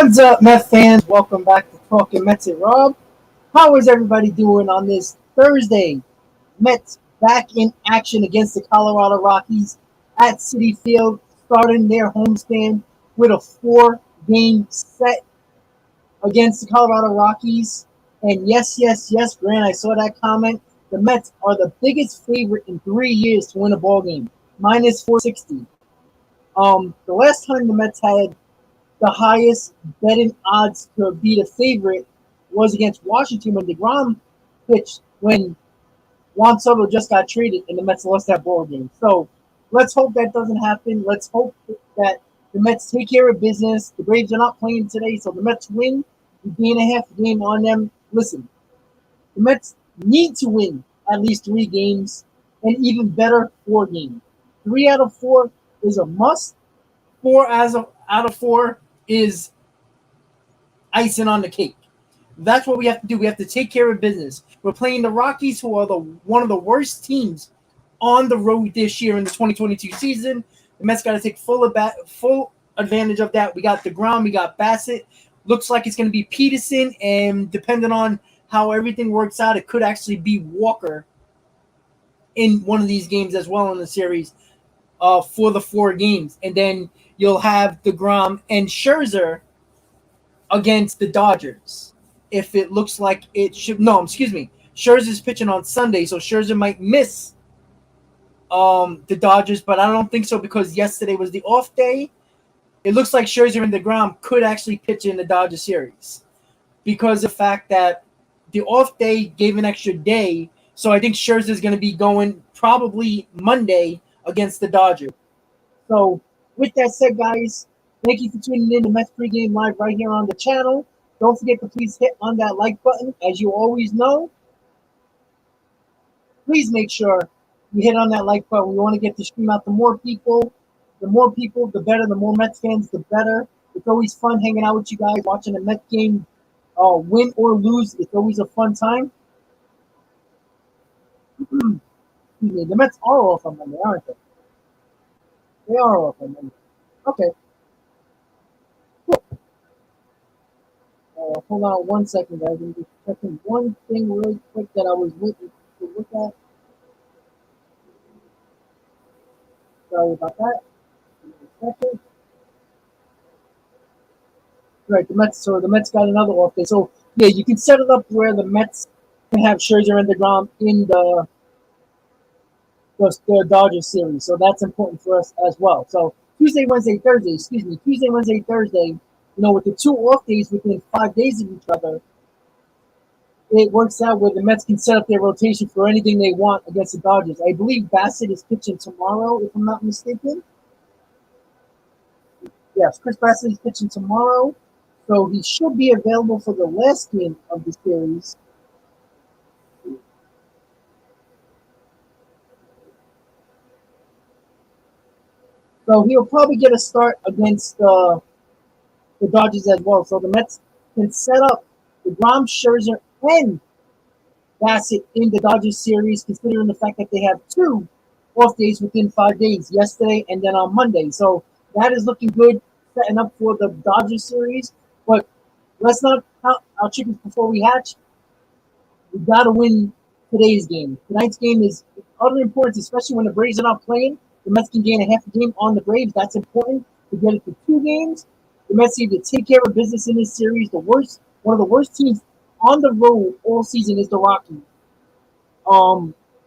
What's up, Met fans? Welcome back to Talking Mets and Rob. How is everybody doing on this Thursday? Mets back in action against the Colorado Rockies at Citi Field, starting their homestand with a 4-game set against the Colorado Rockies. And yes, Grant, I saw that comment. The Mets are the biggest favorite in 3 years to win a ball game, minus 460. The last time the Mets had the highest betting odds to be the favorite was against Washington when DeGrom pitched when Juan Soto just got traded and the Mets lost that ball game. So let's hope that doesn't happen. Let's hope that the Mets take care of business. The Braves are not playing today, so the Mets win. We gain a half game on them. Listen, the Mets need to win at least 3 games, and even better, 4 games. 3 out of 4 is a must. 4 out of 4 is icing on the cake. That's what we have to do. We have to take care of business. We're playing the Rockies, who are one of the worst teams on the road this year in the 2022 season. The Mets got to take full advantage of that. We got DeGrom, we got Bassett. Looks like it's going to be Peterson, and depending on how everything works out, it could actually be Walker in one of these games as well in the series for the 4 games. And then you'll have DeGrom and Scherzer against the Dodgers. If it looks like it should, no, excuse me. Scherzer's pitching on Sunday, so Scherzer might miss the Dodgers, but I don't think so because yesterday was the off day. It looks like Scherzer and DeGrom could actually pitch in the Dodger series because of the fact that the off day gave an extra day. So I think Scherzer is going to be going probably Monday against the Dodgers. So with that said, guys, thank you for tuning in to Mets PreGame Live right here on the channel. Don't forget to please hit on that like button. As you always know, please make sure you hit on that like button. We want to get the stream out to more people. The more people, the better. The more Mets fans, the better. It's always fun hanging out with you guys, watching a Mets game win or lose. It's always a fun time. The Mets are off on Monday, aren't they? They are off on Monday. Okay. Hold on 1 second, guys. I'm just checking one thing really quick that I was waiting to look at. Sorry about that. Second. Right, the Mets got another off day. So yeah, you can set it up where the Mets can have Scherzer and DeGrom in the Dodgers series. So that's important for us as well. So Tuesday, Wednesday, Thursday. With the 2 off days within 5 days of each other, it works out where the Mets can set up their rotation for anything they want against the Dodgers. I believe Bassett is pitching tomorrow, if I'm not mistaken. Yes, Chris Bassett is pitching tomorrow, so he should be available for the last game of the series. So he'll probably get a start against the Dodgers as well. So the Mets can set up DeGrom, Scherzer, and Bassett in the Dodgers series, considering the fact that they have 2 off days within 5 days, yesterday and then on Monday. So that is looking good, setting up for the Dodgers series. But let's not count our chickens before we hatch. We got to win today's game. Tonight's game is utterly important, especially when the Braves are not playing. The Mets can gain a half a game on the Braves. That's important to get it to 2 games. The Mets need to take care of business in this series. One of the worst teams on the road all season is the Rockies.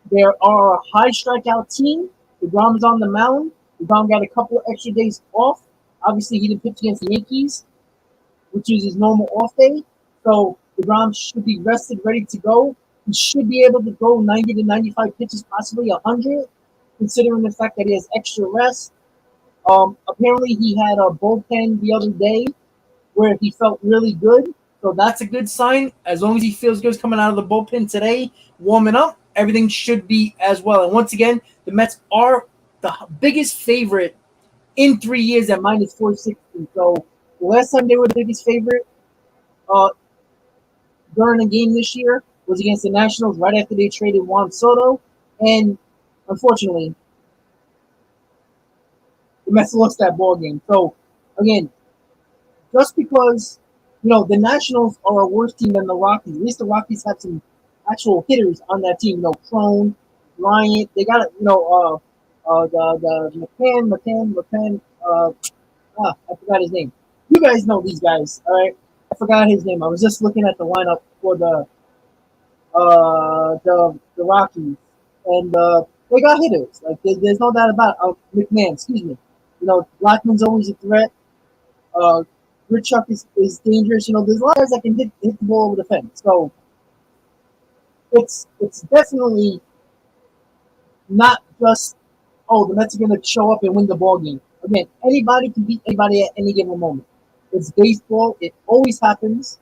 There are a high strikeout team. DeGrom is on the mound. DeGrom got a couple of extra days off. Obviously, he didn't pitch against the Yankees, which is his normal off day. So DeGrom should be rested, ready to go. He should be able to go 90 to 95 pitches, possibly 100, considering the fact that he has extra rest. Apparently, he had a bullpen the other day where he felt really good. So that's a good sign. As long as he feels good coming out of the bullpen today, warming up, everything should be as well. And once again, the Mets are the biggest favorite in 3 years at minus 460. So the last time they were the biggest favorite during a game this year was against the Nationals right after they traded Juan Soto. And unfortunately, the Mets lost that ball game. So, again, just because the Nationals are a worse team than the Rockies. At least the Rockies have some actual hitters on that team. Crone, Bryant. They got the McCann. I forgot his name. You guys know these guys, all right? I forgot his name. I was just looking at the lineup for the Rockies, and they got hitters. Like there's no doubt about it. McMahon. Excuse me. Blackman's always a threat. Uh, Grichuk is dangerous. There's a lot of guys that can hit the ball over the fence. So it's definitely not just the Mets are going to show up and win the ball game. Again, anybody can beat anybody at any given moment. It's baseball. It always happens,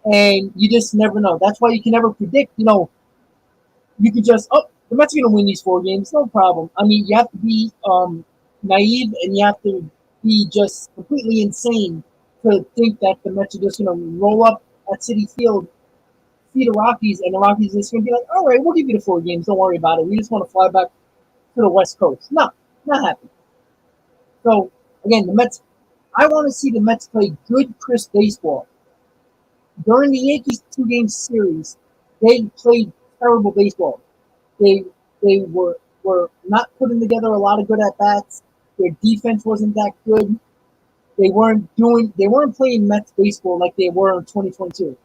and you just never know. That's why you can never predict. You could just the Mets are going to win these 4 games, no problem. I mean, you have to be naive and you have to be just completely insane to think that the Mets are just going to roll up at Citi Field, see the Rockies, and the Rockies are just going to be like, all right, we'll give you the 4 games. Don't worry about it. We just want to fly back to the West Coast. No, not happening. So, again, the Mets, I want to see the Mets play good, crisp baseball. During the Yankees 2-game series, they played terrible baseball. They were not putting together a lot of good at bats. Their defense wasn't that good. They weren't playing Mets baseball like they were in 2022.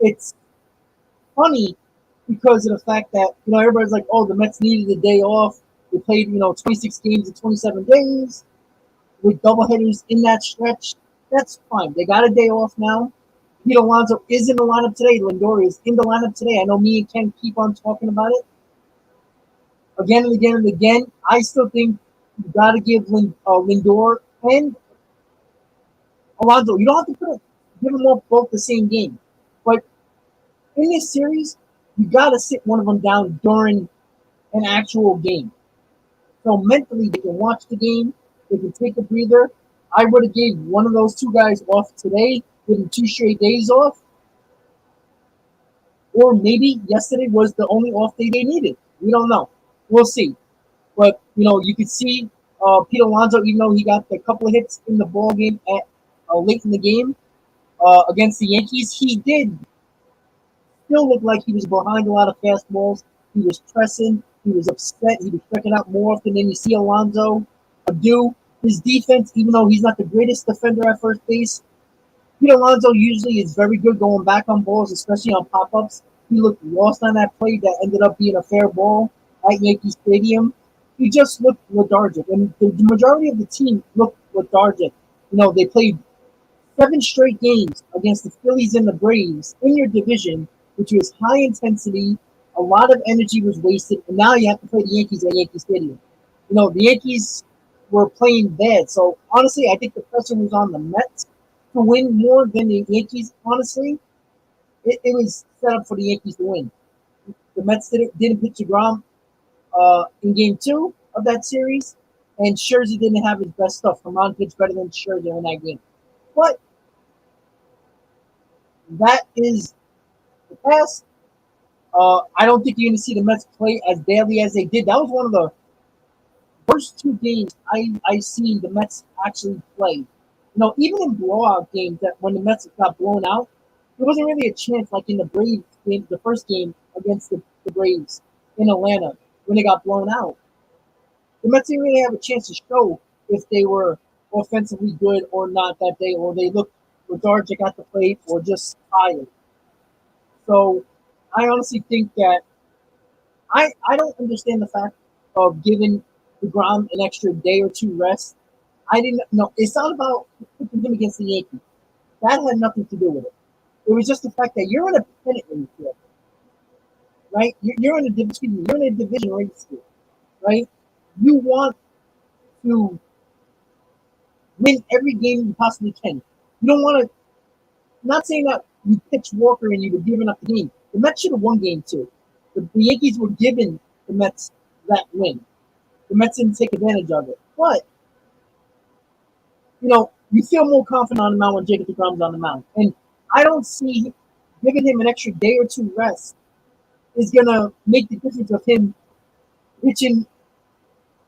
It's funny because of the fact that everybody's like, oh, the Mets needed a day off. They played 26 games in 27 days with doubleheaders in that stretch. That's fine. They got a day off now. Alonso is in the lineup today. Lindor is in the lineup today. I know me and Ken keep on talking about it again and again and again. I still think you got to give Lindor and Alonso. You don't have to give them both the same game, but in this series, you got to sit one of them down during an actual game. So mentally, they can watch the game. They can take a breather. I would have gave one of those 2 guys off today, given 2 straight days off. Or maybe yesterday was the only off day they needed. We don't know. We'll see. But, you could see Pete Alonso, even though he got a couple of hits in the ball game late in the game against the Yankees, he did still look like he was behind a lot of fastballs. He was pressing. He was upset. He was striking out more often than you see Alonso do. His defense, even though he's not the greatest defender at first base, Pete Alonso usually is very good going back on balls, especially on pop-ups. He looked lost on that play that ended up being a fair ball at Yankee Stadium. He just looked lethargic, and the majority of the team looked lethargic. They played 7 straight games against the Phillies and the Braves in your division, which was high intensity. A lot of energy was wasted, and now you have to play the Yankees at Yankee Stadium. The Yankees were playing bad, so honestly, I think the pressure was on the Mets to win more than the Yankees. Honestly, it was set up for the Yankees to win. The Mets didn't pitch DeGrom in Game 2 of that series, and Scherzer didn't have his best stuff. Vermont pitched better than Scherzer in that game. But that is the past. I don't think you're going to see the Mets play as badly as they did. That was one of the first 2 games I seen the Mets actually play. Even in blowout games, that when the Mets got blown out, there wasn't really a chance like in the Braves game, the first game against the Braves in Atlanta when they got blown out. The Mets didn't really have a chance to show if they were offensively good or not that day, or they looked lethargic at the plate or just tired. So I honestly think that I don't understand the fact of giving DeGrom an extra day or 2 rest. I didn't know. It's not about putting him against the Yankees. That had nothing to do with it. It was just the fact that you're in a pennant race, right? You're in a division race here, right? You want to win every game you possibly can. You don't want to. Not saying that you pitched Walker and you were giving up the game. The Mets should have won Game 2. The Yankees were giving the Mets that win. The Mets didn't take advantage of it. But you feel more confident on the mound when Jacob DeGrom's on the mound. And I don't see giving him an extra day or 2 rest is going to make the difference of him pitching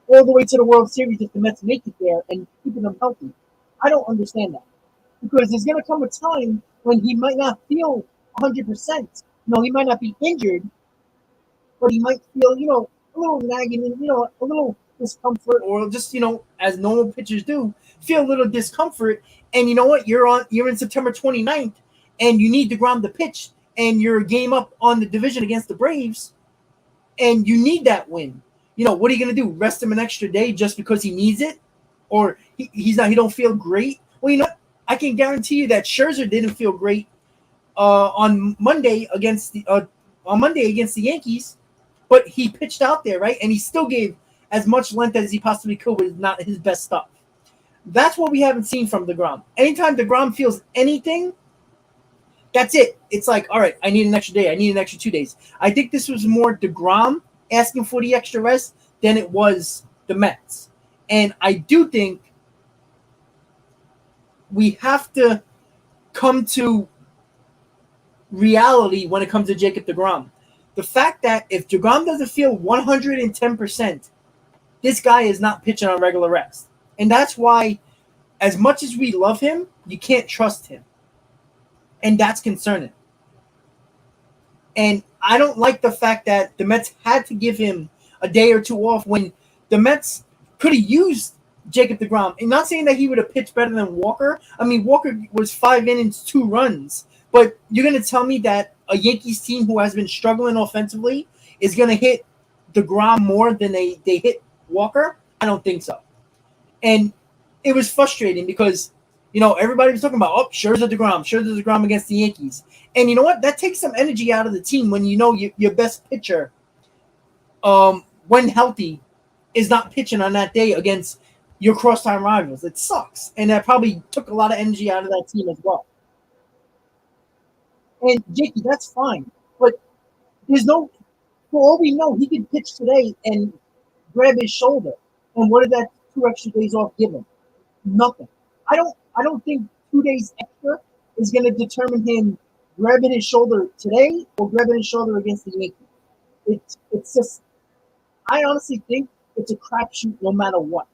all the way to the World Series if the Mets make it there and keeping them healthy. I don't understand that because there's going to come a time when he might not feel 100%. He might not be injured, but he might feel, a little nagging, a little discomfort, or just, as normal pitchers do, feel a little discomfort. And you know what? You're in September 29th, and you need DeGrom to pitch, and you're a game up on the division against the Braves, and you need that win. What are you going to do? Rest him an extra day just because he needs it? Or he don't feel great? Well, you know what? I can guarantee you that Scherzer didn't feel great on Monday against the Yankees, but he pitched out there, right? And he still gave as much length as he possibly could with not his best stuff. That's what we haven't seen from DeGrom. Anytime DeGrom feels anything, that's it. It's like, all right, I need an extra day. I need an extra 2 days. I think this was more DeGrom asking for the extra rest than it was the Mets. And I do think we have to come to reality when it comes to Jacob DeGrom. The fact that if DeGrom doesn't feel 110%, this guy is not pitching on regular rest. And that's why, as much as we love him, you can't trust him. And that's concerning. And I don't like the fact that the Mets had to give him a day or two off when the Mets could have used Jacob DeGrom. And not saying that he would have pitched better than Walker. I mean, Walker was 5 innings, 2 runs. But you're going to tell me that a Yankees team who has been struggling offensively is going to hit DeGrom more than they hit Walker? I don't think so. And it was frustrating because, everybody was talking about, Scherzer DeGrom against the Yankees. And you know what? That takes some energy out of the team when your best pitcher, when healthy, is not pitching on that day against your crosstown rivals. It sucks. And that probably took a lot of energy out of that team as well. And Jakey, that's fine. But for all we know, he could pitch today and grab his shoulder. And what did that 2 extra days off give him? Nothing. I don't think 2 days extra is going to determine him grabbing his shoulder today or grabbing his shoulder against the Yankees. It's just, I honestly think it's a crapshoot no matter what.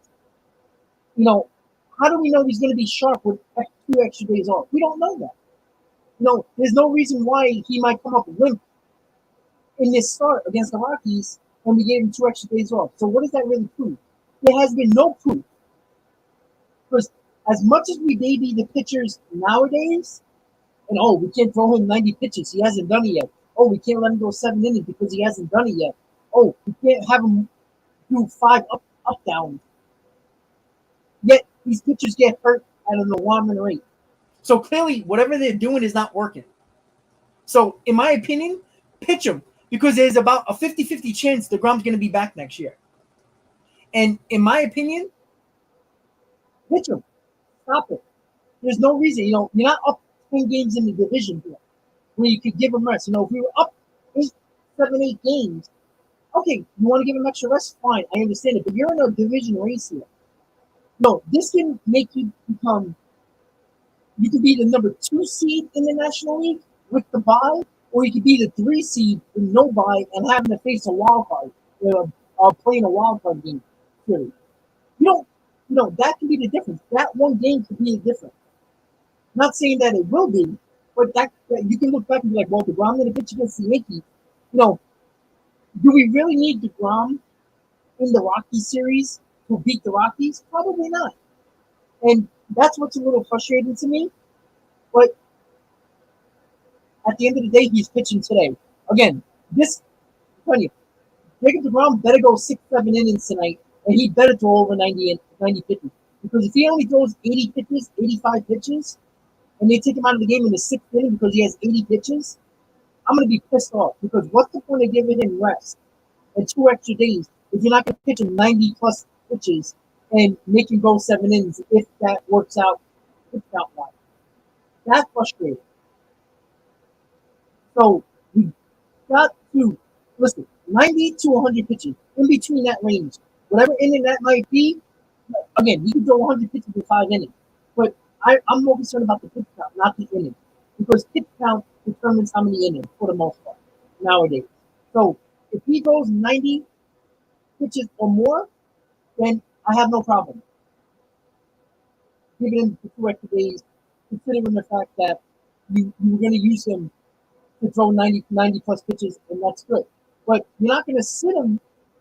How do we know he's going to be sharp with 2 extra days off? We don't know that. There's no reason why he might come up limp in this start against the Rockies when we gave him 2 extra days off. So what does that really prove? There has been no proof. Because as much as we baby the pitchers nowadays, and we can't throw him 90 pitches, he hasn't done it yet. We can't let him go 7 innings because he hasn't done it yet. We can't have him do 5 up down. Yet these pitchers get hurt at an alarming rate. So clearly, whatever they're doing is not working. So, in my opinion, pitch him because there's about a 50-50 chance DeGrom's going to be back next year. And in my opinion, pitch him. Stop it. There's no reason. You're not up 10 games in the division here where you could give him rest. If we were up 8, 7, 8 games, okay, you want to give him extra rest? Fine, I understand it. But you're in a division race here. No, this can make you become. You could be the number 2 seed in the National League with the bye, or you could be the 3 seed with no bye and having to face a wild card, playing a wild card game. Period. That could be the difference. That one game could be the difference. Not saying that it will be, but that you can look back and be like, well, DeGrom going to pitch against the Yankees. Do we really need DeGrom in the Rockies series to beat the Rockies? Probably not. And that's what's a little frustrating to me. But at the end of the day, he's pitching today. Again, Jacob DeGrom better go 6, 7 innings tonight, and he better throw over 90 pitches. Because if he only throws 80 pitches, 85 pitches, and they take him out of the game in the 6th inning because he has 80 pitches, I'm going to be pissed off. Because what's the point of giving him rest and 2 extra days if you're not going to pitch him 90-plus pitches and make him go 7 innings if that works out wise? That's frustrating. So we got to, listen, 90 to 100 pitches, in between that range. Whatever inning that might be, again, you can throw 100 pitches in 5 innings. But I'm more concerned about the pitch count, not the inning. Because pitch count determines how many innings, for the most part, nowadays. So if he goes 90 pitches or more, then I have no problem giving him the 2 extra days, considering the fact that you were going to use him to throw 90 plus pitches, and that's good. But you're not going to sit him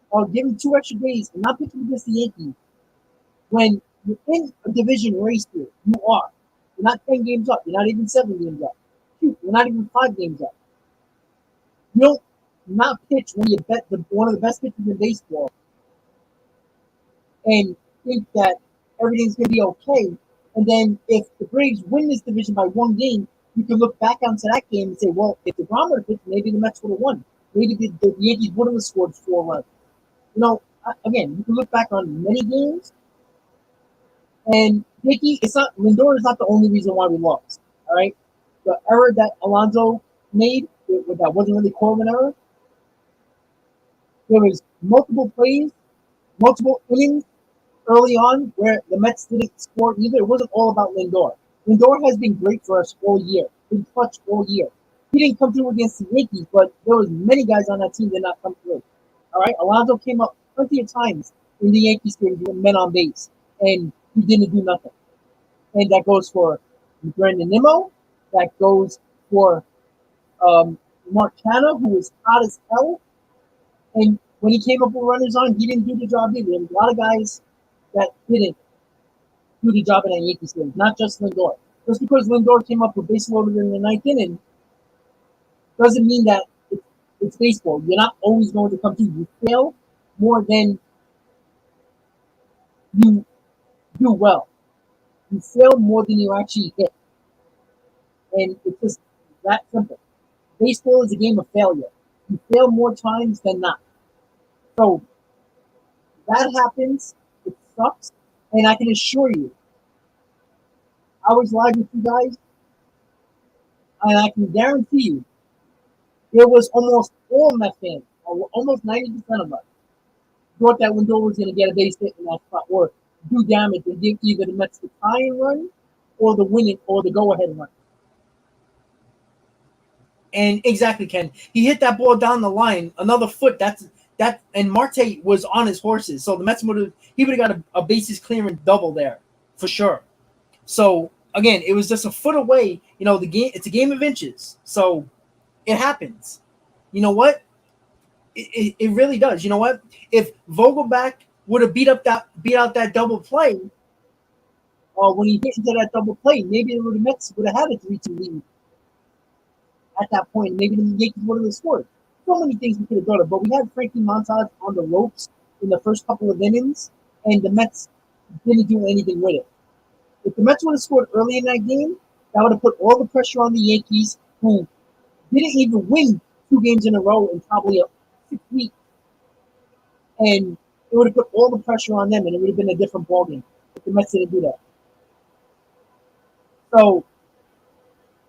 or give him 2 extra days and not pitch him against the Yankees when you're in a division race here. You are. You're not 10 games up. You're not even 7 games up. Shoot, you're not even 5 games up. You don't not pitch when you bet one of the best pitchers in baseball and think that everything's going to be okay. And then if the Braves win this division by 1 game, you can look back onto that game and say, well, if DeGrom would have pitched, maybe the Mets would have won. Maybe the Yankees would have scored 4 runs. Again, you can look back on many games, and Lindor is not the only reason why we lost. All right, the error that Alonso made, that wasn't really called an error. There was multiple plays, multiple innings early on where the Mets didn't score either. It wasn't all about Lindor. Lindor has been great for us all year, been clutch all year. He didn't come through against the Yankees, but there was many guys on that team that did not come through. All right, Alonso came up plenty of times in the Yankees game with men on base, and he didn't do nothing. And that goes for Brandon Nimmo. That goes for Mark Canha, who was hot as hell. And when he came up with runners on, he didn't do the job either. There was a lot of guys that didn't do the job in that Yankees game, not just Lindor. Just because Lindor came up with base loaded in the 9th inning doesn't mean that it's baseball. You're not always going to come through. You fail more than you do well. You fail more than you actually hit. And it's just that simple. Baseball is a game of failure. You fail more times than not. So that happens. It sucks. And I can assure you, I was live with you guys, and I can guarantee you, there was almost all Met fans, almost 90% of us, thought that Lindor was going to get a base hit in that spot or do damage and give either the Mets the tying run or the winning or the go-ahead run. And exactly, Ken, he hit that ball down the line, another foot. And Marte was on his horses, so the Mets would have got a bases clearing double there for sure. So again, it was just a foot away. The game. It's a game of inches, so it happens. You know what? It really does. You know what? If Vogelback would have beat out that double play, or when he hit into that double play, maybe the Mets would have had a 3-2 lead at that point. Maybe the Yankees would have scored. So many things we could have done, but we had Frankie Montas on the ropes in the first couple of innings, and the Mets didn't do anything with it. If the Mets would have scored early in that game, that would have put all the pressure on the Yankees, who didn't even win 2 games in a row in probably 6 weeks. And it would have put all the pressure on them, and it would have been a different ballgame if the Mets didn't do that. So,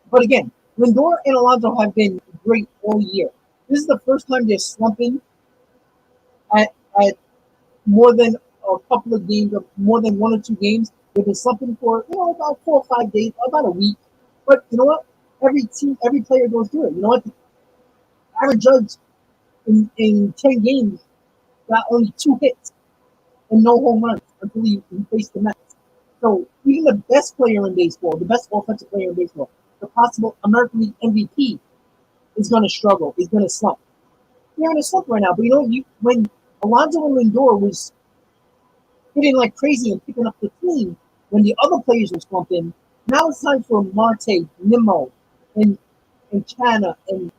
but again, Lindor and Alonso have been great all year. This is the first time they're slumping at more than a couple of games, or more than 1 or 2 games. They've been slumping for about 4 or 5 days, about a week. But you know what? Every team, every player goes through it. You know what? Aaron Judge in 10 games got only 2 hits and no home runs until he faced the Mets. So even the best player in baseball, the best offensive player in baseball, the possible American League MVP, is going to struggle. Is going to slump. They're in a slump right now. But when Alonso and Lindor was hitting like crazy and picking up the team, when the other players were slumping, now it's time for Marte, Nimmo, and Canha and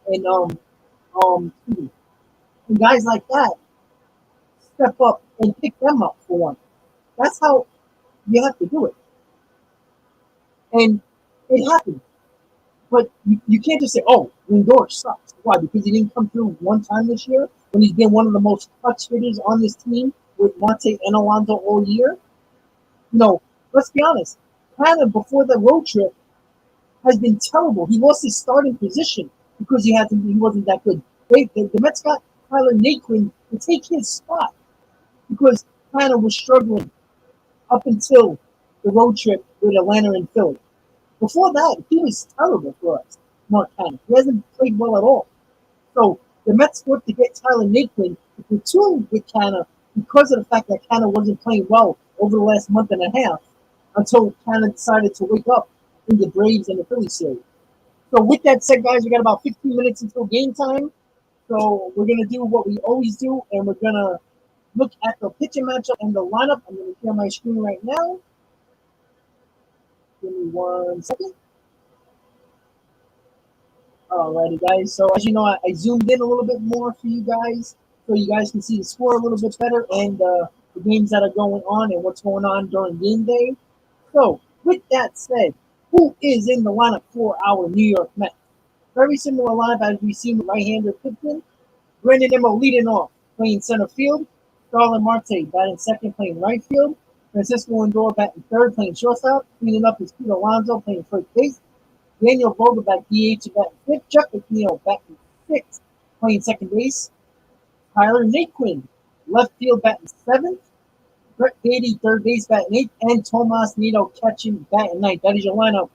guys like that step up and pick them up for one. That's how you have to do it. And it happened. But you can't just say, oh, Lindor sucks. Why? Because he didn't come through one time this year when he's been one of the most clutch hitters on this team with Marte and Alonso all year? Let's be honest. Canha, before the road trip, has been terrible. He lost his starting position because he wasn't that good. The Mets got Tyler Naquin to take his spot because Canha was struggling up until the road trip with Atlanta and Philly. Before that, he was terrible for us, Mark Canha. He hasn't played well at all. So the Mets worked to get Tyler Naquin to platoon with Canha because of the fact that Canada wasn't playing well over the last month and a half until Canada decided to wake up in the Braves and the Phillies series. So with that said, guys, we got about 15 minutes until game time. So we're gonna do what we always do, and we're gonna look at the pitching matchup and the lineup. I'm gonna share my screen right now. Give me 1 second. Alrighty, guys. So as you know, I zoomed in a little bit more for you guys, so you guys can see the score a little bit better and the games that are going on and what's going on during game day. So with that said, who is in the lineup for our New York Mets? Very similar lineup as we've seen with right-hander pitching. Brandon Nimmo leading off, playing center field. Starlin Marte batting second, playing right field. Francisco Lindor batting third, playing shortstop. Cleaning up is Pete Alonso, playing first base. Daniel Vogelbach, DH, batting fifth. Chuck McNeil, batting sixth, playing second base. Tyler Naquin, left field, batting seventh. Brett Baty, third base, batting eighth. And Tomas Nido catching, batting ninth. That is your lineup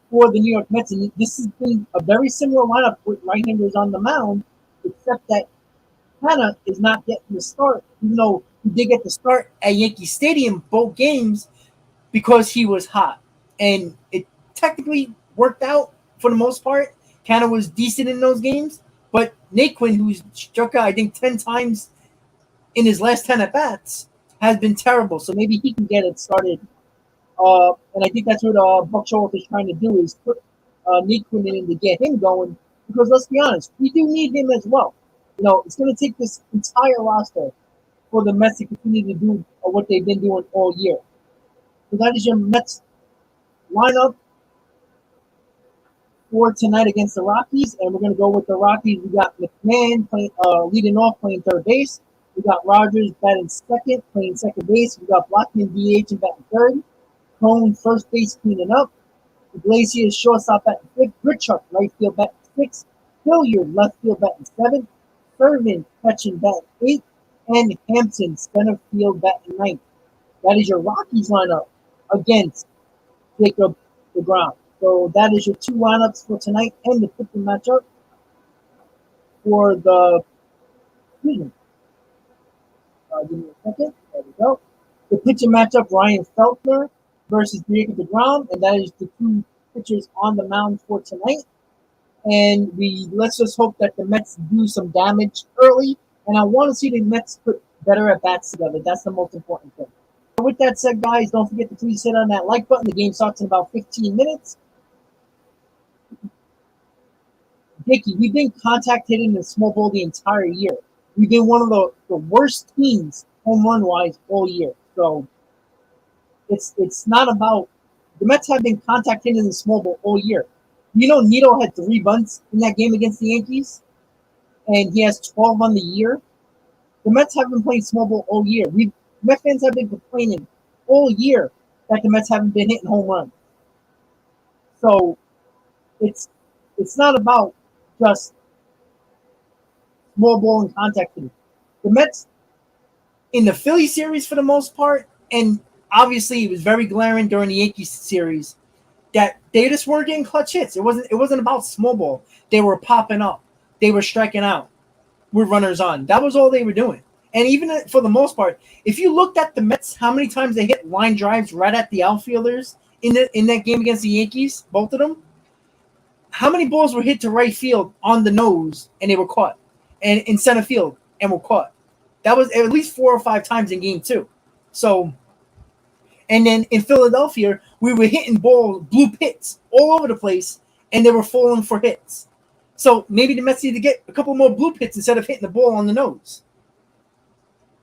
for the New York Mets. And this has been a very similar lineup with right-handers on the mound, except that Hannah is not getting the start, even though he did get the start at Yankee Stadium both games because he was hot. And it technically worked out for the most part. Canada was decent in those games, but Naquin, who's struck out, I think, 10 times in his last 10 at bats, has been terrible. So maybe he can get it started. And I think that's what Buck Showalter is trying to do is put Naquin in to get him going. Because let's be honest, we do need him as well. You know, it's going to take this entire roster for the Mets to continue to do what they've been doing all year. So that is your Mets lineup for tonight against the Rockies, and we're going to go with the Rockies. We got McMahon playing, leading off, playing third base. We got Rogers batting second, playing second base. We got Blackman DH and batting third. Cone first base cleaning up. Iglesias shortstop batting fifth. Grichuk right field batting sixth. Hilliard left field batting seventh. Servant catching batting eighth. And Hampton center field batting ninth. That is your Rockies lineup against Jacob DeGrom. So that is your two lineups for tonight and the pitching matchup for the season. Give me a second. There we go. The pitching matchup: Ryan Feltner versus Jacob DeGrom, and that is the two pitchers on the mound for tonight. And let's just hope that the Mets do some damage early. And I want to see the Mets put better at bats together. That's the most important thing. With that said, guys, don't forget to please hit on that like button. The game starts in about 15 minutes. Dickie, we've been contact hitting the small ball the entire year. We've been one of the worst teams home run wise all year. So it's not about the Mets have been contact hitting the small ball all year. You know, Nito had 3 bunts in that game against the Yankees, and he has 12 on the year. The Mets have been playing small ball all year. Met fans have been complaining all year that the Mets haven't been hitting home runs. So it's not about just small ball and contact hitting. The Mets in the Philly series for the most part, and obviously it was very glaring during the Yankees series that they just weren't getting clutch hits. It wasn't about small ball. They were popping up. They were striking out with runners on. That was all they were doing. And even for the most part, if you looked at the Mets, how many times they hit line drives right at the outfielders in that game against the Yankees, both of them, how many balls were hit to right field on the nose and they were caught, and in center field and were caught? That was at least 4 or 5 times in game 2. So, and then in Philadelphia, we were hitting blue pits all over the place, and they were falling for hits. So maybe the Mets need to get a couple more blue pits instead of hitting the ball on the nose.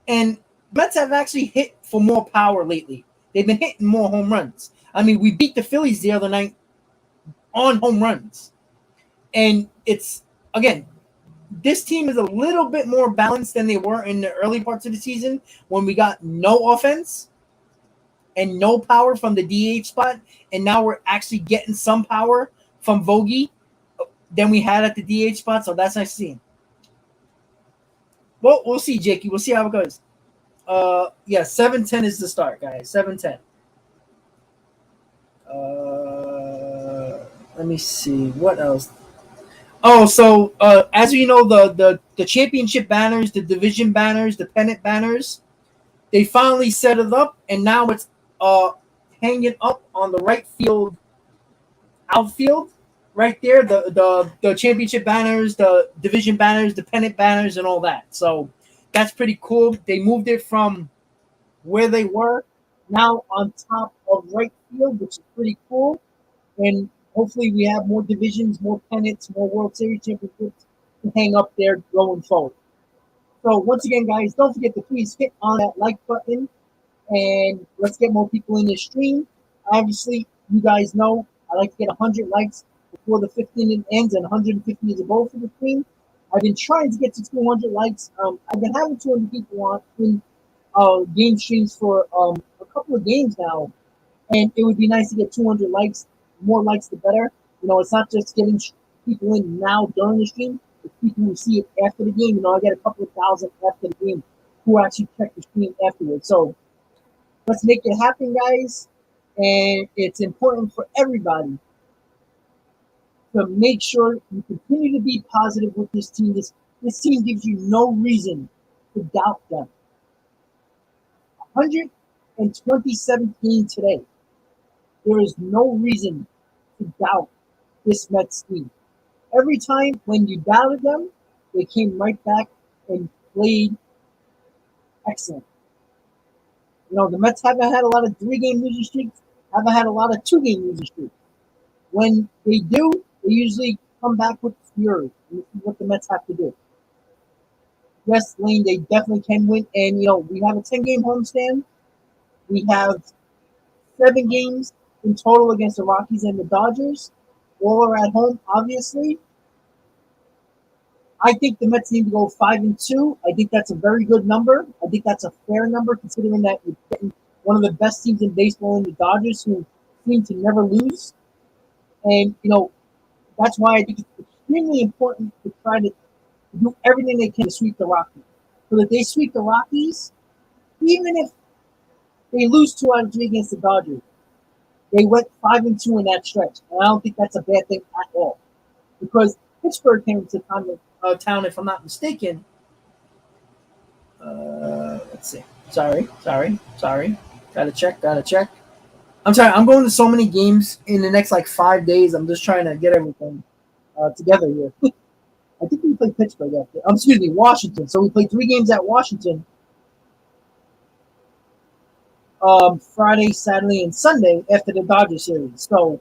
And Mets have actually hit for more power lately. They've been hitting more home runs. I mean, we beat the Phillies the other night on home runs. And it's, again, this team is a little bit more balanced than they were in the early parts of the season when we got no offense and no power from the DH spot. And now we're actually getting some power from Vogie than we had at the DH spot. So that's nice to see. Well, we'll see, Jakey. We'll see how it goes. 7-10 is the start, guys. 7-10. Let me see. What else? Oh, so as you know, the championship banners, the division banners, the pennant banners, they finally set it up, and now it's uh hanging up on the right field outfield, right there. The championship banners, the division banners, the pennant banners, and all that. So that's pretty cool. They moved it from where they were now on top of right field, which is pretty cool. And hopefully we have more divisions, more pennants, more World Series championships to hang up there going forward. So once again, guys, don't forget to please hit on that like button and let's get more people in the stream. Obviously, you guys know I like to get 100 likes before the 15 ends, and 150 is a goal for the stream. I've been trying to get to 200 likes. I've been having 200 people on in game streams for a couple of games now, and it would be nice to get 200 likes. More likes, the better. You know, it's not just getting people in now during the stream. It's people who see it after the game. You know, I get a couple of thousand after the game who actually check the stream afterwards. So let's make it happen, guys. And it's important for everybody to make sure you continue to be positive with this team. This team gives you no reason to doubt them. 127 today. There is no reason to doubt this Mets team. Every time when you doubted them, they came right back and played excellent. You know, the Mets haven't had a lot of 3-game losing streaks, haven't had a lot of 2-game losing streaks. When they do, they usually come back with fury. And this is what the Mets have to do. Yes, Lane, they definitely can win. And, you know, we have a 10-game homestand. We have 7 games in total against the Rockies and the Dodgers. All are at home, obviously. I think the Mets need to go 5-2. I think that's a very good number. I think that's a fair number considering that you're getting one of the best teams in baseball in the Dodgers, who seem to never lose. And, you know, that's why I think it's extremely important to try to do everything they can to sweep the Rockies. So that they sweep the Rockies, even if they lose 2 out of 3 against the Dodgers, they went 5-2 in that stretch. And I don't think that's a bad thing at all. Because Pittsburgh came to town, if I'm not mistaken. Let's see. Sorry. Gotta check. I'm sorry. I'm going to so many games in the next like 5 days. I'm just trying to get everything together here. I think we played Pittsburgh after. Excuse me, Washington. So we played 3 games at Washington. Friday, Saturday, and Sunday after the Dodgers series. So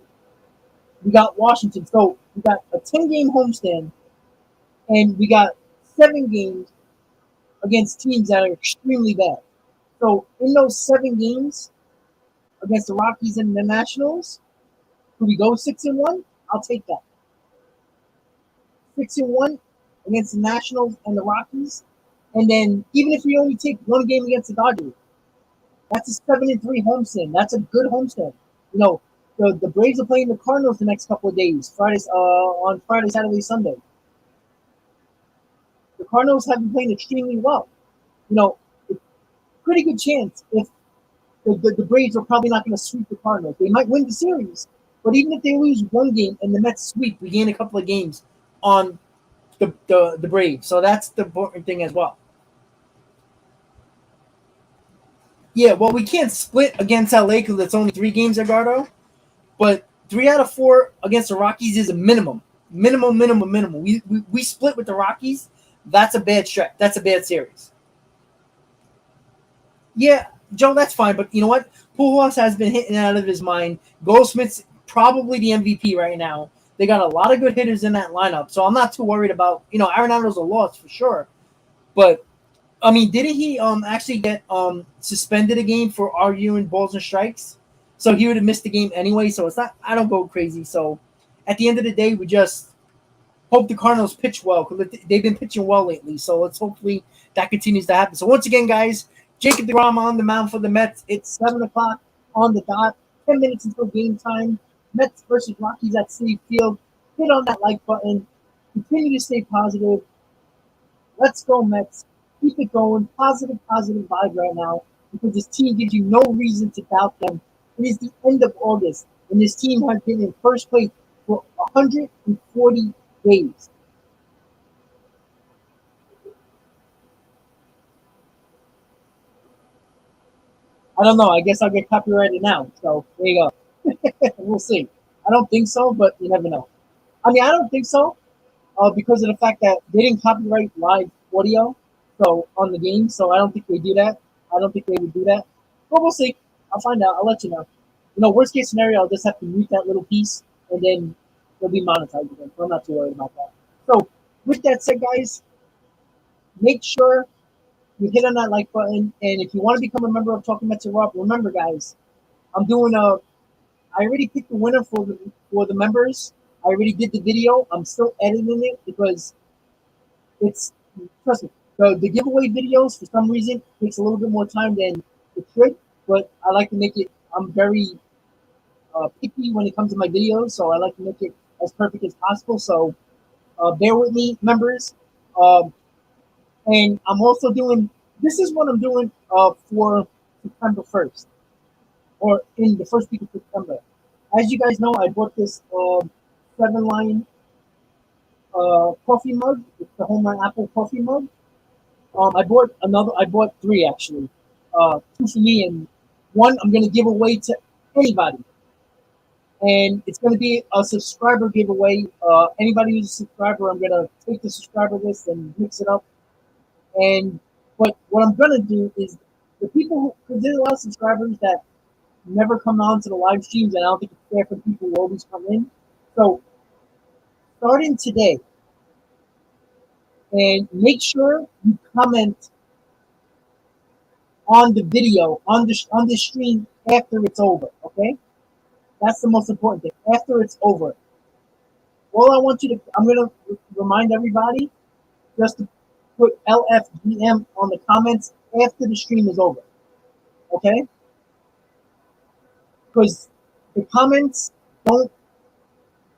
we got Washington. So we got a 10-game homestand, and we got 7 games against teams that are extremely bad. So in those 7 games against the Rockies and the Nationals, could we go 6-1? I'll take that. 6-1 against the Nationals and the Rockies, and then even if we only take 1 game against the Dodgers, that's a 7-3 homestand. That's a good homestand. You know, the Braves are playing the Cardinals the next couple of days. On Friday, Saturday, Sunday. The Cardinals have been playing extremely well. You know, pretty good chance if the Braves are probably not going to sweep the Cardinals. They might win the series, but even if they lose 1 game and the Mets sweep, we gain a couple of games on the Braves. So that's the important thing as well. Yeah, well, we can't split against LA because it's only 3 games, Edgardo. But 3 out of 4 against the Rockies is a minimum. Minimum. We split with the Rockies. That's a bad stretch. That's a bad series. Yeah, Joe, that's fine. But you know what? Pujols has been hitting out of his mind. Goldsmith's probably the MVP right now. They got a lot of good hitters in that lineup. So I'm not too worried about, Arenado's a loss for sure. But I mean, didn't he actually get suspended a game for arguing balls and strikes? So he would have missed the game anyway. So it's not. I don't go crazy. So at the end of the day, we just hope the Cardinals pitch well because they've been pitching well lately. So let's hopefully that continues to happen. So once again, guys, Jacob DeGrom on the mound for the Mets. It's 7:00 on the dot. 10 minutes until game time. Mets versus Rockies at Citi Field. Hit on that like button. Continue to stay positive. Let's go, Mets. Keep it going. Positive vibe right now because this team gives you no reason to doubt them. It is the end of August, and this team has been in first place for 140 days. I don't know. I guess I'll get copyrighted now. So there you go. We'll see. I don't think so, but you never know. I mean, I don't think so because of the fact that they didn't copyright live audio so on the game. So I don't think they do that. I don't think they would do that. But we'll see. I'll find out. I'll let you know. Worst case scenario, I'll just have to mute that little piece and then they'll be monetized again. So I'm not too worried about that. So with that said, guys, make sure you hit on that like button. And if you want to become a member of Talking Mets and Rob, remember, guys, I'm doing a. I already picked the winner for the members. I already did the video. I'm still editing it because it's trust me. The giveaway videos for some reason takes a little bit more time than it should, but I like to make it. I'm very picky when it comes to my videos, so I like to make it as perfect as possible. So bear with me, members. Um, and I'm also doing. This is what I'm doing for September 1st, or in the first week of September. As you guys know, I bought this 7-line coffee mug. It's the Homeland Apple coffee mug. I bought another. I bought three actually. Two for me and one I'm gonna give away to anybody. And it's gonna be a subscriber giveaway. Anybody who's a subscriber, I'm gonna take the subscriber list and mix it up. And but what I'm gonna do is the people who, because there's a lot of subscribers that never come on to the live streams, and I don't think it's fair for people who always come in. So starting today, and make sure you comment on the video on the stream after it's over. Okay, that's the most important thing. After it's over, all I want you to I'm gonna remind everybody just to put LFGM on the comments after the stream is over. Okay, because the comments don't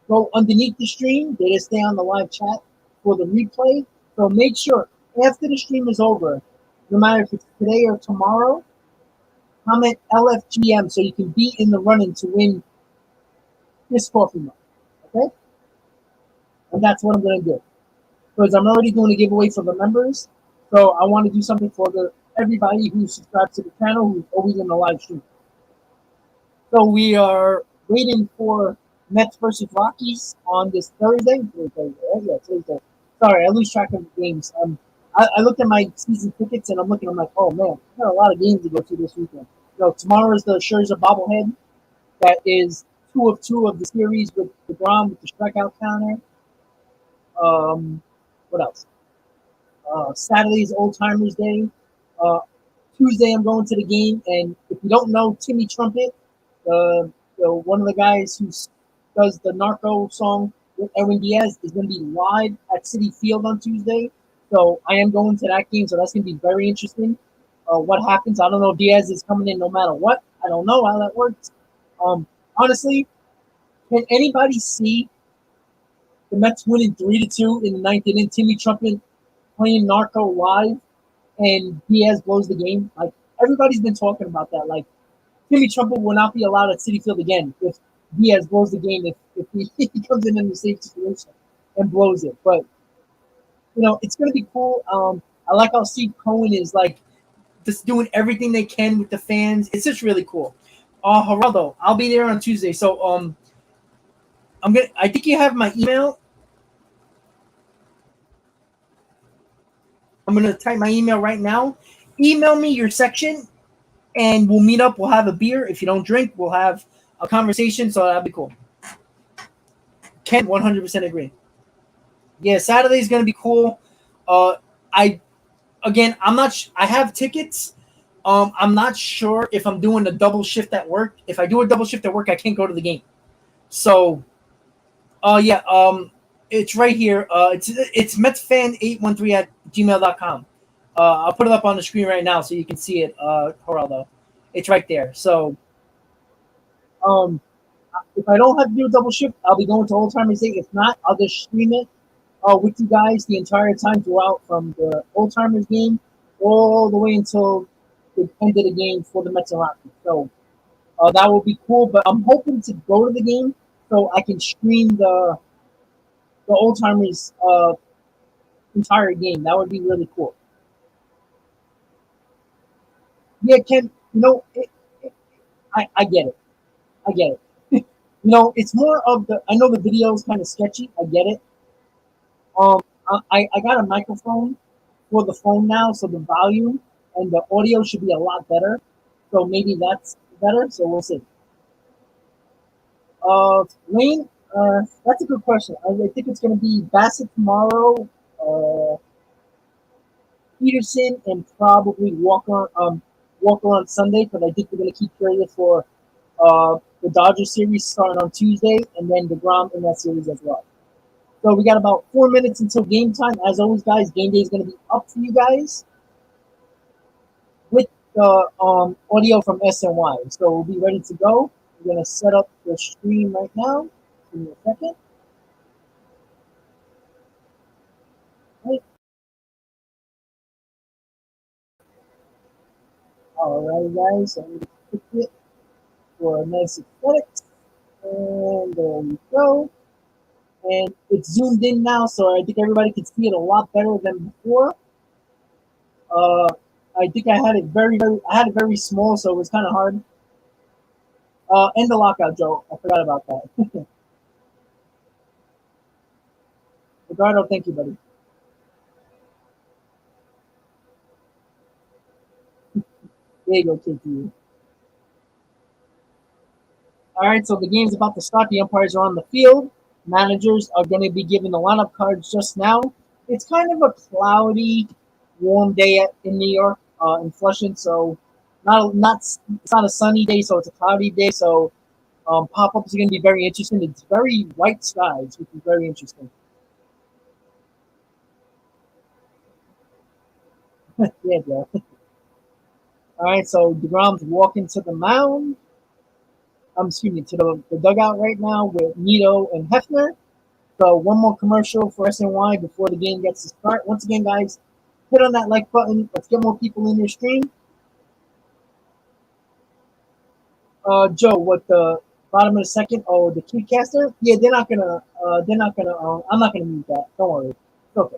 go underneath the stream; they just stay on the live chat for the replay. So make sure after the stream is over, no matter if it's today or tomorrow, comment LFGM so you can be in the running to win this coffee mug. Okay? And that's what I'm going to do. Because I'm already doing a giveaway for the members. So I want to do something for everybody who subscribes to the channel who's always in the live stream. So we are waiting for Mets versus Rockies on this Thursday. Thursday, right? Yeah, Thursday. Sorry, I lose track of the games. I looked at my season tickets and I'm like, oh man, I got a lot of games to go to this weekend. So tomorrow is the Scherzer bobblehead. That is 2 of 2 of the series with DeGrom with the strikeout counter. What else? Saturday's Old Timers Day. Uh, Tuesday, I'm going to the game. And if you don't know Timmy Trumpet, one of the guys who does the Narco song with Edwin Diaz, is going to be live at Citi Field on Tuesday. So I am going to that game. So that's going to be very interesting. What happens? I don't know if Diaz is coming in no matter what. I don't know how that works. Honestly, can anybody see the Mets winning 3-2 in the ninth inning? Timmy Trumpet playing Narco live, and Diaz blows the game. Like everybody's been talking about that. Like Timmy Trumpet will not be allowed at Citi Field again if Diaz blows the game. If he comes in the safe situation and blows it, but it's going to be cool. I like how Steve Cohen is like just doing everything they can with the fans. It's just really cool. Geraldo, I'll be there on Tuesday. So I think you have my email. I'm gonna type my email right now. Email me your section, and we'll meet up. We'll have a beer. If you don't drink, we'll have a conversation. So that'll be cool. Ken, 100% agree. Yeah, Saturday's gonna be cool. I I'm not. I have tickets. I'm not sure if I'm doing a double shift at work. If I do a double shift at work, I can't go to the game. So, yeah. It's right here. It's metsfan813@gmail.com. I'll put it up on the screen right now so you can see it, Geraldo. It's right there. So, um, if I don't have to do a double shift, I'll be going to Old Timers Day. If not, I'll just stream it with you guys the entire time throughout from the Old Timers game all the way until the end of the game for the Mets and Rockies. So that will be cool. But I'm hoping to go to the game so I can stream the Old Timers entire game. That would be really cool. Yeah, Ken. You know, I get it. I get it. It's more of the. I know the video is kind of sketchy. I get it. I got a microphone for the phone now, so the volume and the audio should be a lot better. So maybe that's better. So we'll see. Lane, that's a good question. I think it's going to be Bassett tomorrow, Peterson, and probably Walker. Walker on Sunday, because I think we're going to keep Curry for the Dodgers series starting on Tuesday, and then DeGrom in that series as well. So we got about 4 minutes until game time. As always, guys, game day is going to be up for you guys with the audio from SNY. So we'll be ready to go. We're going to set up the stream right now. Give me a second. Right. All right, guys. So I'm going to click it for a nice aesthetics. And there we go. And it's zoomed in now, so I think everybody can see it a lot better than before. Uh, I think I had it very small, so it was kind of hard. End the lockout, Joe. I forgot about that. Ricardo, thank you, buddy. There you go, KT. All right, so the game's about to start. The umpires are on the field. Managers are going to be given the lineup cards just now. It's kind of a cloudy, warm day in New York, in Flushing. So it's not a sunny day, so it's a cloudy day. So pop-ups are going to be very interesting. It's very white skies, which is very interesting. Yeah, Joe. All right, so DeGrom's walking to the mound. Excuse me, to the dugout right now with Nito and Hefner. So one more commercial for SNY before the game gets to start. Once again, guys, hit on that like button. Let's get more people in your stream. Joe, what the bottom of the second? Oh, the Keycaster? Yeah, they're not gonna. I'm not gonna mute that. Don't worry. It's okay.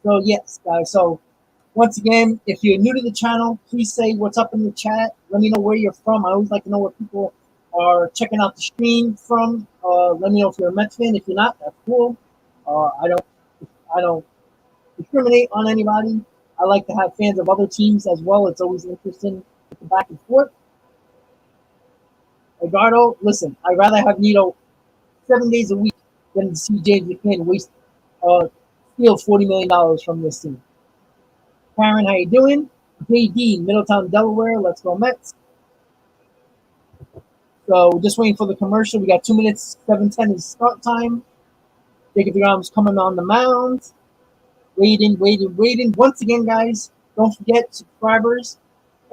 So yes, guys. So once again, if you're new to the channel, please say what's up in the chat. Let me know where you're from. I always like to know where people are checking out the stream from. Let me know if you're a Mets fan. If you're not, that's cool. I don't discriminate on anybody. I like to have fans of other teams as well. It's always interesting to go back and forth. Edgardo, listen, I'd rather have Nito 7 days a week than to see James McCann steal $40 million from this team. Karen, how you doing? JD, Middletown, Delaware. Let's go Mets. So just waiting for the commercial. We got 2 minutes. 7:10 is start time. Jacob DeGrom's coming on the mound. Waiting. Once again, guys, don't forget subscribers.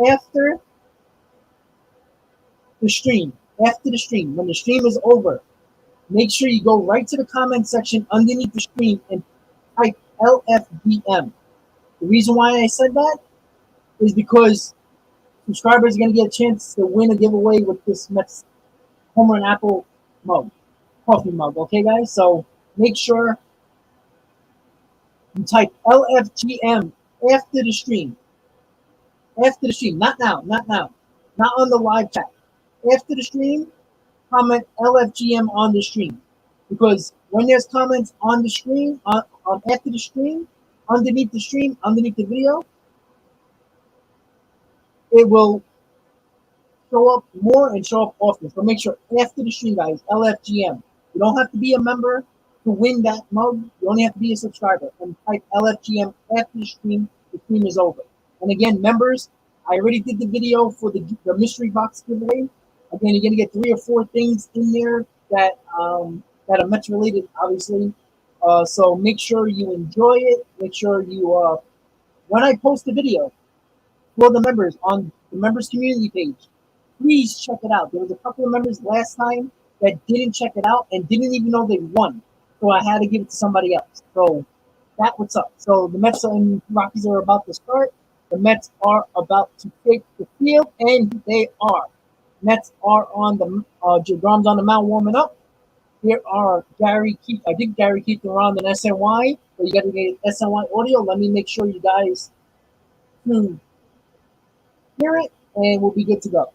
After the stream, when the stream is over, make sure you go right to the comment section underneath the stream and type LFBM. The reason why I said that is because subscribers are going to get a chance to win a giveaway with this Mets Homer and Apple coffee mug. Okay, guys? So make sure you type LFGM after the stream. After the stream, not now, not on the live chat. After the stream, comment LFGM on the stream, because when there's comments on the stream, on after the stream, underneath the video, it will show up more and show up often. So make sure after the stream, guys, LFGM. You don't have to be a member to win that mug. You only have to be a subscriber. And type LFGM after the stream is over. And again, members, I already did the video for the mystery box giveaway. Again, you're gonna get 3 or 4 things in there that that are Mets related, obviously. So make sure you enjoy it. Make sure you when I post the video for the members on the members community page, please check it out. There was a couple of members last time that didn't check it out and didn't even know they won. So I had to give it to somebody else. So that's what's up. So the Mets and Rockies are about to start. The Mets are about to take the field, and they are. Mets are on the DeGrom's on the mound warming up. Here are Gary Keith. I think Gary Keith around an SNY, but you got to get SNY audio. Let me make sure you guys hear it, and we'll be good to go.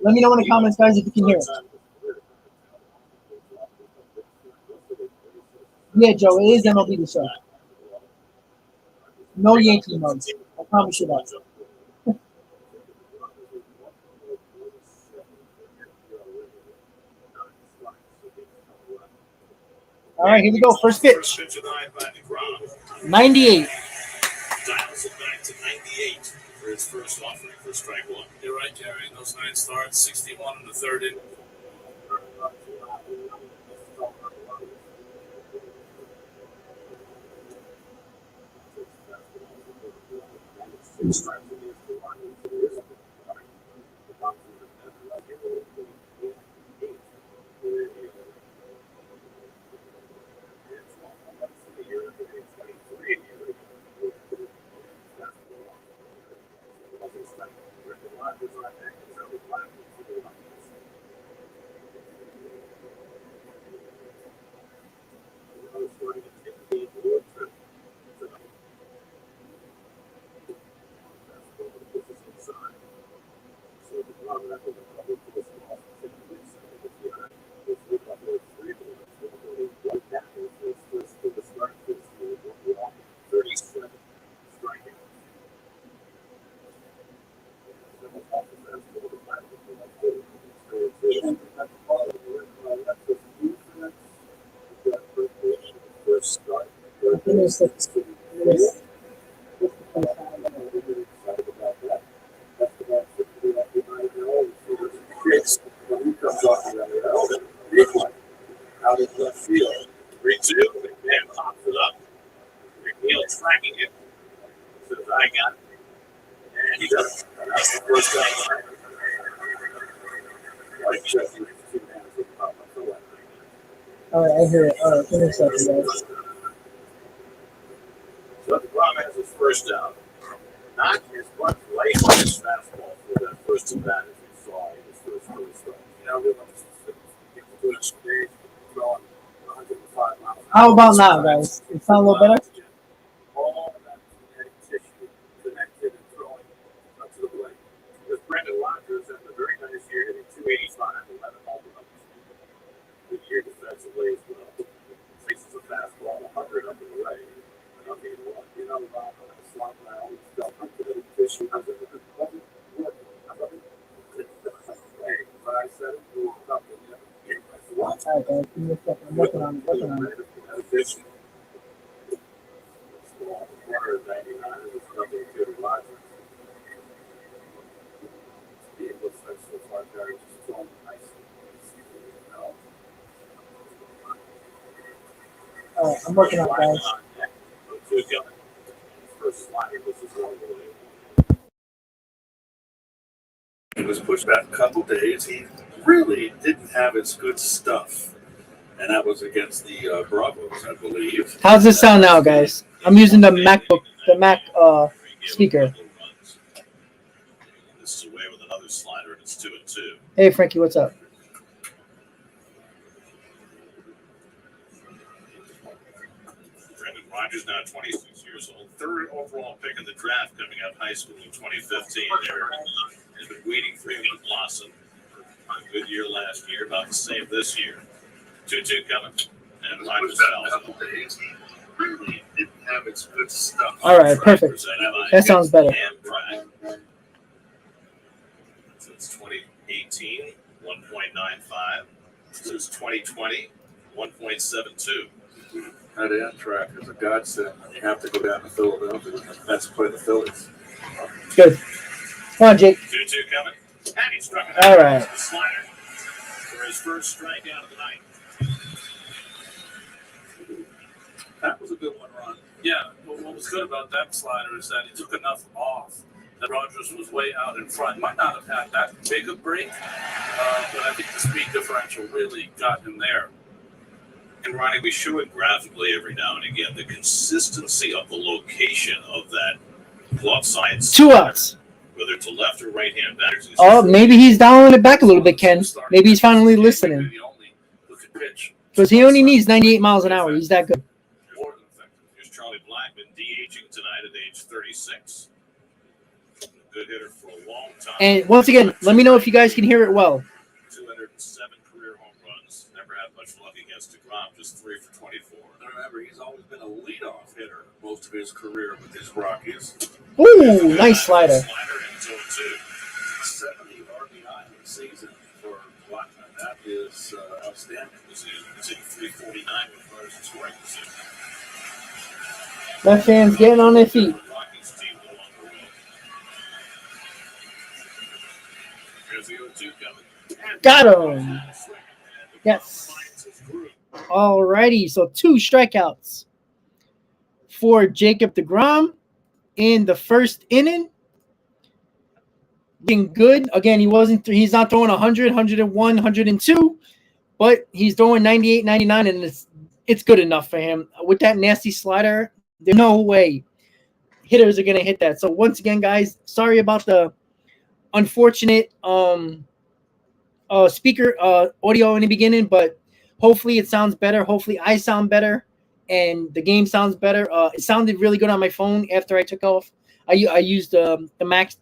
Let me know in the comments, guys, if you can hear it. Yeah, Joe, it is MLB The Show. No Yankee mugs. I promise you that. All right, here we go. First pitch. 98. Dials it back to 98 for his first offering for strike one. You're right, Jerry. Those 9 starts, 61 in the third inning. Out in left field. 3-2. McMahon pops it up. McNeil tracking it. Says, I got it. And he does. That's the first time. All right, I hear it. All right, interception, guys. So DeGrom has his first down. Not as much life on his fastball for that first at bat as we saw in his first start. You know, we're going to do a stage throwing 105 miles. How about now, guys? It sound a little better? All that kinetic tissue connected and throwing up to the plate. Because Brendan Rodgers had a very nice year, hitting 285 and 11 home runs. Good year defensively as well. Faces a fastball 100 up in the right. I mean, what? You know, slump now, still up to the tissue. Hey, when I said it, you were up in the what? All right, guys, give me a second. I'm working on it. Tissue. Small 199 is nothing to Rodgers. It looks like so far they're just throwing nicely. All right, I'm working on it, guys. He was pushed back a couple days. He really didn't have his good stuff, and that was against the Bravos, I believe. How's this sound now, guys? I'm using the MacBook, the Mac speaker. This is away with another slider, and it's 2-2. Hey, Frankie, what's up? Brendan Rodgers, now 26 years old, third overall pick in the draft coming out of high school in 2015. There has been waiting for him to blossom. A good year last year, about the same this year. 2-2 coming, and Rodgers fouls it. Really didn't have its good stuff. All right, perfect. That sounds better. Since 2018, 1.95. Since 2020, 1.72. That Amtrak is a godsend. You have to go down to Philadelphia. That's play the Phillies. Good. Come on, Jake. 2-2 coming. And he struck it out. All right. The slider for his first strikeout of the night. That was a good one, Ron. Yeah, but what was good about that slider is that he took enough off that Rodgers was way out in front. Might not have had that big a break, but I think the speed differential really got him there. And Ronnie, we show it graphically every now and again, the consistency of the location of that glove side. 2 outs. Whether it's a left or right hand batters. Oh, maybe he's dialing it back a little bit, Ken. Maybe he's finally listening. Because he only needs 98 miles an hour. He's that good. Here's Charlie Blackmon DHing tonight at age age 36. A good hitter for a long time. And once again, let me know if you guys can hear it well. 207 career home runs. Never had much luck against DeGrom, just 3 for 24. And remember, he's always been a leadoff hitter most of his career with his Rockies. Ooh, nice slider. Slider and 2-2. 70 RBI in the season for Blackman. That is outstanding. It's in 349 with runners in scoring position. That fan's getting on their feet. Rockies team no longer will. Here's the 0-2 coming. Got him. Yes. Alrighty, so 2 strikeouts for Jacob DeGrom in the first inning. Looking good. Again, he's not throwing 100, 101, 102, but he's throwing 98, 99, and it's good enough for him. With that nasty slider, there's no way hitters are going to hit that. So once again, guys, sorry about the unfortunate speaker audio in the beginning, but hopefully it sounds better. Hopefully I sound better and the game sounds better. It sounded really good on my phone after I took off. I used the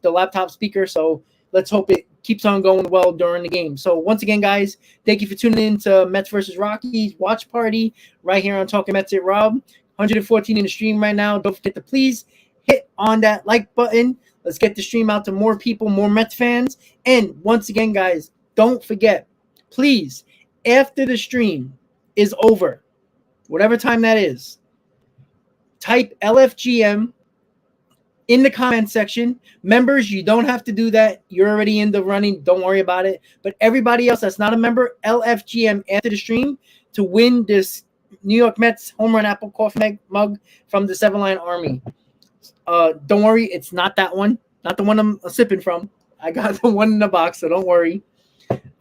laptop speaker, so let's hope it keeps on going well during the game. So once again, guys, thank you for tuning in to Mets versus Rockies watch party right here on Talking Mets at Rob. 114 in the stream right now. Don't forget to please hit on that like button. Let's get the stream out to more people, more Mets fans. And once again, guys, don't forget, please, after the stream is over, whatever time that is, type LFGM in the comment section. Members, you don't have to do that. You're already in the running. Don't worry about it. But everybody else that's not a member, LFGM after the stream to win this New York Mets home run apple coffee mug from the 7-Line Army. Don't worry, it's not that one. Not the one I'm sipping from. I got the one in the box, so don't worry.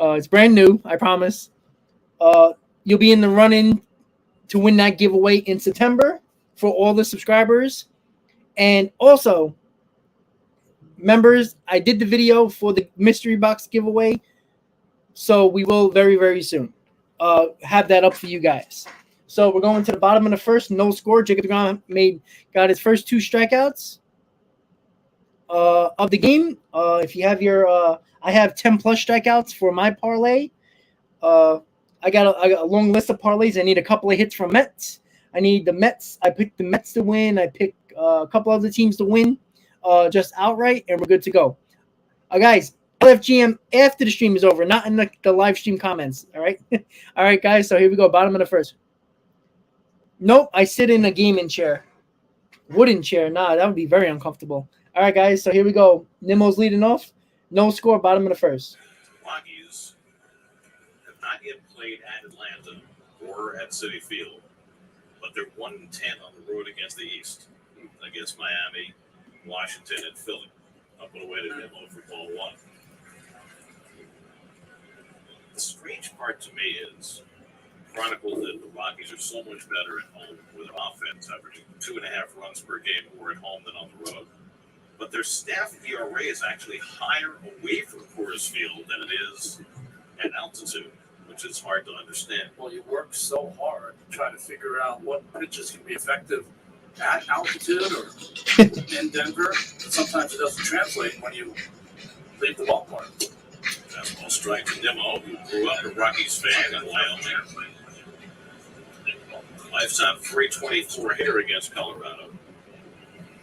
It's brand new, I promise. You'll be in the running to win that giveaway in September for all the subscribers. And also, members, I did the video for the mystery box giveaway, so we will very, very soon have that up for you guys. So we're going to the bottom of the first, no score. Jacob DeGrom got his first 2 strikeouts of the game. If you have your, I have 10 plus strikeouts for my parlay. I got a long list of parlays. I need a couple of hits from Mets. I need the Mets. I picked the Mets to win. I picked a couple other teams to win just outright, and we're good to go. Guys, LFGM after the stream is over, not in the live stream comments. All right? All right, guys, so here we go. Bottom of the first. Nope, I sit in a gaming chair. Wooden chair. Nah, that would be very uncomfortable. All right, guys, so here we go. Nimmo's leading off. No score, bottom of the first. Rockies have not yet played at Atlanta or at Citi Field, but they're 1-10 on the road against the East, against Miami, Washington, and Philly. Up and away to Nimmo for ball 1. The strange part to me is chronicled that the Rockies are so much better at home with an offense averaging 2.5 runs per game more at home than on the road. But their staff ERA is actually higher away from Coors Field than it is at altitude, which is hard to understand. Well, you work so hard to try to figure out what pitches can be effective at altitude or in Denver. Sometimes it doesn't translate when you leave the ballpark. Fastball strike to Nimmo, who grew up a Rockies fan in Wyoming. Lifetime 324 hitter against Colorado.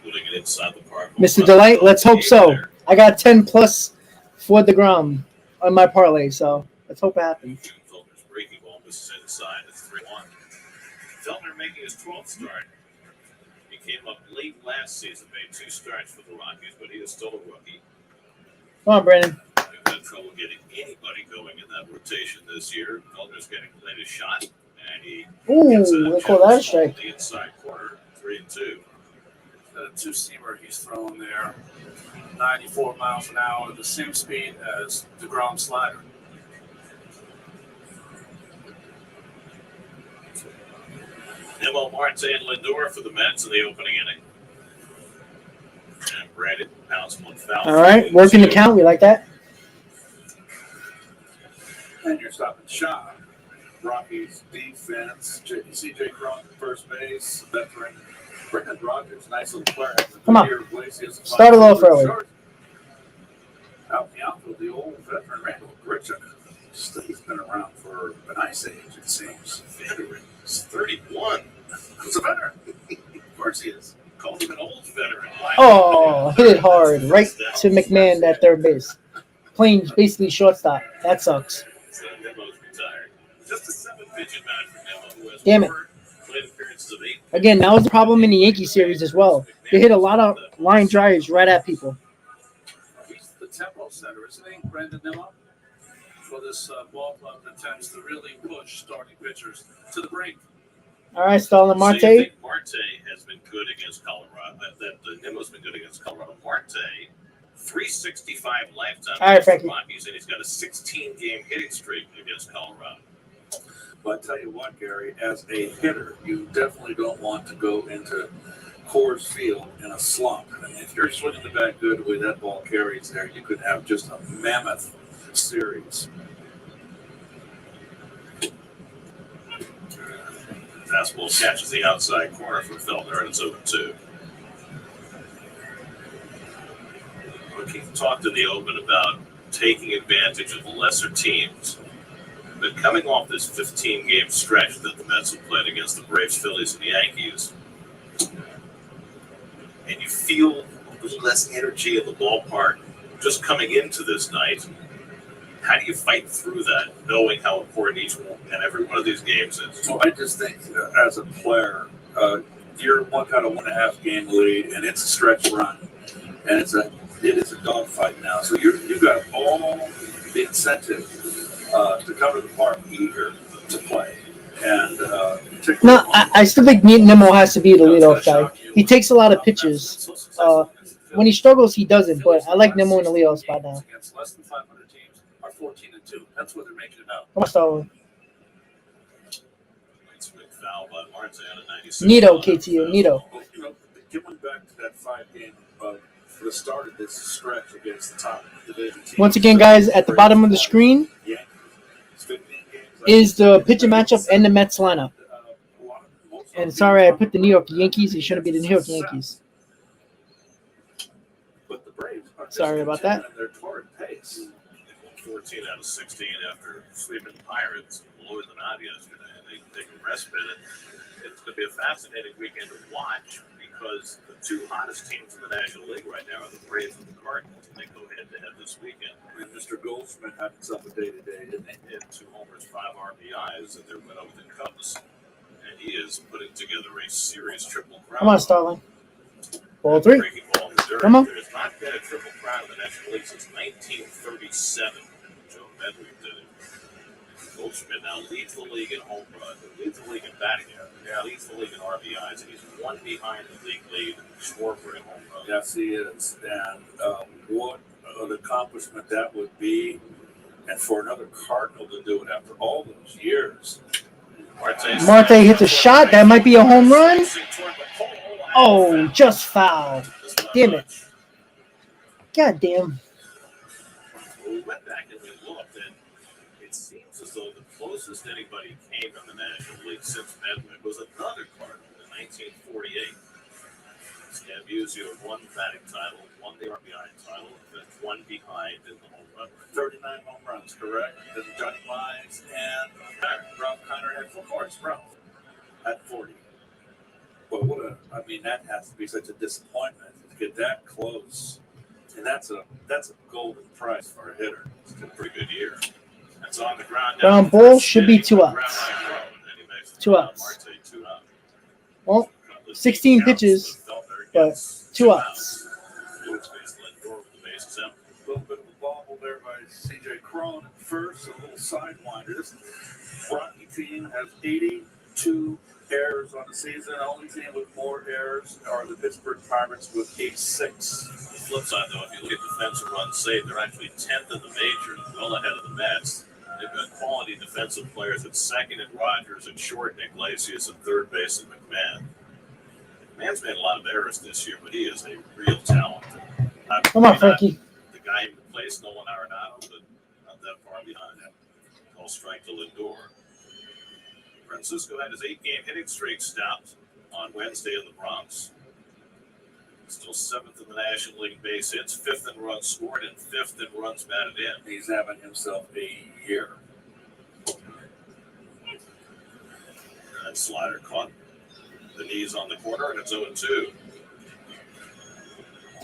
Putting it inside the park. Mr. Delight, let's hope so. I got 10 plus for DeGrom on my parlay, so let's hope it happens. Feltner's breaking ball misses inside. It's 3-1. Feltner making his 12th start. He came up late last season, made 2 starts for the Rockies, but he is still a rookie. Come on, Brandon. They've had trouble getting anybody going in that rotation this year. Feltner's getting played a shot, and he gets Ooh, call that a strike. the inside corner, 3-2. The 2-seamer he's throwing there, 94 miles an hour, the same speed as DeGrom slider. Nimmo, Marte, and Lindor for the Mets in the opening inning. And Brandon pounds one foul. All right, working the count. We like that. And you're stopping shot. Rockies defense. CJ Cron, first base, veteran. Brendan Rodgers, nice little player. Come on. Here, Iglesias, Start it off early. Out in the outfield, the old veteran Randall Grichuk. He's been around for an ice age, it seems. Veteran. He's 31. He's a veteran. Of course he is. Called him an old veteran. Oh, hit it hard right to McMahon at third base. Playing basically shortstop. That sucks. So Nemo's retired. Just a 7-pitch at bat for Nemo, who has Damn it. plate appearances of 8. Again, that was the problem in the Yankee series as well. They hit a lot of line drives right at people. He's the tempo setter, isn't he, Brandon Nimmo? For this ball club that tends to really push starting pitchers to the brink. All right, Starlin Marte. So you think Marte has been good against Colorado, that Nemo's been good against Colorado. Marte, 365 lifetime All right, against the Frankie. Rockies, and he's got a 16-game hitting streak against Colorado. But I tell you what, Gary, as a hitter, you definitely don't want to go into Coors Field in a slump. I mean, if you're swinging the bat good the way that ball carries there, you could have just a mammoth series. Fastball catches the outside corner for Felder, and it's 0-2. Keith talked in the open about taking advantage of the lesser teams. But coming off this 15-game stretch that the Mets have played against the Braves, Phillies, and the Yankees, and you feel a little less energy in the ballpark just coming into this night, how do you fight through that, knowing how important each one and every one of these games is? Well, I just think as a player, you're one kind of 1.5 game lead, and it's a stretch run, and it is a dogfight now. So you've got all the incentive to come to the park eager to play. And No, I still think Nemo has to be the leadoff guy. He takes a lot of pitches. When he struggles, he doesn't. But I like Nemo in the leadoff spot now. Against less than 500 teams are 14-2. That's what they're making it out. Come on, Starlin. Foul by Marte on a 96. Nito, KTU, Nito. you know, going back to that 5-game for the start of this stretch against the top division team. Once again, guys, at the bottom of the screen is the pitching matchup and the Mets lineup. And sorry, I put the New York Yankees. It shouldn't be the New York Yankees. But the Braves are Sorry about that. at their torrid pace. 14 out of 16 after sweeping the Pirates, blew them out yesterday. They can respite it. It's going to be a fascinating weekend to watch because the two hottest teams in the National League right now are the Braves and the Cardinals, and they go head-to-head this weekend. And Mr. Goldschmidt had himself a day-to-day, didn't he? He had 2 homers, 5 RBIs, and they're win over the Cubs. And he is putting together a serious triple crown. Come on, Starlin. Ball 3. Breaking ball in Missouri. Come on. There's not been a triple crown in the National League since 1937. Joe Medley did it. Goldschmidt now leads the league in home run, leads the league in batting average, leads the league in RBIs, and he's 1 behind the league lead Schwarber in home runs. Yes, he is. And what an accomplishment that would be. And for another Cardinal to do it after all those years. Marte hits a shot. That might be a home run. Oh, just foul. Damn it. God damn. We went back and we looked, and it seems as though the closest anybody came in the National League since Medwick was another Cardinal in 1948. Scambuzio won the batting title, won the RBI title, and 1 behind in the home run. 39 home runs, correct? Then Johnny Mize and Ralph Connor had 4 courts, Ralph, at 40. But that has to be such a disappointment to get that close. And that's a golden prize for a hitter. It's been a pretty good year. It's on the ground. Ground ball should be 2 outs. 2 outs. Well, 16 pitches, but 2 outs. A little bit of a bobble there by C.J. Cron at first, a little sidewinder. This Rocky team has 82 errors on the season. The only team with more errors are the Pittsburgh Pirates with 86. On the flip side, though, if you look at defensive runs saved, they're actually 10th in the majors, well ahead of the Mets. They've got quality defensive players at second and Rogers and short and Iglesias at third base and McMahon. McMahon's made a lot of errors this year, but he is a real talent. Come on, Frankie. The guy who replaced Nolan Arenado, but not that far behind him. All strike to Lindor. Francisco had his 8-game hitting streak stopped on Wednesday in the Bronx. Still 7th in the National League base hits, 5th in runs scored, and 5th in runs batted in. He's having himself a year. That slider caught the knees on the corner, and it's 0-2.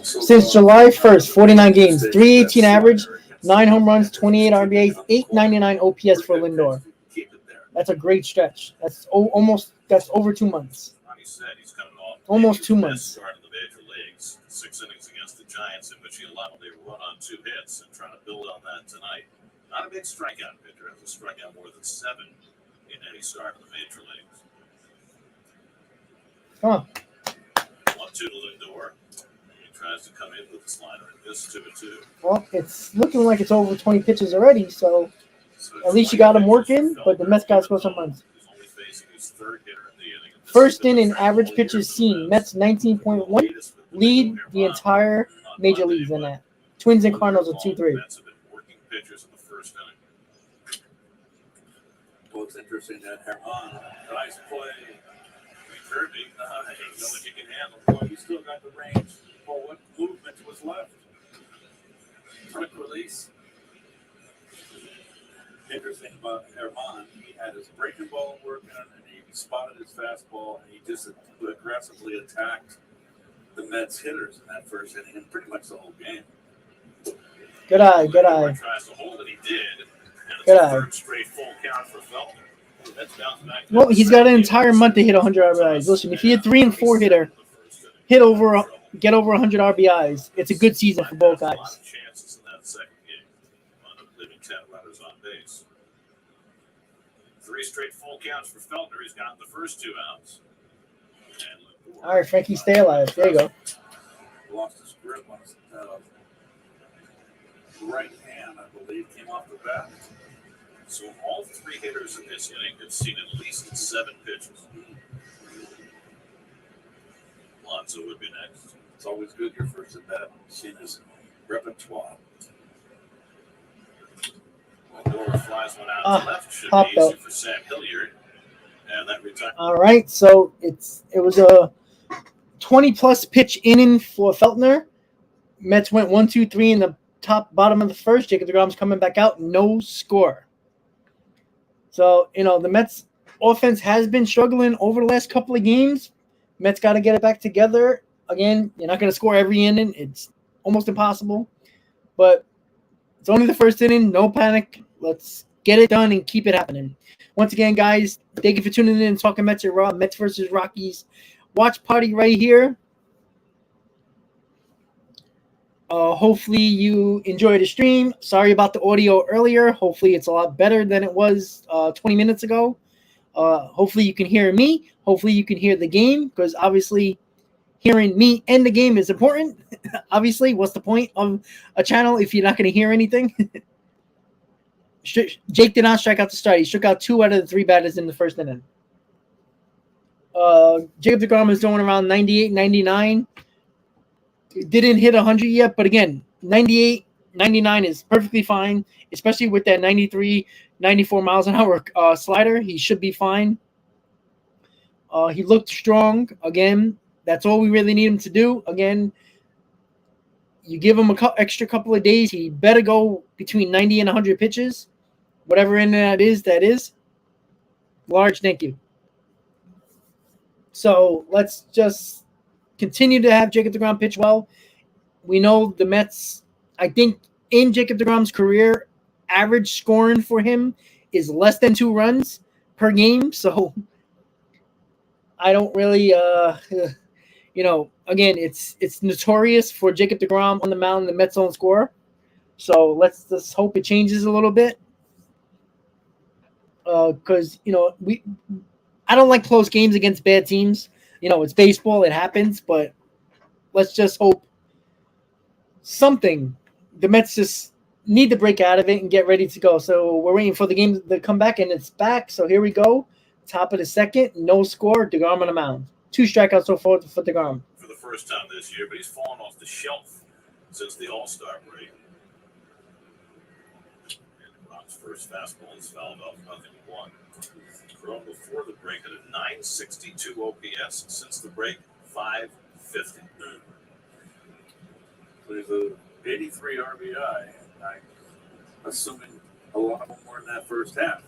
Since July 1st, 49 games, 318 average, 9 home runs, 28 RBIs, 899 OPS for Lindor. Keep it there. That's a great stretch. That's that's over 2 months. He said he's coming off Almost 2 his months. best start in the major leagues. 6 innings against the Giants, in which he allowed a run on 2 hits, and trying to build on that tonight. Not a big strikeout pitcher. Has to strike out more than 7 in any start in the major leagues. Huh. 1-2 to Lindor. He tries to come in with the slider and miss 2-2. Well, it's looking like it's over 20 pitches already, so So at least you got him working, but the Mets got to score some runs. He's only facing his 3rd hitter in the inning. First inning average pitches seen, Mets 19.1, lead the entire major leagues in that. Twins and Cardinals are 2-3. Mets have been working pitchers in the 1st inning. Well, it's interesting that Herman, Nice play. Kirby, know what you can handle. well, he still got the range for what movement was left. Quick release. Interesting about Herman, he had his breaking ball working, and he spotted his fastball, and he just aggressively attacked the Mets hitters in that 1st inning, and pretty much the whole game. Good eye, good eye. Tries to hold it, he did. And it's Good the eye. 3rd straight full count for Felton. That's bounced back. Well, he's got an entire month to hit 100 RBIs. Listen, if he had 3 and 4 hitter, get over 100 RBIs, it's a good season for both A lot guys. of chances in that 2nd game. Wound up leaving 10 runners on base. 3 straight full counts for Feltner. He's gotten the first 2 outs. And All right, Frankie, stay alive. There you go. Lost his grip on his right hand, I believe, came off the bat. So all 3 hitters in this inning have seen at least 7 pitches. Alonso would be next. It's always good your first at bat, seeing his repertoire. Lindor flies one out to left. Should popped be easy out. for Sam Hilliard. And that retires. All right, so it was a 20-plus pitch inning for Feltner. Mets went 1-2-3 in the bottom of the 1st. Jacob DeGrom's coming back out, no score. So, the Mets offense has been struggling over the last couple of games. Mets got to get it back together. Again, you're not going to score every inning. It's almost impossible. But it's only the 1st inning. No panic. Let's get it done and keep it happening. Once again, guys, thank you for tuning in and talking Mets at Raw. Mets versus Rockies. Watch party right here. Hopefully you enjoyed the stream. Sorry about the audio earlier. Hopefully it's a lot better than it was 20 minutes ago. Hopefully you can hear me. Hopefully you can hear the game, because obviously hearing me and the game is important. Obviously, what's the point of a channel if you're not going to hear anything? Jake did not strike out to start. He struck out 2 out of the 3 batters in the 1st inning. Jacob DeGrom is going around 98, 99. Didn't hit 100 yet, but again, 98, 99 is perfectly fine, especially with that 93, 94 miles an hour slider. He should be fine. He looked strong. Again, that's all we really need him to do. Again, you give him extra couple of days. He better go between 90 and 100 pitches. Whatever in that is. Large thank you. So let's just continue to have Jacob DeGrom pitch well. We know the Mets, I think in Jacob DeGrom's career, average scoring for him is less than 2 runs per game. So I don't really, again, it's notorious for Jacob DeGrom on the mound, the Mets don't score. So let's just hope it changes a little bit. Because, I don't like close games against bad teams. It's baseball. It happens. But let's just hope something. The Mets just need to break out of it and get ready to go. So we're waiting for the game to come back, and it's back. So here we go. Top of the 2nd. No score. DeGrom on the mound. 2 strikeouts so far for DeGrom. For the first time this year, but he's fallen off the shelf since the All-Star break. And DeGrom's first fastball is fouled off 0-1. DeGrom before the break at a 962 OPS. Since the break, 550. There's a 83 RBI. I'm assuming a lot more in that first half.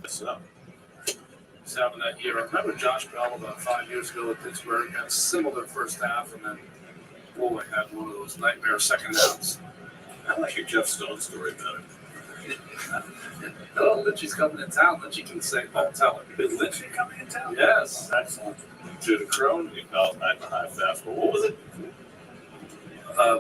So, He's having that year. I remember Josh Bell about 5 years ago at Pittsburgh had a similar first half, and then boy had one of those nightmare second halves. I like your Jeff Stone story better. Oh, Lynchy's coming in town. Lynchy can say, "Don't tell him." Is Lynchy coming in town? Yes. Excellent. To DeGrom, he fouled back the high fastball. What was it?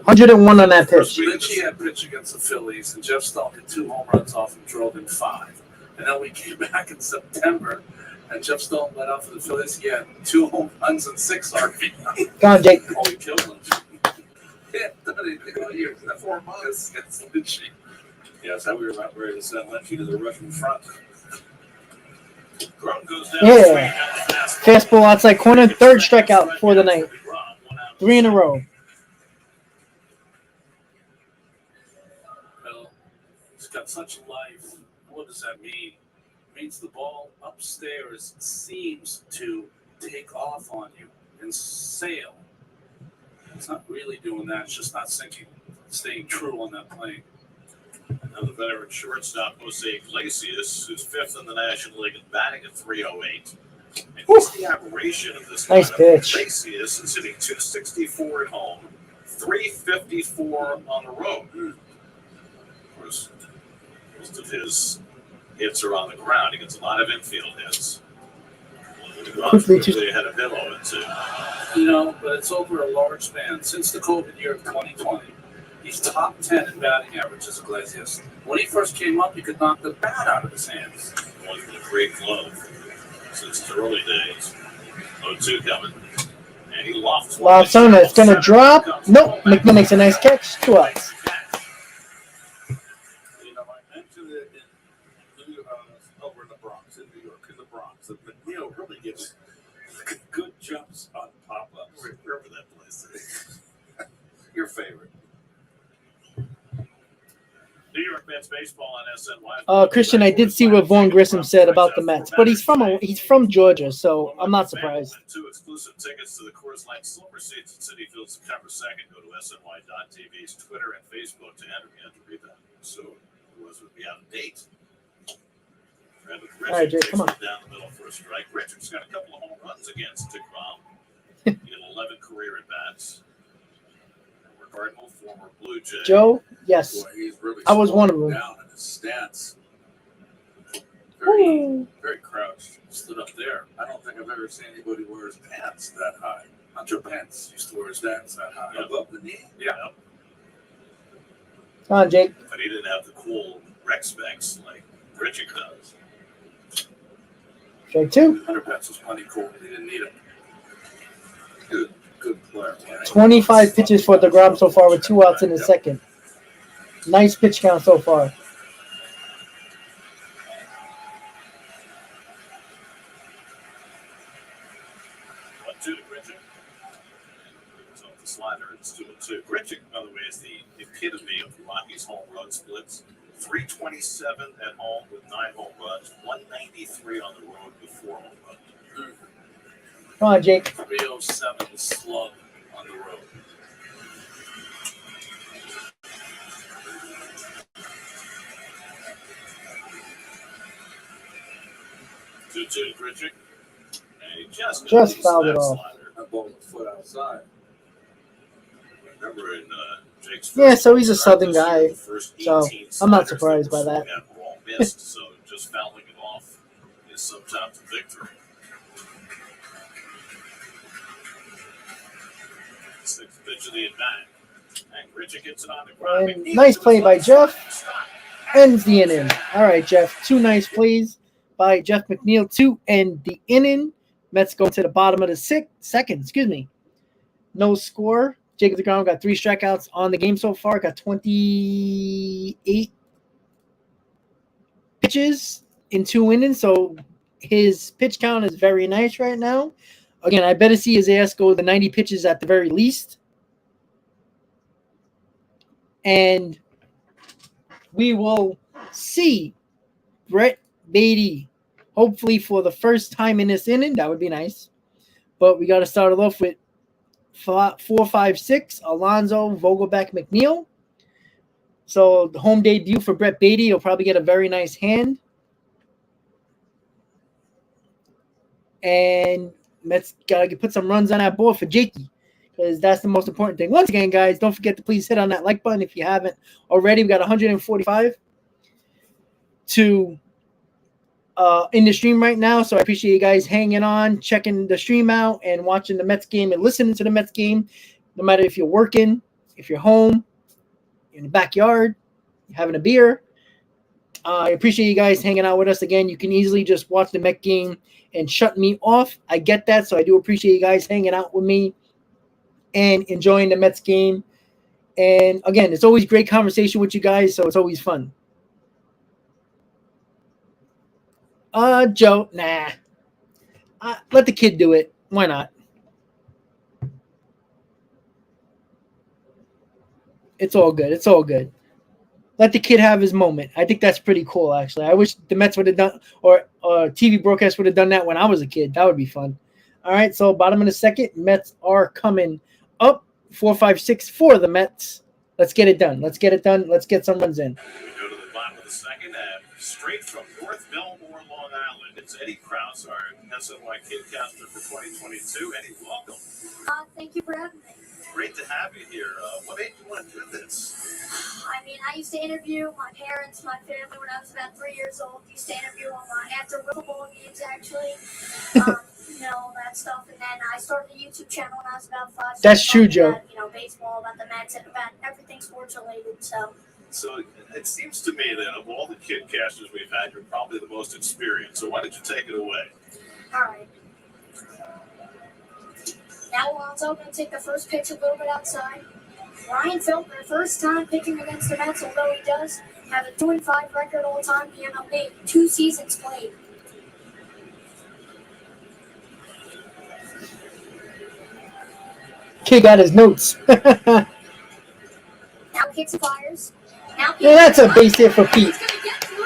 101 on that pitch. Lynchy had pitched against the Phillies, and Jeff Stone hit 2 home runs off and drove in 5. And then we came back in September, and Jeff Stone went out for the Phillies. He had 2 home runs and 6 RBI. Come on, Jake. Oh, he killed Lynchy. Yeah, done anything all year. 4 months against Lynchy. Yes, how we were about ready to send Lynchy to the Russian front. DeGrom goes down. Yeah. Fastball outside corner. Third strikeout for the night. 3 in a row. Well, he's got such life. What does that mean? It means the ball upstairs seems to take off on you and sail. It's not really doing that. It's just not sinking. It's staying true on that plane. Another veteran shortstop, Jose Iglesias, who's 5th in the National League in batting at 308. And he's the aberration of this Nice lineup. pitch. Iglesias is hitting 264 at home, 354 on the road. Of course, most of his hits are on the ground. He gets a lot of infield hits. They had a hit over too. You know, but it's over a large span. Since the COVID year of 2020, he's top 10 in batting averages, Iglesias. When he first came up, he could knock the bat out of his hands. One with a great glove since his early days. 0-2 coming. And he lofts one. Lofts on it. It's going to drop. Nope. McNeil makes a nice catch. 2 outs. You know, I mentioned it over in the Bronx, in New York, in the Bronx, that McNeil really gets good jumps on pop-ups. Remember that place. Your favorite. New York Mets baseball on SNY. Christian, I did see what Vaughn Grissom said about the Mets, but he's from Georgia, so I'm not surprised. 2 exclusive tickets to the Coors Light Silver Seats at Citi Field September 2nd. Go to SNY.TV's Twitter and Facebook to enter. You have to read that, so otherwise it would be out of date. All right, Jake, come on. Down the middle for a strike. Richard's got a couple of home runs against DeGrom. He had 11 career at-bats. Cardinal, former Blue Jay. Joe, yes. Boy, he's really I was one of them. down in his stance. Very, Woo. very crouched. Stood up there. I don't think I've ever seen anybody wear his pants that high. Hunter Pence used to wear his pants that high. Yep. Above the knee. Yeah. Come on, Jake. But he didn't have the cool rec specs like Richard does. Strike 2. Hunter Pence was plenty cool. He didn't need it. Good player. 25 pitches for DeGrom so far with 2 outs in the second. Nice pitch count so far. 1-2 to Richard. It's off the slider. It's 2-2. Richard, by the way, is the epitome of the Rockies home run splits. 327 at home with 9 home runs. 193 on the road with 4 home runs. Come on, Jake. 307 slug on the road. Two to Richard. And he just fouled it that off. slider. That ball with the foot outside. Remember in Jake's Yeah, first so he's a start Southern this guy, year, the first so 18 I'm not sliders surprised by were that. swung at were all missed, so just fouling it off is sometimes a victory. 6th pitch of the at-bat. And Richard gets it on the ground. And nice play by Jeff. Ends the inning. All right, Jeff. 2 nice plays by Jeff McNeil to end the inning. Mets go to the bottom of the second. No score. Jacob DeGrom got 3 strikeouts on the game so far. Got 28 pitches in 2 innings. So his pitch count is very nice right now. Again, I better see his ass go to 90 pitches at the very least. And we will see Brett Beatty. Hopefully for the first time in this inning. That would be nice. But we got to start it off with 4-5-6, Alonso, Vogelback, McNeil. So the home debut for Brett Beatty. He'll probably get a very nice hand. And Mets got to put some runs on that board for Jakey, because that's the most important thing. Once again, guys, don't forget to please hit on that like button if you haven't already. We got 145 to in the stream right now, so I appreciate you guys hanging on, checking the stream out, and watching the Mets game and listening to the Mets game. No matter if you're working, if you're home, in the backyard, having a beer. I appreciate you guys hanging out with us again. You can easily just watch the Met game and shut me off. I get that, so I do appreciate you guys hanging out with me and enjoying the Mets game. And again, it's always great conversation with you guys, so it's always fun. Joe, nah. Let the kid do it. Why not? It's all good. It's all good. Let the kid have his moment. I think that's pretty cool, actually. I wish the Mets would have done, or TV broadcast would have done that when I was a kid. That would be fun. All right, so bottom of the second, Mets are coming up. 4-5-6 for the Mets. Let's get it done. Let's get it done. Let's get some runs in. We go to the bottom of the second, and straight from North Belmore, Long Island, it's Eddie Krause, our SNY Kidcaster for 2022. Eddie, welcome. Thank you for having me. Great to have you here. What made you want to do this? I mean, I used to interview my parents, my family when I was about 3 years old. Used to interview them after football games, actually. All that stuff. And then I started a YouTube channel when I was about 5. That's true, Joe. About, baseball, about the Mets, and about everything sports related. So it seems to me that of all the kidcasters we've had, you're probably the most experienced. So why don't you take it away? All right. Now Alonso going to take the first pitch a little bit outside. Ryan Filtner, first time pitching against the Mets, although he does have a 2-5 record all time in the MLB, 2 seasons played. Kid got his notes. Now kicks and fires. Now Yeah, that's a base hit for Pete. He's going to get through.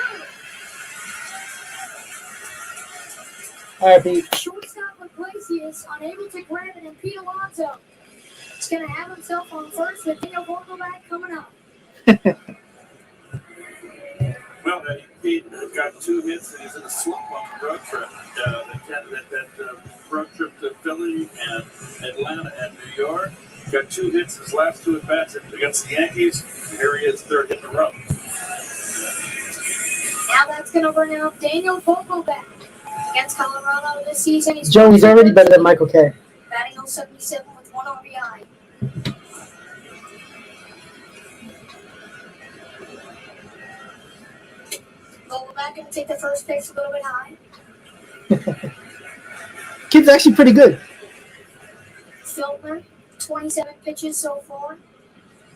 All right, Pete. Shortstop Iglesias unable to grab it, and Pete Alonso is going to have himself on first with Dino Vogelback coming up. Well, Pete got 2 hits and he's in a slump on the road trip. That road trip to Philly and Atlanta and New York. Got 2 hits his last 2 at-bats against the Yankees. Here he is, 3rd hit in a row. Now that's going to bring out Daniel Vogelback against Colorado this season. He's already better than Michael K. Batting 077 with 1 RBI. Vogelback going to take the first pitch a little bit high. Kid's actually pretty good. Filtner, 27 pitches so far.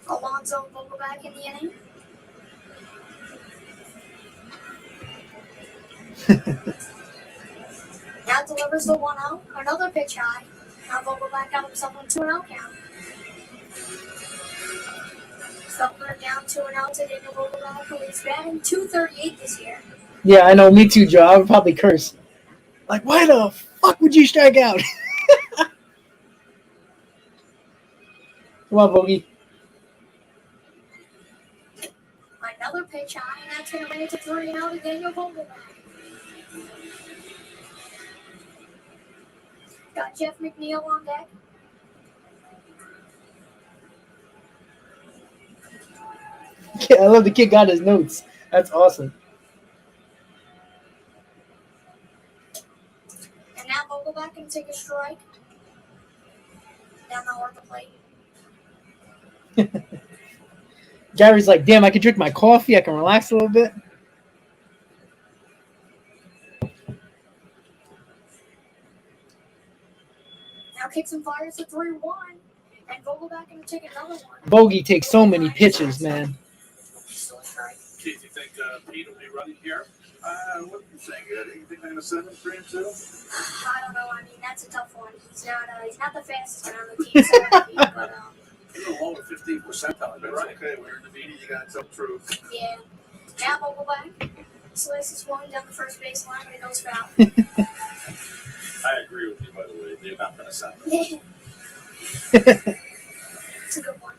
Alonso Vogelback in the inning. Now delivers the 1-0. Another pitch high. Now Vogelback got himself on 2-0 count. Filtner down 2-0 to Daniel Vogelback, who is batting .238 this year. Yeah, I know. Me too, Joe. I would probably curse. Like, why the fuck would you strike out? Come on, Bogey. Another pitch high, and that's going to bring it to 3-0 to Daniel Vogelback. Got Jeff McNeil on deck. Yeah, I love the kid got his notes. That's awesome. And now Vogelback can take a strike. Down the hard plate. Gary's like, damn, I can drink my coffee. I can relax a little bit. Now kicks and fires to 3-1. And Vogelback going to take another one. Bogey takes so many pitches, man. Still a strike. Keith, you think Pete will be running here? What do you think? You think they're going to send him 3-2? I don't know. I mean, that's a tough one. He's not the fastest guy on the team, but He's a lower 15 percentile, but it's okay. We're in the meeting. You got to tell the truth. yeah. Now Vogelback Slices swung down the first baseline, and it goes foul. I agree with you, by the way. They're not going to sound. It's a good one.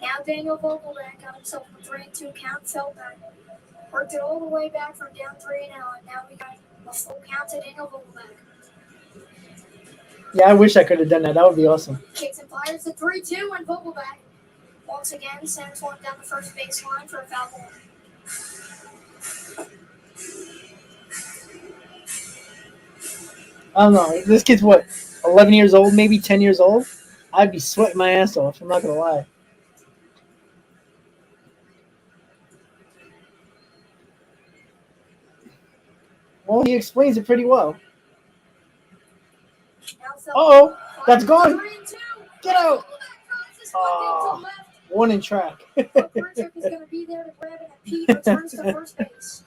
Now Daniel Vogelbach got himself a 3-2 count, fell back. Worked it all the way back from down 3-0, and now we got a full count to Daniel Vogelbach. Yeah, I wish I could have done that. That would be awesome. Kicks and fires the 3-2, and Vogelbach once again sends one down the first baseline for a foul ball. I don't know. This kid's what, 11 years old, maybe 10 years old? I'd be sweating my ass off. I'm not going to lie. Well, he explains it pretty well. Uh-oh, that's gone. Get out. Oh, one in track. Burchak is going to be there to grab it, and Pete returns to first base.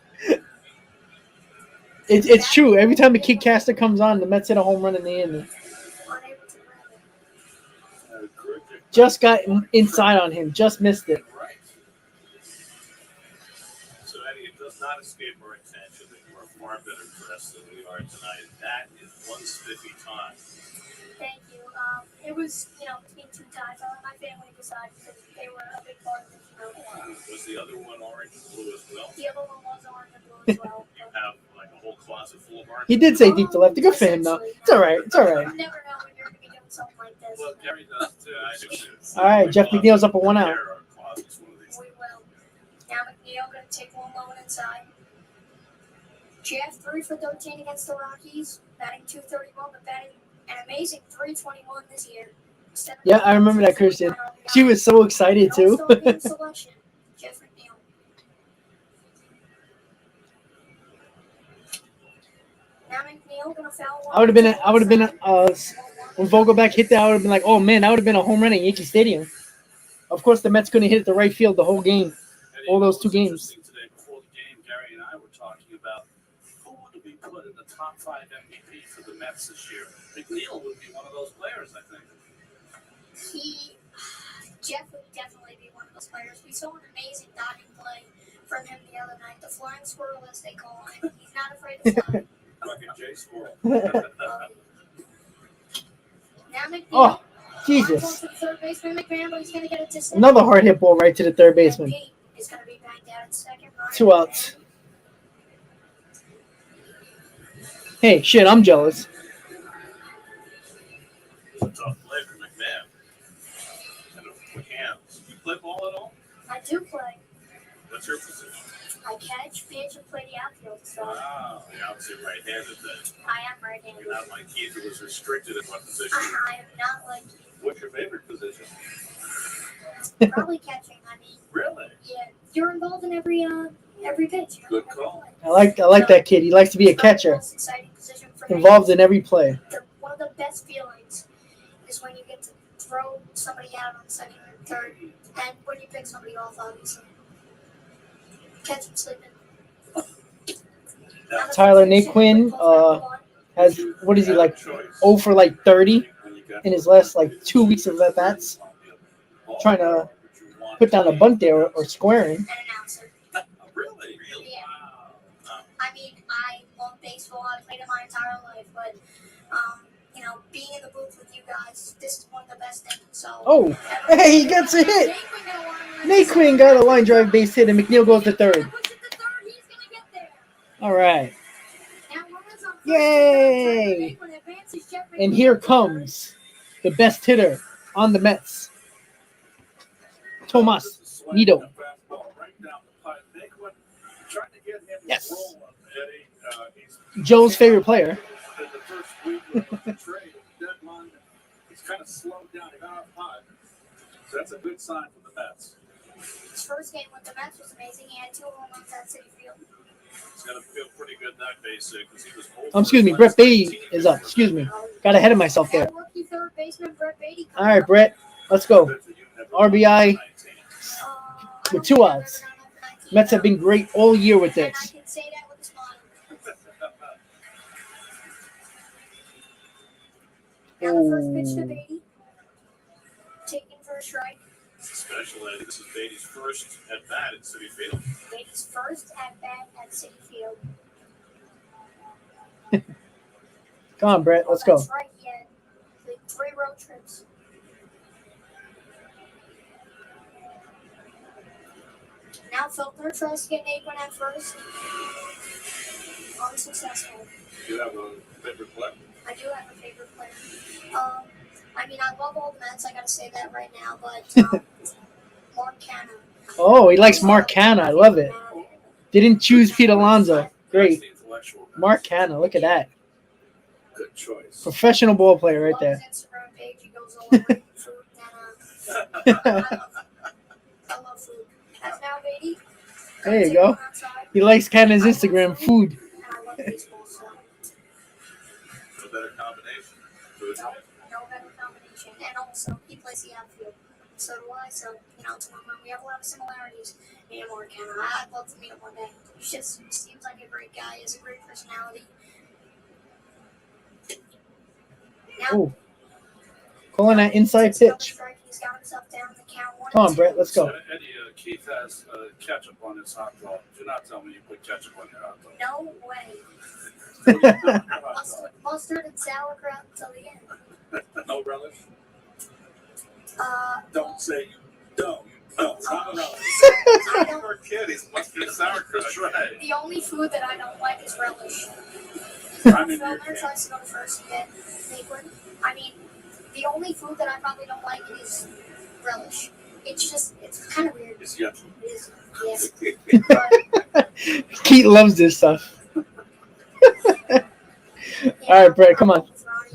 It's true. Every time a kid caster comes on, the Mets hit a home run in the inning. Just got inside on him. Just missed it. Right. So, Eddie, it does not escape our attention that you are far better dressed than we are tonight. That is one spiffy time. Thank you. It was, between two ties. I let my family decide because they were a big part of it. Was the other one orange and blue as well? The other one was orange and blue as well. You have like a whole closet full of orange. He did say deep to left. Good for him, though. It's all right. It's all right. You never know when you're going to be doing something like this. Well, Gary does too. I do too. All right, Jeff McNeil's up a 1 out. We will. Now McNeil going to take one low inside. Jeff 3 for 13 against the Rockies, batting .231, but batting an amazing .321 this year. Yeah, I remember that, Christian. She was so excited too. Selection, Jeff McNeil. Now McNeil gonna foul one. I would have been when Vogelbach hit that, I would have been like, oh man, that would have been a home run at Yankee Stadium. Of course, the Mets couldn't hit it the right field the whole game, all those 2 games. Today, before the game, Gary and I were talking about who would be put in the top 5 MVP for the Mets this year. McNeil would be one of those players, I think. Jeff would definitely be one of those players. We saw an amazing dodging play from him the other night. The flying squirrel, as they call him. He's not afraid to fly. Fucking Jay Squirrel. Now McNeil. Oh, Jesus. To the third baseman, McMahon, but he's going to get it to second. Another hard hit ball right to the third baseman. Pete is going to be back down at second. 2 outs. Hey, shit, I'm jealous. It's a tough play for McMahon. And with hands. You play ball at all? I do play. What's your position? I catch, pitch, and play the outfield. So Wow, you're obviously right-handed then. I am right-handed. You're not like Keith, who was restricted in what position. I am not like you. What's your favorite position? Probably catching. I mean, Really? yeah, you're involved in every pitch. Good call. I like that kid. He likes to be a catcher, The most exciting position for me. involved in every play. One of the best feelings is when you get to throw somebody out on second or third, and when you pick somebody off, obviously. Catch him sleeping. Tyler Naquin has, what is he, like 0 for like 30 in his last like 2 weeks of at-bats, trying to put down a bunt there or squaring. An announcer. Really? Yeah. Wow. I mean, I love baseball. I've played it my entire life, but being in the booth with you guys, this is one of the best things. So. Oh, hey, he gets a hit. Naquin got a line drive base hit, and McNeil goes to third. All right. Yay! And here comes the best hitter on the Mets, Tomas Nido. Yes. Joe's favorite player. He's kind of slowed down. He got off hot. So that's a good sign for the Mets. His first game with the Mets was amazing. He had 2 home runs at Citi Field. He's going to feel pretty good that base because he was. Excuse me, Brett Beatty is up. Excuse me. Got ahead of myself there. Rookie third baseman Brett Beatty. All right, Brett, let's go. RBI with 2 outs. Mets have been great all year with And I this. can say that with a smile. Now the first pitch to Beatty. Taken for a strike. Especially, this is Beatty's first at bat at City Field. Beatty's first at bat at City Field. Come on, Brett. Let's go. That's right, he had the 3 road trips. Now Filter tries to get Aikman at first. Unsuccessful. You have a favorite player? I do have a favorite player. I mean, I love all the Mets. I gotta say that right now, but Mark Canha. Oh, he likes Mark Canha. I love it. Didn't choose Pete Alonso. Great. Mark Canha. Look at that. Good choice. Professional ball player right Love there. his Instagram page. He goes all over eating food. And, I love food. That's now Beatty. There you go. He likes Canha's Instagram food. And I love baseball, so No better combination. Good. no better combination. And also, he plays the outfield. So do I. So, we have a lot of similarities. Me and Mark Canha. I'd love to meet him one day. He just seems like a great guy. He has a great personality. Now, Oh, calling that inside pitch. he's got himself down the count. Come on, Brett. Let's go. Eddie, Keith has ketchup on his hot dog. Do not tell me you put ketchup on your hot dog. No way. Mustard and sauerkraut until the end. No relish? Uh, Don't say you don't. No, not relish. I don't. Poor kid, he's mustard and sauerkraut. That's right. The only food that I don't like is relish. I'm in your Filner camp. tries to go first and get Aikman. I mean, the only food that I probably don't like is relish. It's kind of weird. It's yucky. It is, yes. But, Keith loves this stuff. yeah, All right, Brett, come on.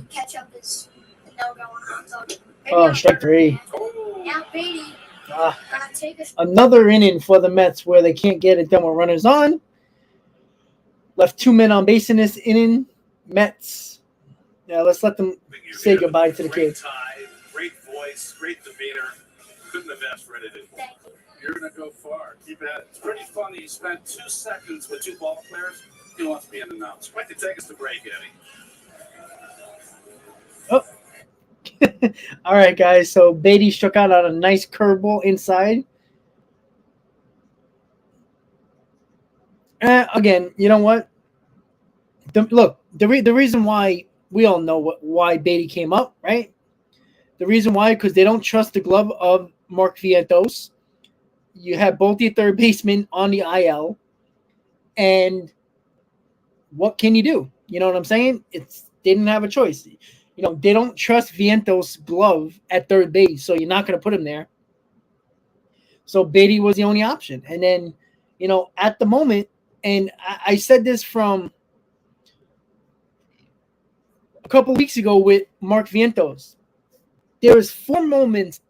Ketchup is a no-go on hot dog. Maybe Oh, on strike third. 3. Now Beatty Ah, gonna take a another inning for the Mets where they can't get it done with runners on. Left 2 men on base in this inning. Mets. Yeah, let's let them say goodbye to the Great kids. tie, great voice, great demeanor. Couldn't have asked for anything more. thank you. You're going to go far. Keep at it. It's pretty funny. You spent 2 seconds with 2 ball players. He wants to be an announcer. Why don't you take us to break, Eddie? All right, guys. So Beatty struck out on a nice curveball inside. Again, you know what? The reason why we all know why Beatty came up, right? The reason why, because they don't trust the glove of Mark Vientos. You have both your third basemen on the IL, and what can you do? You know what I'm saying? They didn't have a choice. They don't trust Vientos' glove at third base, so you're not going to put him there. So Beatty was the only option. And then, at the moment, and I said this from a couple weeks ago with Mark Vientos, there was 4 moments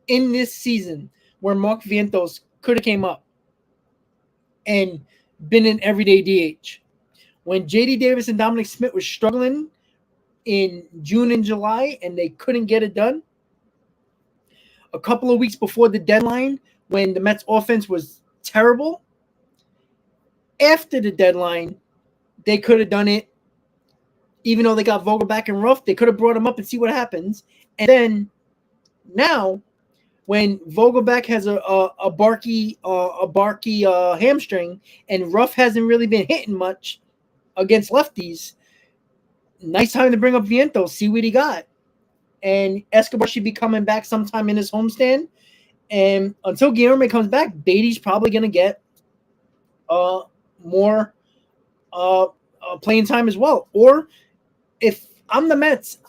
in this season where Mark Vientos could have came up and been an everyday DH. When J.D. Davis and Dominic Smith were struggling in June and July and they couldn't get it done, a couple of weeks before the deadline when the Mets offense was terrible, after the deadline, they could have done it. Even though they got Vogel back and rough, they could have brought him up and see what happens. And then now, when Vogelback has a barky hamstring and Ruff hasn't really been hitting much against lefties, nice time to bring up Vientos, see what he got. And Escobar should be coming back sometime in his homestand. And until Guillermo comes back, Beatty's probably going to get more playing time as well. Or if I'm the Mets,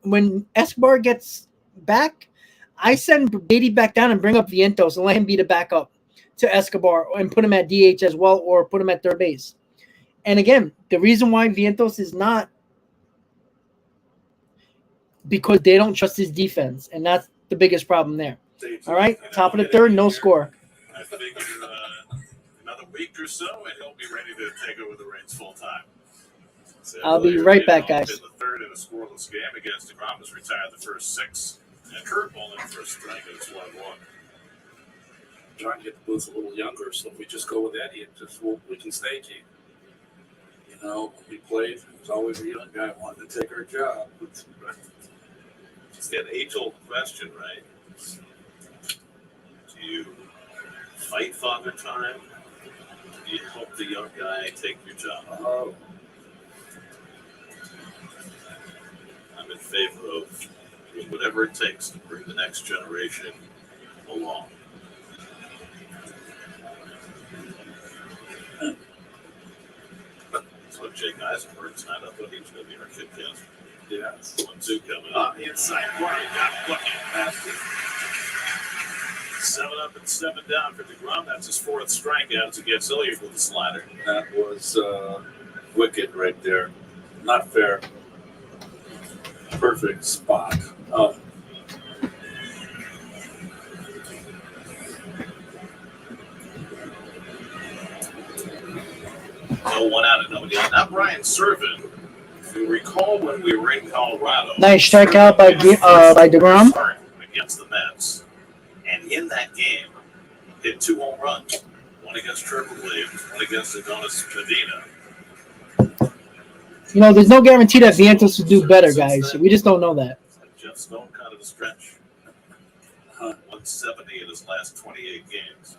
when Escobar gets back, I send Beatty back down and bring up Vientos and let him be the backup to Escobar and put him at DH as well or put him at third base. And again, the reason why Vientos is not because they don't trust his defense, and that's the biggest problem there. All right, top of the third, no score. I figure another week or so, and he'll be ready to take over the reins full time. So I'll be right back, guys. In the third in a scoreless game against DeGrom has retired the first 6, and curveball in the first strike, and it's 1-1. Trying to get the booth a little younger, so if we just go with Eddie, we can stay Keith. We played. There's always a young guy wanting to take our job. It's that age-old question, right? fight Father Time? You hope the young guy take your job. Oh. I'm in favor of doing whatever it takes to bring the next generation along. That's what Jake Eisenberg signed up when he was going to be our kid catcher. Yeah, 1-2 coming up. Inside corner, got looking past it. 7 up and 7 down for DeGrom. That's his 4th strikeout as he gets Hilliard with the slider. That was wicked right there. Not fair. Perfect spot. Oh. No one out and nobody out. Now Brian Servin. If you recall when we were in Colorado. Nice strikeout by DeGrom against the Mets. And in that game, hit 2 home runs. One against Triple Williams, one against Adonis Medina. You know, there's no guarantee that Vientos will do better, guys. We just don't know that. Jeff Stone kind of a stretch. 170 in his last 28 games.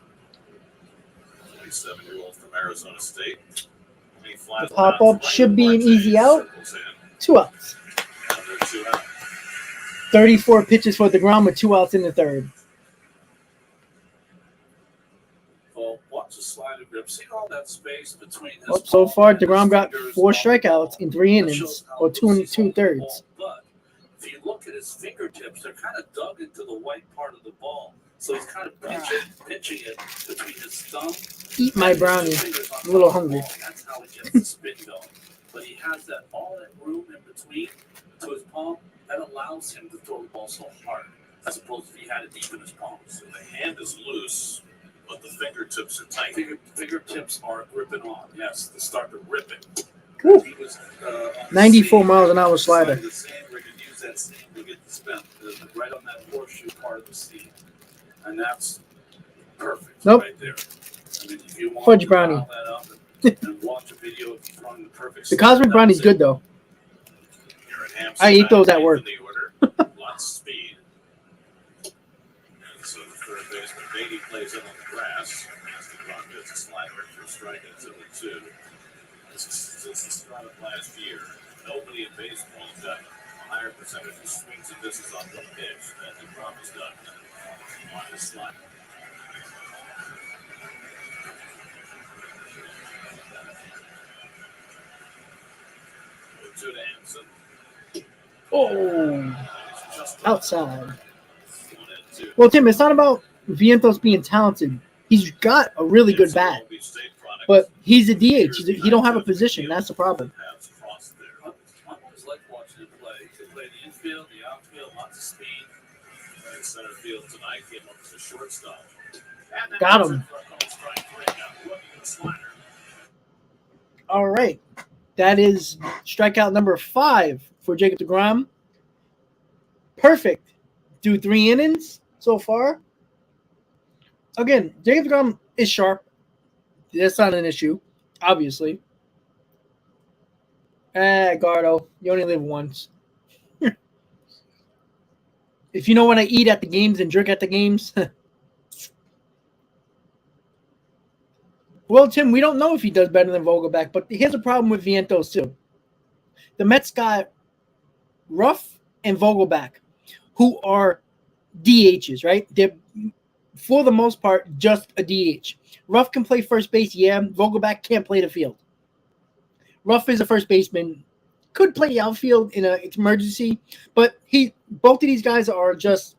27-year-old from Arizona State. The pop-up should be an easy out. 2 outs. 34 pitches for DeGrom with 2 outs in the 3rd. Well, watch the slider grip. See all that space between his so far, DeGrom got 4 strikeouts in 3 innings, or 2 and 2/3. But if you look at his fingertips, they're kind of dug into the white part of the ball. So he's kind of pinching it between his thumb. Eat my brownie. I'm a little hungry. That's how he gets the spin going. But he has all that room in between to his palm that allows him to throw the ball so hard, as opposed to if he had it deep in his palm. So the hand is loose, but the fingertips are tight. Fingertips are gripping on. Yes, they start to rip it. Cool. He was, 94 miles an hour slider. The sand, we could use that sand to get the spin right on that horseshoe part of the seam. And that's perfect right there. I mean, if you want Fudge brownie. that up and watch a video of throwing the perfect The Cosmic Brownie's good, though. I eat those at work. Lots of speed. And so the third baseman, Beatty, plays in on the grass. As DeGrom gets a slider for a strike at 2-2. Since the start of last year, nobody in baseball has got a higher percentage of swings and misses on one pitch than DeGrom has done on his slider. To Hanson. Oh, outside. Well, Tim, it's not about Vientos being talented. He's got a really good bat, but he's a DH. He don't have a position. That's the problem. I always like watching him play. He play the infield, the outfield, lots of speed. In center field tonight, came up as a shortstop. Got him. All right. That is strikeout number 5 for Jacob DeGrom. Perfect. Through 3 innings so far. Again, Jacob DeGrom is sharp. That's not an issue, obviously. Gardo, you only live once. If you know when I eat at the games and drink at the games. Well, Tim, we don't know if he does better than Vogelback, but here's a problem with Vientos, too. The Mets got Ruff and Vogelback, who are DHs, right? They're, for the most part, just a DH. Ruff can play first base, yeah. Vogelback can't play the field. Ruff is a first baseman, could play outfield in an emergency, but both of these guys are just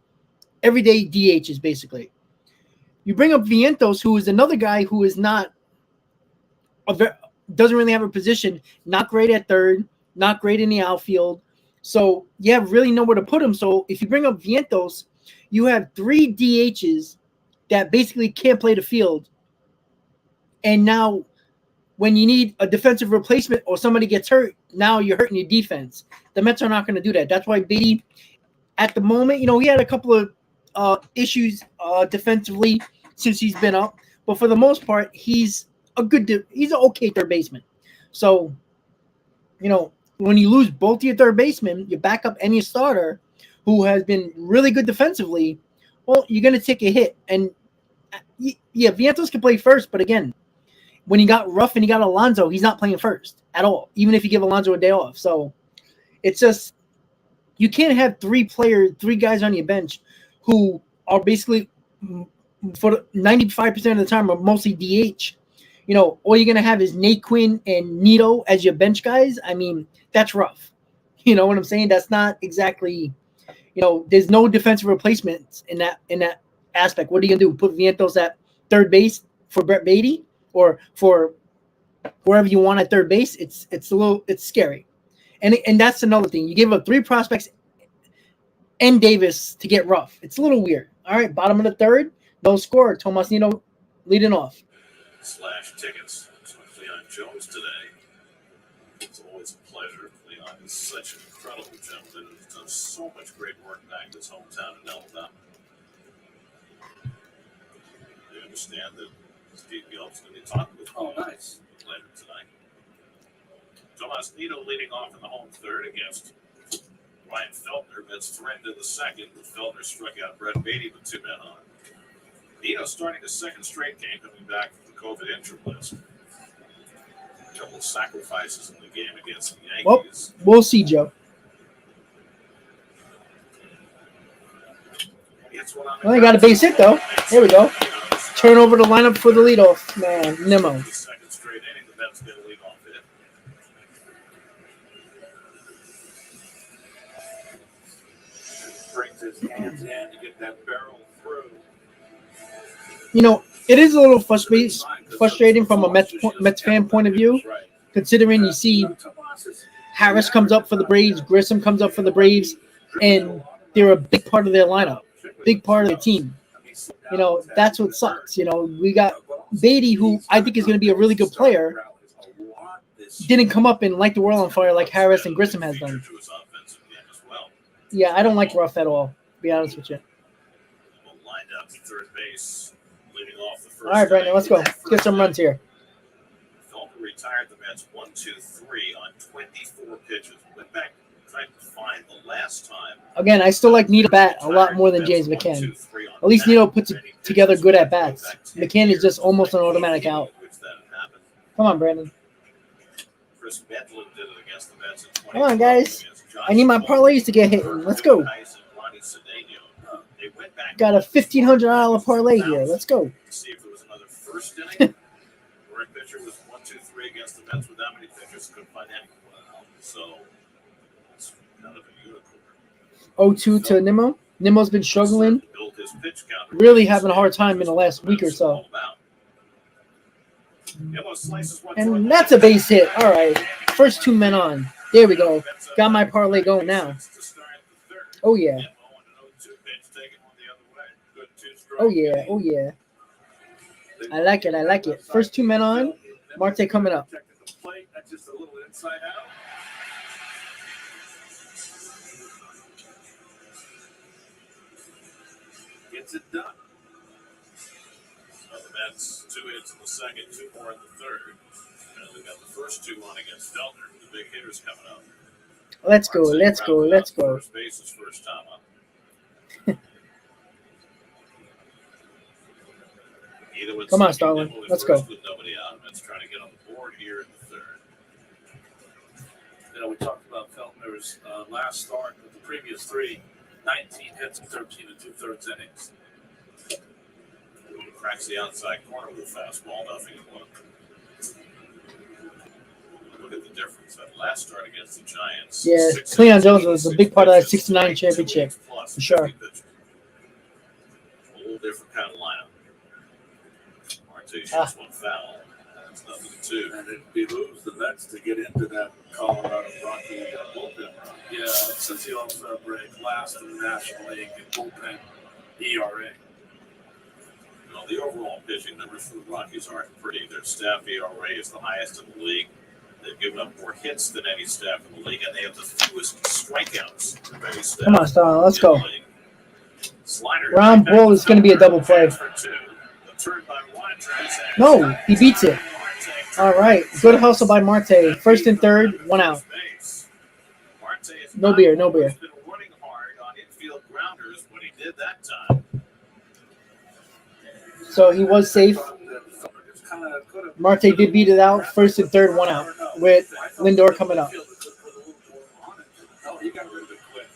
everyday DHs, basically. You bring up Vientos, who is another guy who is not doesn't really have a position, not great at third, not great in the outfield. So you have really nowhere to put him. So if you bring up Vientos, you have 3 DHs that basically can't play the field. And now when you need a defensive replacement or somebody gets hurt, now you're hurting your defense. The Mets are not going to do that. That's why Beatty, at the moment, he had a couple of issues defensively since he's been up. But for the most part, he's an okay third baseman. So, when you lose both your third basemen, your backup and your starter, who has been really good defensively, well, you're going to take a hit. And yeah, Vientos can play first, but again, when you got Ruff and you got Alonso, he's not playing first at all, even if you give Alonso a day off. So it's just you can't have three guys on your bench who are basically for 95% of the time are mostly DH. You know, all you're gonna have is Nate Quinn and Nito as your bench guys. I mean, that's rough. You know what I'm saying? That's not exactly. You know, there's no defensive replacements in that aspect. What are you gonna do? Put Vientos at third base for Brett Beatty or for wherever you want at third base? It's scary. And that's another thing. You give up 3 prospects and Davis to get Ruff. It's a little weird. All right, bottom of the third, no score. Tomas Nido leading off. Slash tickets to Cleon Jones today. It's always a pleasure. Cleon is such an incredible gentleman and has done so much great work back in his hometown in Alabama. I understand that Steve Gelb's going to be talking with nice. Later tonight. Tomas Nido leading off in the home third against Ryan Feltner. Mets threatened in the second, but Feltner struck out Brett Beatty with 2 men on. Nido starting a second straight game, coming back from the COVID injury list. A couple of sacrifices in the game against the Yankees. Well, we'll see, Joe. Well, he got a base hit, though. There we go. Turn over the lineup for the leadoff man, Nimmo. The second straight inning, the Mets get a leadoff hit. Brings his hands in to get that barrel through. You know, it is a little frustrating from a Mets fan point of view, considering you see Harris comes up for the Braves, Grissom comes up for the Braves, and they're a big part of their lineup, big part of the team. You know, that's what sucks. You know, we got Beatty, who I think is going to be a really good player, didn't come up and light the world on fire like Harris and Grissom has done. Yeah, I don't like Ruff at all, to be honest with you. Lined up to third base, leading off the first. All right, Brandon, let's go. Let's get some runs here. Feltner retired the Mets 1-2-3 on 24 pitches. Went back trying to find the last time. Again, I still like Nito bat a lot more than James McCann. At least Nito puts together good at bats. McCann is just almost an automatic out. Come on, Brandon. Come on, guys. I need my parlays to get hit. Let's go. Got a $1,500 parlay here. Let's go. See if there was another first inning. Rick pitcher was 1-2-3 against the Mets with that many pitchers. Couldn't find any. So it's kind of a unicorn. 0-2 to Nimmo. Nimmo's been struggling. Really having a hard time in the last week or so. And that's a base hit. All right. First 2 men on. There we go. Got my parlay going now. Oh, yeah. Oh, yeah. Oh, yeah. I like it. I like it. First 2 men on. Marte coming up. Gets it done. The Mets 2 hits in the second, 2 more in the third. And we got the first 2 on against Feltner. The big hitters coming up. Let's go. Let's go. Let's go. First base is first time up. Come on, Starlin. Let's go. With nobody out. Mets trying to get on the board here in the third. You know, we talked about Feltner's last start with the previous 3, 19 hits and 13 2/3 innings. Cracks the outside corner with a fastball, 0-1. Look at the difference. That last start against the Giants. Yeah, Cleon Jones was a big part of that 69 championship. For sure. A little different kind of lineup. Marte shoots one foul. That's 0-2. And it behooves the Mets to get into that Colorado Rocky bullpen. Yeah, since the All-Star break, last in the National League in bullpen ERA. Well, the overall pitching numbers for the Rockies aren't pretty. Their staff ERA is the highest in the league. They've given up more hits than any staff in the league, and they have the fewest strikeouts of any staff. Come on, Starlin. Let's go. Slider. Round ball is going to be a double play. No, he beats it. All right. Good hustle by Marte. First and third, 1 out. No beer, no beer. Been running hard on infield grounders when he did that time. So he was safe. Marte did beat it out. First and third, one out with Lindor coming up. No, he got rid of it quick.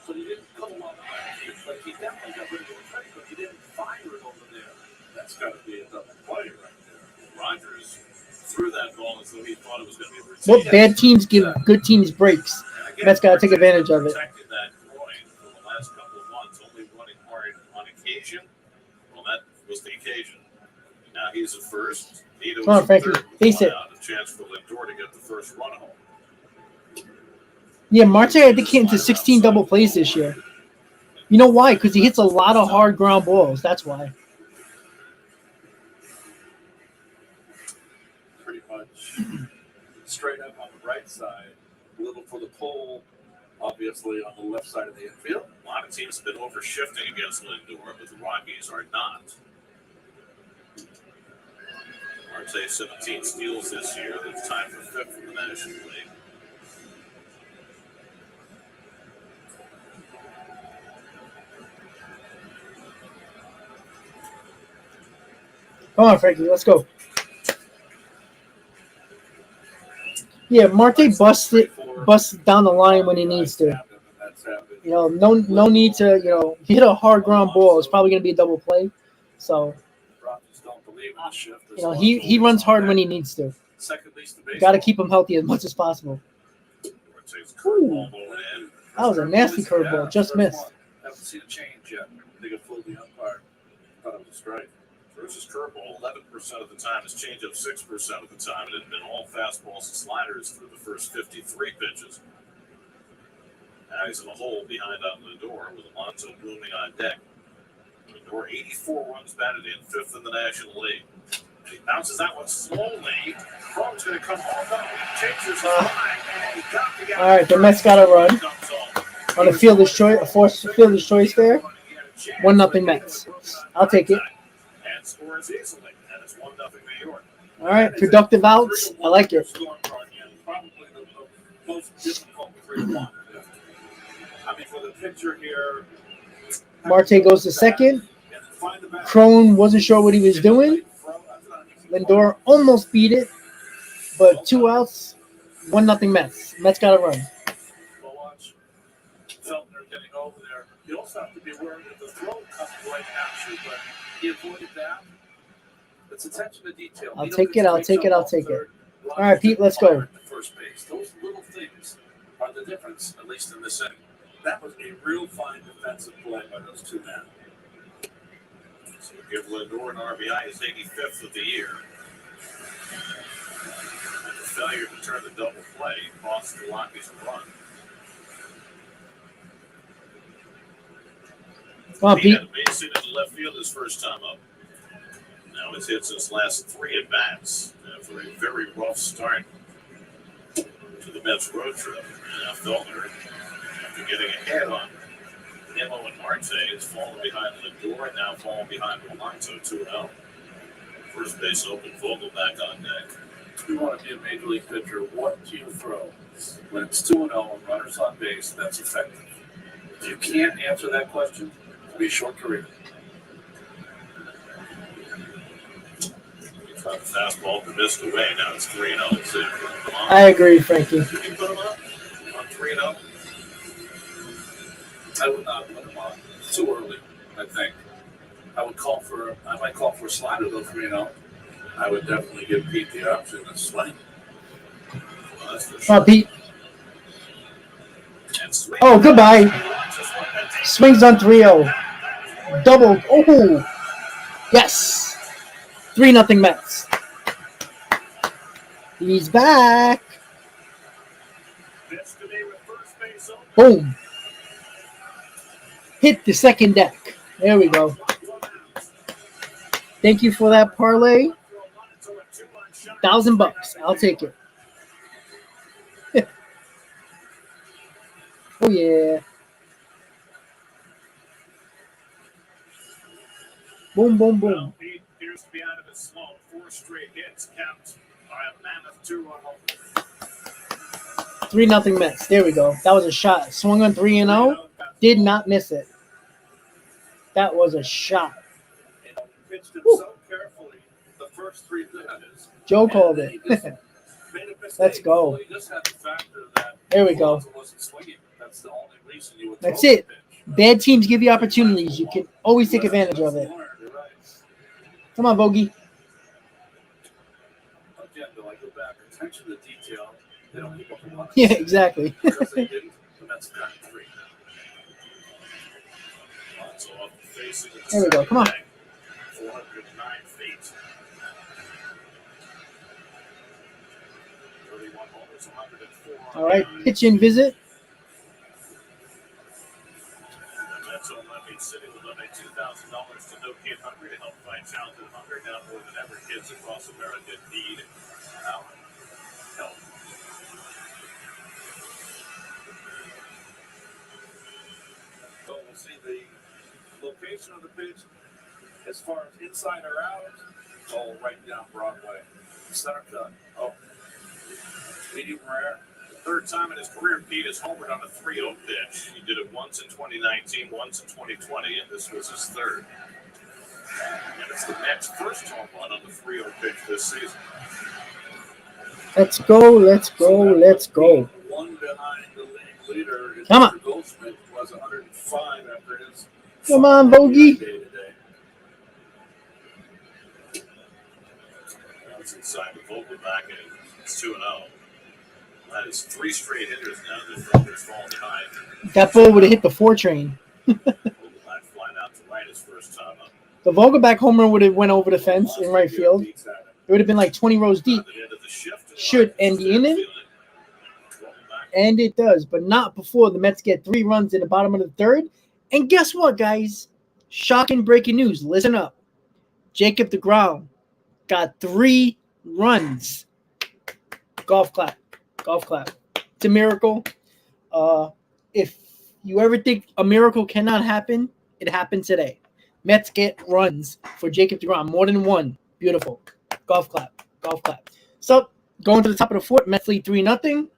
But he didn't come along like he definitely got rid of it quick, but he didn't fire it over there. That's got to be a double play right there. Rogers threw that ball as though he thought it was going to be a routine. What bad teams give good teams breaks? Mets got to take advantage of it. Protected that groin for the last couple of months, only running hard on occasion. Well, that was the occasion. Now he's at first. Come on, Frankie. Base it. A chance for Lindor to get the first run home. Yeah, Marte, I think, hit into 16 double plays this year. You know why? Because he hits a lot of hard ground balls. That's why. Pretty much straight up on the right side. A little for the pole, obviously, on the left side of the infield. A lot of teams have been overshifting against Lindor, but the Rockies are not. Marte 17 steals this year. That's tied for fifth in the National League. Come on, Frankie. Let's go. Yeah, Marte busts down the line when he needs to. You know, no need to, hit a hard ground ball. It's probably going to be a double play. So, he runs hard when he needs to. Got to keep him healthy as much as possible. Ooh, that was a nasty curveball. Just missed. Haven't seen a change yet. They got fooled the umpire. Thought it was a strike. Versus curveball 11% of the time, his changeup 6% of the time. It had been all fastballs and sliders through the first 53 pitches. Now he's in a hole behind on Lindor with Alonso booming on deck. Lindor 84 runs batted in, fifth in the National League. He bounces that one slowly. Crone's going to come home up. He changes his mind, and he got the all right, the Mets got to run on a fielder's choice, a forced fielder's choice there. 1-0 Mets. I'll take it. And scores easily, and it's 1-0 New York. All right, productive outs. I like it. Probably the most difficult 3-1. I mean, for the pitcher here, Marte goes to second. Crone wasn't sure what he was doing. Lindor almost beat it, but 2 outs, 1-0 Mets. Mets got to run. Watch Feltner getting over there. You also have to be worried that the throw comes right at you, but he avoided that. It's attention to detail. I'll take it. All right, Pete, let's go. First base. Those little things are the difference, at least in this inning. That was a real fine defensive play by those two men. So give Lindor an RBI, his 85th of the year. And the failure to turn the double play cost the Rockies a run. Come on, He Pete. had a base hit in left field his first time up. Now his hits his last 3 at-bats after a very rough start to the Mets road trip. And now Feltner, after getting ahead on Nimmo and Marte, is falling behind Lindor and now falling behind Alonso 2-0. First base open, Vogel back on deck. If you want to be a major league pitcher, what do you throw? When it's 2-0 and runners on base, that's effective. If you can't answer that question, it'll be a short career. He tried the fastball and missed away. Now it's 3-0. I agree, Frankie. You can put him up on 3-0. I would not put him on. It's too early, I think. I might call for a slider though, 3-0. I would definitely give Pete the option of swing. Well, that's for Come sure. on, Pete. And swing. Oh, goodbye. Swings on 3-0. Double. Oh, yes. 3-0 Mets. He's back. Boom. Hit the second deck. There we go. Thank you for that parlay. $1,000. I'll take it. Oh yeah. Boom, boom, boom. He appears to be out of his slump. 4 straight hits count by a mammoth 2-run home. 3-0 Mets. There we go. That was a shot. Swung on 3-0. Did not miss it. That was a shot. pitched him so carefully the first 3 innings. Joe called it. Let's go. Well, he just had the factor that There we go. Alonso wasn't swinging. That's the only reason you would That's throw the it. pitch. Bad teams give you opportunities. You can always take advantage of it. You're right. Come on, Bogey. Again, though, I go back. Attention to detail. They don't keep up a lot. Yeah, exactly. Because they didn't, and that's got 3. Alonso up facing the There we go. Come on. 409 feet. 31 homers, 104. All right, pitch in visit. That's on Levy City will donate $2,000 to No Kid Hungry to help fight childhood hunger. Now more than ever, kids across America need our help. So we'll see the location of the pitch as far as inside or out. It's all right down Broadway. Center cut. Oh, medium rare. Third time in his career, Pete has homered on a 3-0 pitch. He did it once in 2019, once in 2020, and this was his third. And it's the Mets' first home run on the 3-0 pitch this season. Let's go. Let's go. Let's go. One behind the league leader. Come on. Goldsmith was 105 after his. Come on, Bogey. That's inside the Vogelback, and it's 2-0. That is 3 straight hitters now that is falling behind. That ball would have hit the 4 train. Vogelback flying out to right his first time up. The Vogelback home run would have went over the fence in right field. It would have been like 20 rows deep. Should end the inning. And it does, but not before the Mets get 3 runs in the bottom of the 3rd. And guess what, guys? Shocking breaking news. Listen up. Jacob DeGrom got 3 runs. Golf clap. Golf clap. It's a miracle. If you ever think a miracle cannot happen, it happened today. Mets get runs for Jacob DeGrom. More than 1. Beautiful. Golf clap. Golf clap. So, going to the top of the 4th, Mets lead 3-0.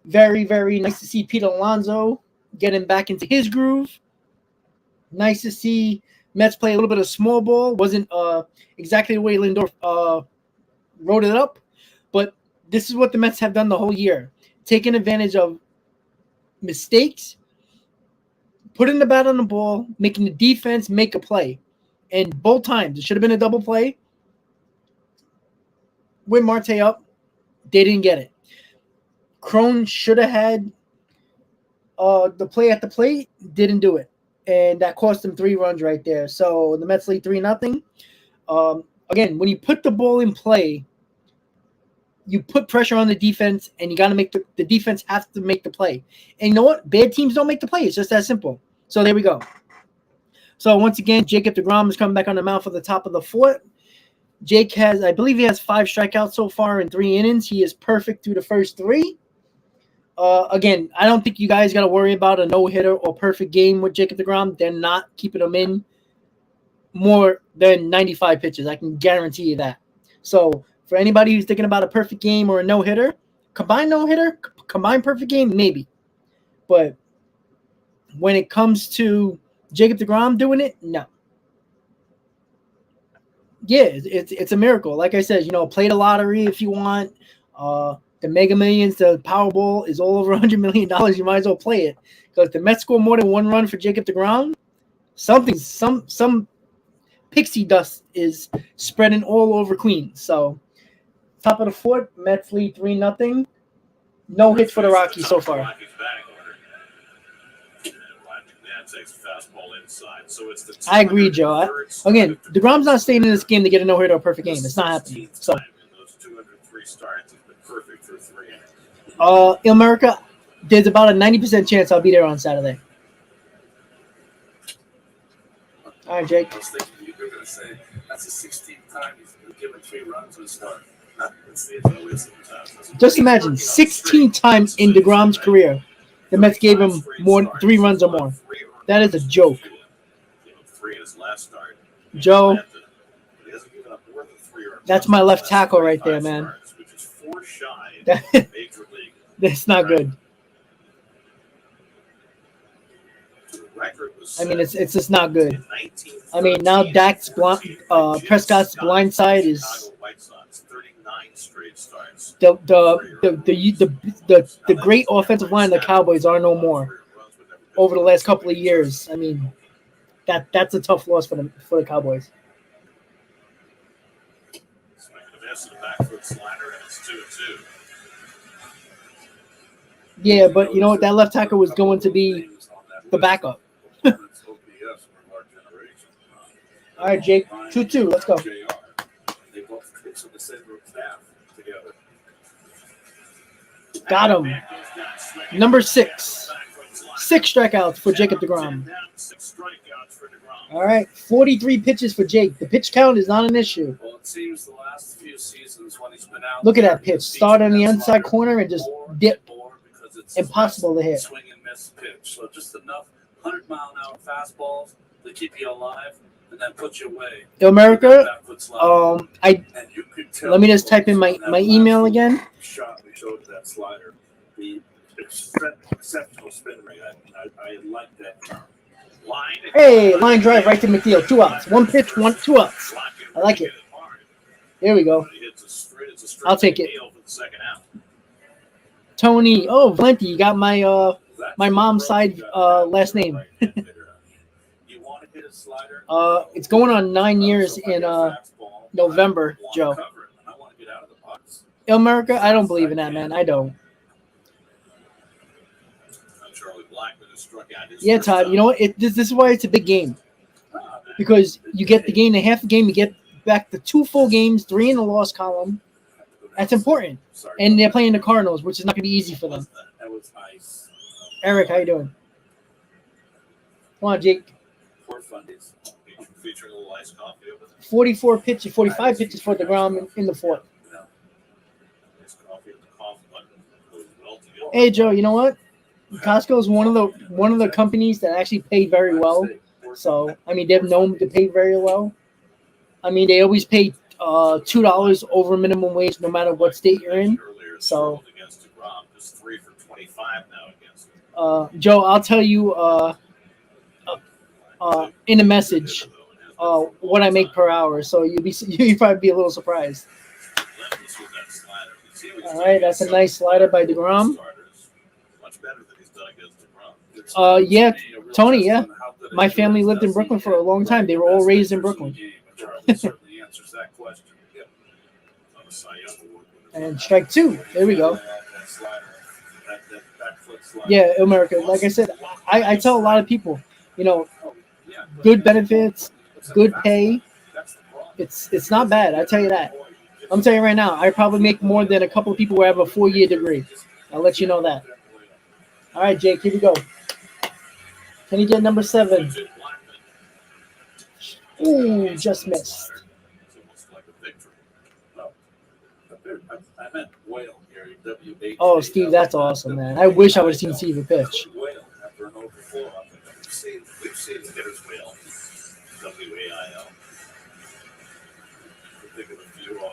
Very, very nice to see Pete Alonso getting back into his groove. Nice to see Mets play a little bit of small ball. Wasn't exactly the way Lindor wrote it up, but this is what the Mets have done the whole year. Taking advantage of mistakes, putting the bat on the ball, making the defense make a play. And both times, it should have been a double play. With Marte up, they didn't get it. Crone should have had the play at the plate, didn't do it. And that cost them 3 runs right there. So the Mets lead 3-0. Again, when you put the ball in play, you put pressure on the defense, and you got to make the defense have to make the play. And you know what? Bad teams don't make the play. It's just that simple. So there we go. So once again, Jacob DeGrom is coming back on the mound for the top of the 4th. Jake has, I believe he has 5 strikeouts so far in 3 innings. He is perfect through the first 3. Again, I don't think you guys got to worry about a no-hitter or perfect game with Jacob DeGrom. They're not keeping him in more than 95 pitches. I can guarantee you that. So for anybody who's thinking about a perfect game or a no-hitter, combine no-hitter, combine perfect game, maybe. But when it comes to Jacob DeGrom doing it, no. Yeah, it's a miracle. Like I said, play the lottery if you want. The Mega Millions, the Powerball is all over $100 million. You might as well play it. Because if the Mets score more than 1 run for Jacob DeGrom, some pixie dust is spreading all over Queens. So, top of the 4th, Mets lead 3-0. No hits for the Rockies so far. I agree, Joe. Again, DeGrom's not staying in this game to get a no-hit or a perfect game. It's not happening. So, America, there's about a 90% chance I'll be there on Saturday. All right, Jake. I was thinking you were going to say that's the 16th time he's been given 3 runs to start. Just imagine, 16 times in DeGrom's career, the Mets gave him 3 runs or more. That is a joke. Joe, that's my left tackle right there, man. That's not good. The record I mean, it's just not good. I mean, now Prescott's blind side is the great offensive line of the Cowboys are no more over the last couple of years. I mean, that's a tough loss for the Cowboys. Yeah, but you know what? That left tackle was going to be the backup. All right, Jake. 2-2. Let's go. Got him. Number 6. 6 strikeouts for Jacob DeGrom. All right, 43 pitches for Jake. The pitch count is not an issue. Well, it seems the last few seasons when he's been out. Look at that pitch. Start on the inside corner and just dip. Impossible to hit. Swing and miss pitch. So just enough 100-mile-an-hour fastballs to keep you alive and then put you away. America, let me just type in my email again. We showed that slider. The exceptional spin rate. I like that. Hey, line drive right to McNeil. 2 outs. 1 pitch, 2 outs. I like it. There we go. I'll take it. Tony. Oh, Valenti, you got my mom's side last name. It's going on 9 years in November, Joe. America, I don't believe in that, man. I don't. Yeah, Todd, you know what? This is why it's a big game. Because you get the game, the half the game, you get back the 2 full games, 3 in the loss column. That's important. And they're playing the Cardinals, which is not going to be easy for them. Eric, how you doing? Come on, Jake. 45 pitches for DeGrom in the 4th. Hey, Joe, you know what? Costco is one of the companies that actually pay very well. So, I mean, they've known to pay very well. I mean, they always pay $2 over minimum wage no matter what state you're in. So, Joe, I'll tell you in a message what I make per hour. So you'd probably be a little surprised. All right, that's a nice slider by DeGrom. Yeah, Tony, yeah. My family lived in Brooklyn for a long time. They were all raised in Brooklyn. And strike 2. There we go. Yeah, America. Like I said, I tell a lot of people, you know, good benefits, good pay. It's not bad. I tell you that. I'm telling you right now, I probably make more than a couple of people who have a 4-year degree. I'll let you know that. All right, Jake, here we go. Can you get number 7? Ooh, just missed. Oh, Steve, that's awesome, man. I wish I would have seen Steve pitch.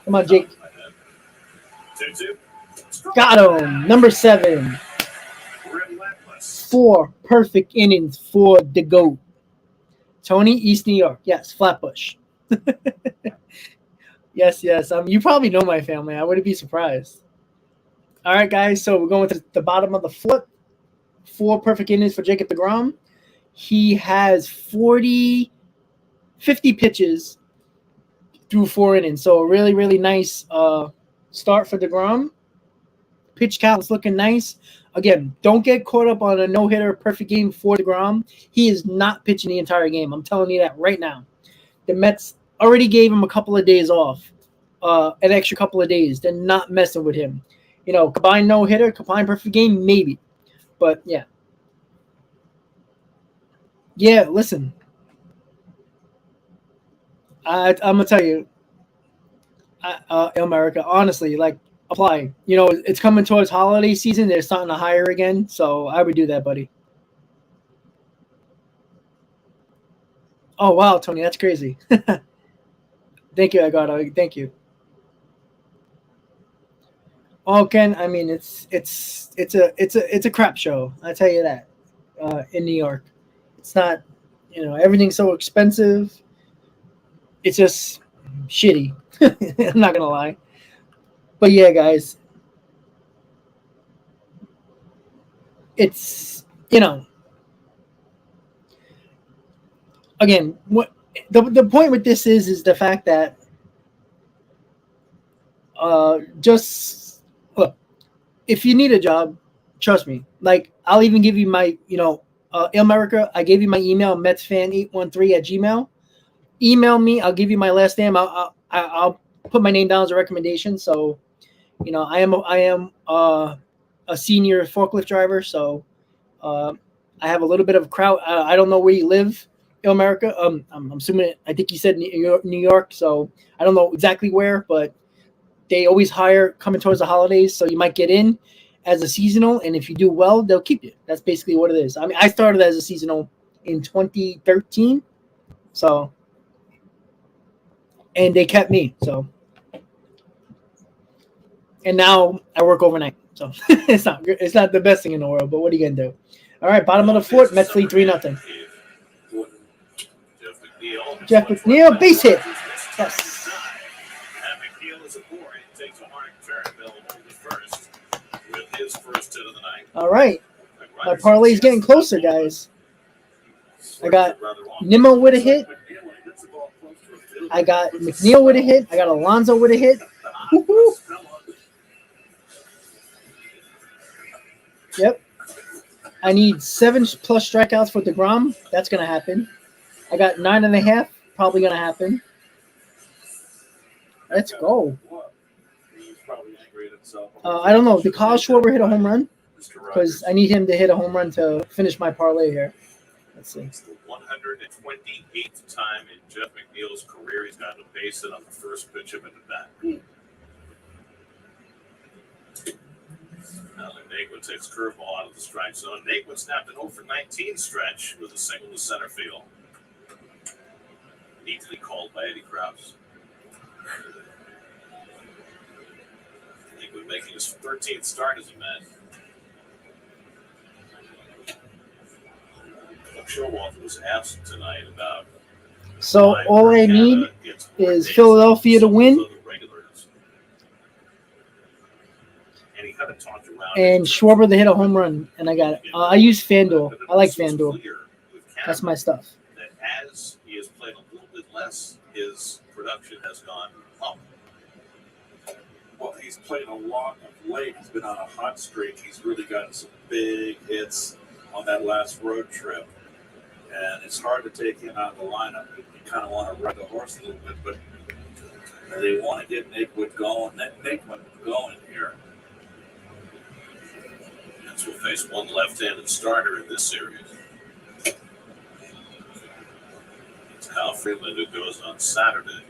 Come on, Jake. Got him. Number 7. 4 perfect innings for the GOAT. Tony, East New York. Yes, Flatbush. Yes. You probably know my family. I wouldn't be surprised. All right, guys. So we're going to the bottom of the 4th. 4 perfect innings for Jacob DeGrom. He has 50 pitches through 4 innings. So a really, really nice start for DeGrom. Pitch count is looking nice. Again, don't get caught up on a no-hitter perfect game for DeGrom. He is not pitching the entire game. I'm telling you that right now. The Mets already gave him a couple of days off, an extra couple of days. They're not messing with him. You know, combined no-hitter, combined perfect game, maybe. But, yeah. Yeah, listen. I'm going to tell you, America, honestly, like, apply. You know, it's coming towards holiday season. They're starting to hire again. So I would do that, buddy. Oh, wow, Tony, that's crazy. Thank you, Agata. Thank you. Oh, Ken, I mean, it's a crap show. I tell you that. In New York, it's not everything's so expensive. It's just shitty. I'm not gonna lie. But yeah, guys, it's again, what the point with this is the fact that just look, if you need a job, trust me. Like, I'll even give you my America. I gave you my email, metsfan813@gmail. Email me. I'll give you my last name. I'll put my name down as a recommendation. So, I am a senior forklift driver. So, I have a little bit of crowd. I don't know where you live, America. I'm assuming. I think you said New York. So I don't know exactly where, but they always hire coming towards the holidays. So you might get in as a seasonal, and if you do well, they'll keep you. That's basically what it is. I mean, I started as a seasonal in 2013. So. And they kept me, so. And now I work overnight, so it's not the best thing in the world. But what are you gonna do? All right, bottom of the fourth, Mets lead 3-0. Jeff McNeil, base hit. Yes. McNeil is aboard. He takes a hard turn. They'll hold it first with his first hit of the night. All right, my parlay is getting closer, guys. I got Nimmo with a hit. I got McNeil with a hit. I got Alonso with a hit. Woo-hoo. Yep. I need 7+ strikeouts for DeGrom. That's going to happen. I got 9.5. Probably going to happen. Let's go. I don't know. Did Kyle Schwarber hit a home run? Because I need him to hit a home run to finish my parlay here. Let's see. It's the 128th time in Jeff McNeil's career he's gotten a base hit on the first pitch of an at bat. Now Naquin takes curveball out of the strike zone. Naquin snapped an 0-for-19 stretch with a single to center field. Neatly called by Eddie Krause. Naquin making his 13th start as a Met. Showalter was absent tonight about. So all I need is Philadelphia to win and Schwarber to hit a home run, and I got it. I use FanDuel. I like FanDuel. That's my stuff. That as he has played a little bit less, his production has gone up. Well, he's played a lot of late. He's been on a hot streak. He's really gotten some big hits on that last road trip. And it's hard to take him out of the lineup. You kind of want to ride the horse a little bit, but they want to get Naquin going here. Mets will face one left-handed starter in this series. It's Kyle Freeland who goes on Saturday.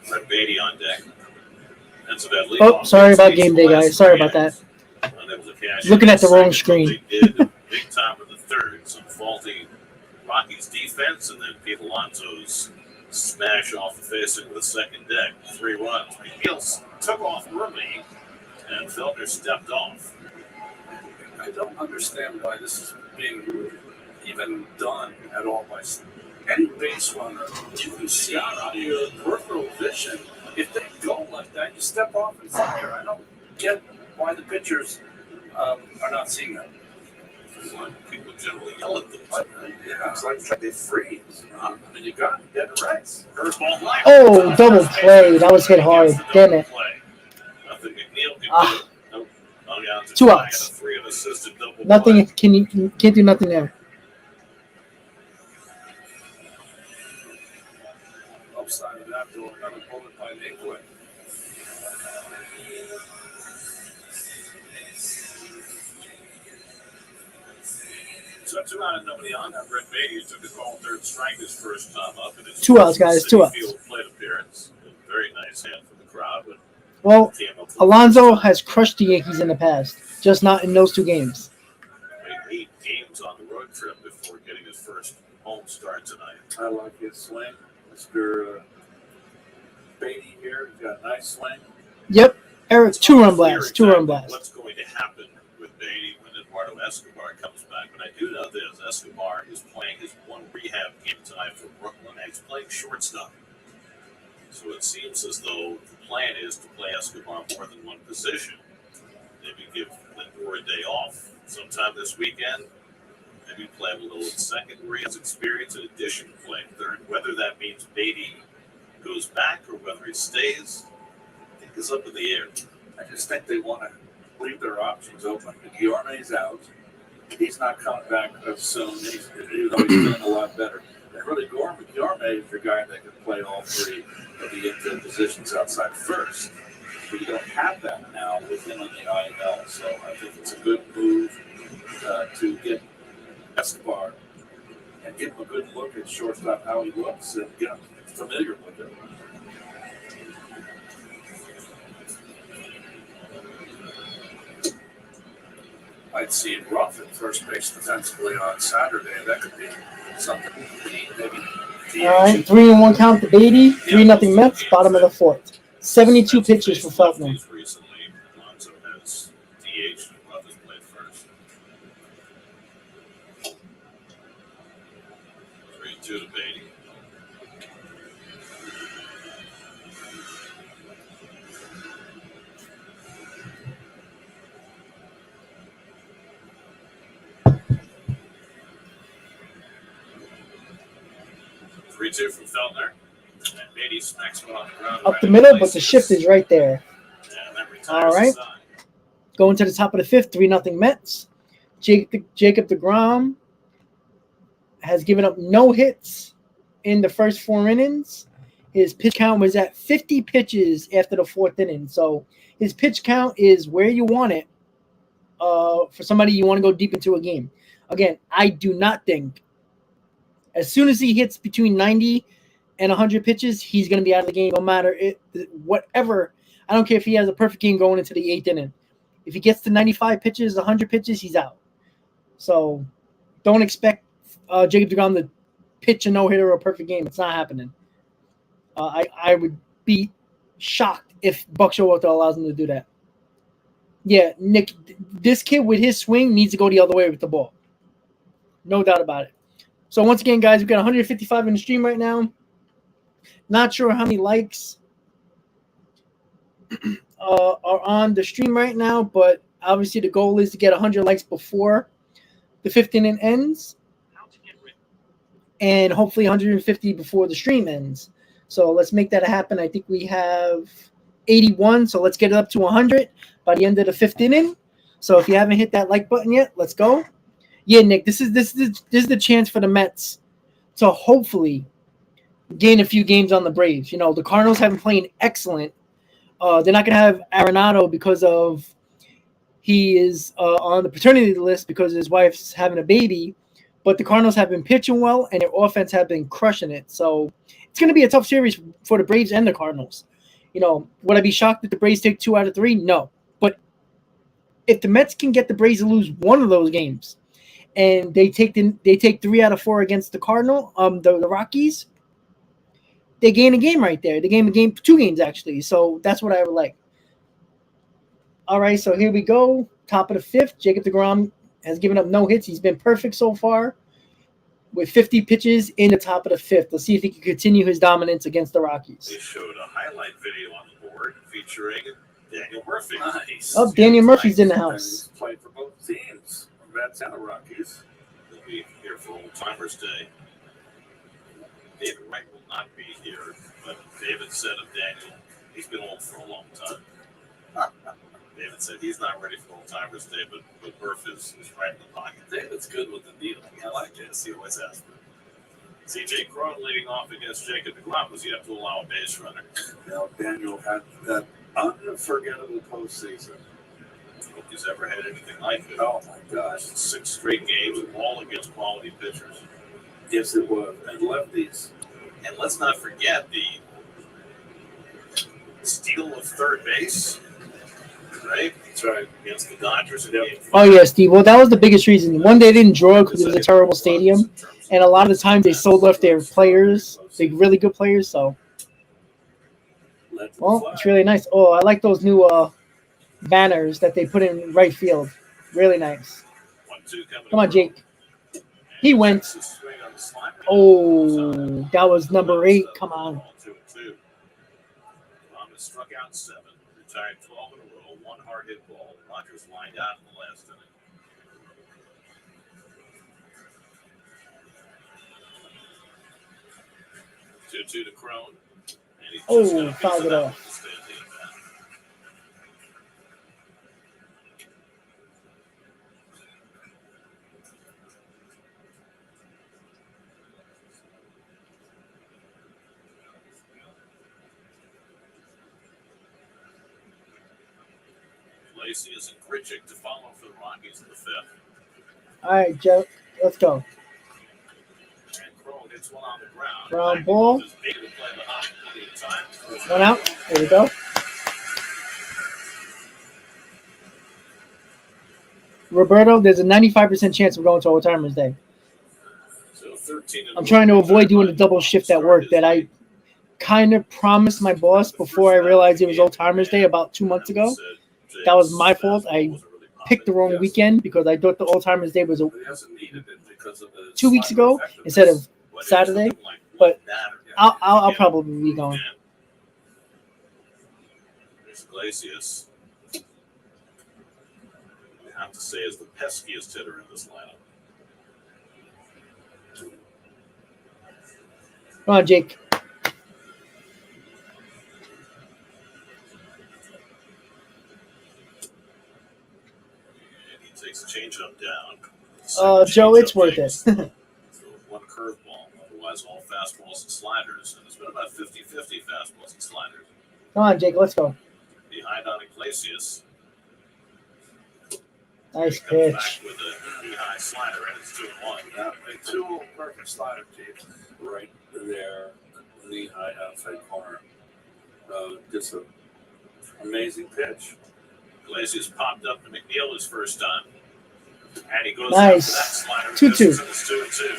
Brett Beatty on deck. Oh, sorry about game day, guys. Sorry about that. Looking at the wrong screen. Big time in the third. Some faulty Rockies defense, and then Pete Alonso's smash off the facing with the second deck. 3 runs. McNeil took off early, and Feltner stepped off. I don't understand why this is being even done at all by any base runner. You can see out of your peripheral vision. If they go like that, you step off and fire. I don't get why the pitchers are not seeing that. People generally yell at them. Yeah, it's like they freeze. I mean, you got to get it right. Oh, double play. That was hit hard. Damn it. Nothing McNeil can do. Nope. 2 outs. Nothing. Can't do nothing there. Upside of that, door, another bullet by Naquin. So 2 out and nobody on. Brett Beatty took his ball third strike his first time up. In his 2 outs, guys. 2 outs. Plate appearance. A very nice hand for the crowd. But well, Alonso has crushed the Yankees in the past, just not in those 2 games. 8 games on the road trip before getting his first home start tonight. I like his swing. Mr. Beatty here, he's got a nice swing. Yep. Eric, 2-run blast. 2-run blast. What's going to happen with Beatty when Eduardo Escobar comes back. But I do know this: Escobar is playing his one rehab game tonight for Brooklyn, and he's playing shortstop. So it seems as though the plan is to play Escobar more than one position. Maybe give Lindor a day off sometime this weekend. Maybe play him a little at second where he has experience in addition to playing third. Whether that means Beatty goes back or whether he stays, I think is up in the air. I just think they want to leave their options open. Guillorme's out. He's not coming back soon, even though he's doing a lot better. And really, Guillorme is your guy that can play all three of the infield positions outside first. But you don't have that now with him in the IL. So I think it's a good move to get Escobar and give him a good look at shortstop, how he looks, and get him familiar with it. I'd see it rough at first base defensively on Saturday. That could be something. Maybe. All right, 3-1 count to Beatty. 3-0 Mets. Bottom of the fourth. 72 pitches for Feltner. Recently, Alonso has DH and Ruff has played first. 3-2 to Beatty. Three-two from Feltner. And Beatty smacks one on the ground. Up the middle, but the shift is right there. All right. Going to the top of the fifth, 3-0 Mets. Jacob DeGrom has given up no hits in the first 4 innings. His pitch count was at 50 pitches after the fourth inning. So his pitch count is where you want it for somebody you want to go deep into a game. Again, I do not think as soon as he hits between 90 and 100 pitches, he's going to be out of the game no matter whatever. I don't care if he has a perfect game going into the 8th inning. If he gets to 95 pitches, 100 pitches, he's out. So don't expect Jacob DeGrom to pitch a no-hitter or a perfect game. It's not happening. I would be shocked if Buck Showalter allows him to do that. Yeah, Nick, this kid with his swing needs to go the other way with the ball. No doubt about it. So once again, guys, we've got 155 in the stream right now. Not sure how many likes are on the stream right now, but obviously the goal is to get 100 likes before the 5th inning ends, and hopefully 150 before the stream ends. So let's make that happen. I think we have 81, so let's get it up to 100 by the end of the 5th inning. So if you haven't hit that like button yet, let's go. Yeah, Nick, this is the chance for the Mets to hopefully gain a few games on the Braves. You know, the Cardinals have been playing excellent. They're not going to have Arenado because of he is on the paternity list because his wife's having a baby. But the Cardinals have been pitching well, and their offense have been crushing it. So it's going to be a tough series for the Braves and the Cardinals. You know, would I be shocked if the Braves take 2 out of 3? No. But if the Mets can get the Braves to lose one of those games, and they take 3 out of 4 against the the Rockies, they gain a game right there. They gain 2 games actually. So that's what I would like. All right, so here we go. Top of the 5th, Jacob DeGrom has given up no hits. He's been perfect so far with 50 pitches in the top of the 5th. Let's see if he can continue his dominance against the Rockies. They showed a highlight video on the board featuring Daniel Murphy. Nice. Oh, Daniel Murphy's in the house. He's played for both teams, Mets and the Rockies. He'll be here for Old Timers Day. David Wright will not be here, but David said of Daniel, he's been old for a long time. David said he's not ready for Old Timers Day, but Murph is right in the pocket. David's good with the needle. I like it. He always has been. C.J. Cron leading off against Jacob DeGrom was yet to allow a base runner. Now, Daniel had that unforgettable postseason. I don't think he's ever had anything like it. Oh, my gosh. 6 straight games, all against quality pitchers. Yes, it was. And lefties. And let's not forget the steal of third base, right? That's right. Against the Dodgers in Game 5. Oh, yeah, Steve. Well, that was the biggest reason. One, they didn't draw because it was a terrible stadium. And a lot of the time they sold off their players, the really good players. So, well, it's really nice. Oh, I like those new banners that they put in right field. Really nice. 1 Come on, Jake. He went. Oh, that was number 8. Come on. Struck out 7, retired 12 in a row, 1 hard hit ball. Rogers lined out in the last inning. Two to Crone. Oh, fouled it off. Iglesias and Grichuk to follow for the Rockies in the 5th. All right, Joe. Let's go. And Crone hits one on the ground. Ground ball. Is able to play the hop in time. 1 out. There we go. Roberto, there's a 95% chance we're going to Old Timers Day. So 13 I'm trying to avoid doing the double shift at work that I kind of promised my boss before I realized it was Old Timers Day about 2 months ago. That was my fault. I picked the wrong weekend because I thought the Old Timers Day was 2 weeks ago instead of Saturday. But I'll probably be going. There's Iglesias. I have to say is the peskiest hitter in this lineup. Come on, Jake. Takes a changeup down. Joe, it's worth it. One curveball. Otherwise, all fastballs and sliders. And it's been about 50-50 fastballs and sliders. Come on, Jake. Let's go. Behind on Iglesias. Nice Comes pitch. back with a high slider, and it's 2-1. Yeah, 2 perfect slider teams right there in the high outside corner. Just an amazing pitch. Iglesias popped up to McNeil his first time. And he goes Nice. after that slider. 2-2. It's 2-2.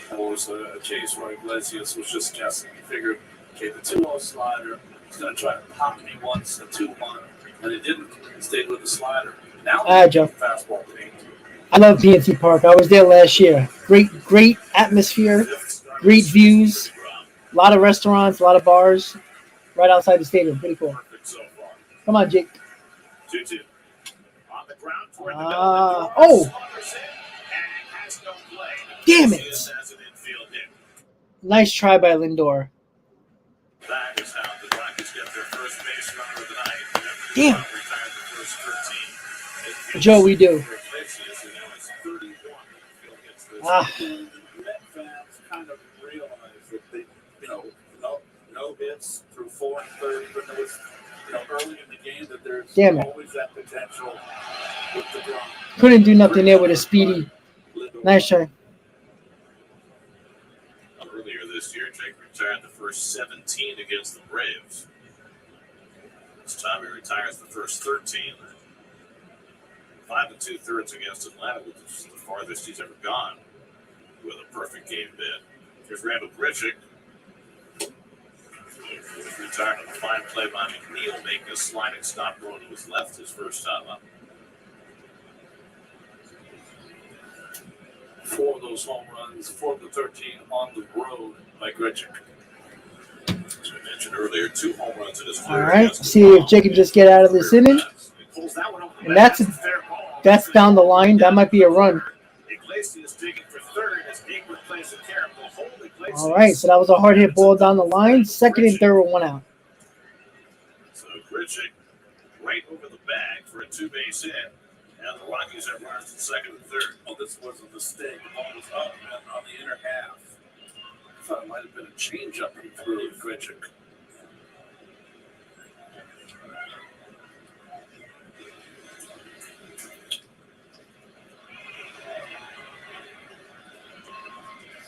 That was a chase where Iglesias was just guessing. He figured, okay, the 2-0 slider, he's going to try to pop me once, the 2-1, and he didn't. He stayed with the slider. Now Joe. fastball paint. I love PNC Park. I was there last year. Great atmosphere, great views, a lot of restaurants, a lot of bars right outside the stadium. Pretty cool. Perfect so far. Come on, Jake. 2-2. On the ground toward the Oh. middle. Has no play. Damn it. Iglesias has an infield hit. Nice try by Lindor. That is how the Rockies get their first base runner of the night. Damn. Retired the first 13. Joe, we do. Iglesias, and now it's 31 infield hits this Ah. year. Met fans kind of realized that they, no hits through 4 and 30, but there was, early in the game that there's Damn it. always that potential with DeGrom. Couldn't do nothing there with a speedy. Nice try. Earlier this year, Jake retired the first 17 against the Braves. This time he retires the first 13. 5 2/3 against Atlanta, which is the farthest he's ever gone with a perfect game bid. Here's Randall Grichuk. He was retired on a fine play by McNeil, making a sliding stop going to his left his first time up. 4 of those home runs, 4 of the 13 on the road by Grichuk. As we mentioned earlier, 2 home runs in his All career. right. against the See if Jake can just get out of this inning. He pulls that one over the And bat. Fair ball. that's down the line. That might be a run. Iglesias digging for third as Ingrid plays a careful hold. Iglesias. All right. So that was a hard hit ball down the line. Second and third with 1 out. So Grichuk right over the bag for a 2-base hit. And the Rockies have runners in second and third. Oh, this was a mistake. The ball was up and on the inner half. I thought it might have been a changeup he threw to Grichuk.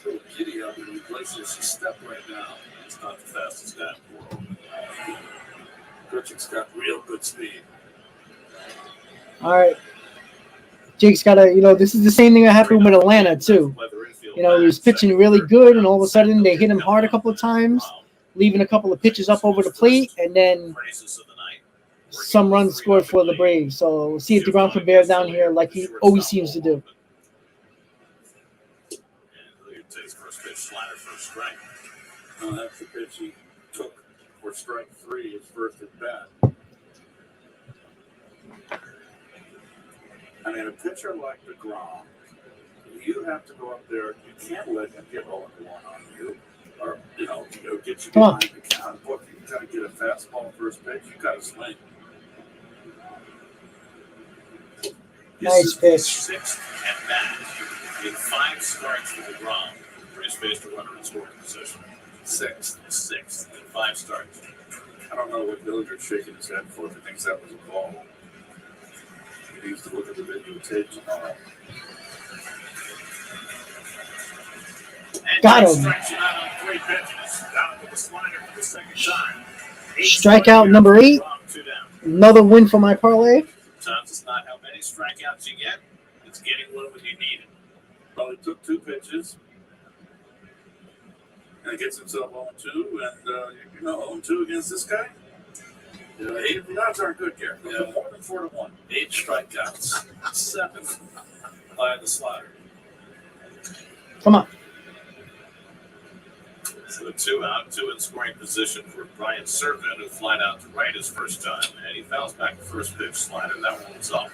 So giddy up and Iglesias' step right now. It's not the fastest guy in the world. Grichuk's got real good speed. All right. Jake's got to, this is the same thing that happened with Atlanta, too. He was pitching really good, and all of a sudden they hit him hard a couple of times, leaving a couple of pitches up over the plate, and then some runs scored for the Braves. So we'll see if DeGrom can bear down here like he always seems to do. Takes first pitch, slider for a strike. No, that's the pitch he took for strike 3, his first at bat. I mean, a pitcher like DeGrom, you have to go up there. You can't let him get 0-1 on you, or get you behind the count. Look, you got to get a fastball first pitch. You got to swing. Nice pitch. Sixth at bat. In 5 starts for DeGrom. He's faced a runner in scoring position. Sixth in 5 starts. I don't know what Billiard's shaking his head for if he thinks that was a ball. He needs to look at the videotape tomorrow. Got him. Strikeout number 8. Another win for my parlay. Sometimes it's not how many strikeouts you get, it's getting one when you need it. Well, he took 2 pitches. And he gets himself 0-2, and 0-2 against this guy. The odds aren't good here. Yeah. More than 4-1. 8 strikeouts, 7 by the slider. Come on. So 2 out, 2 in scoring position for Brian Servant, who flied out to right his first time, and he fouls back the first pitch slider. That one was off.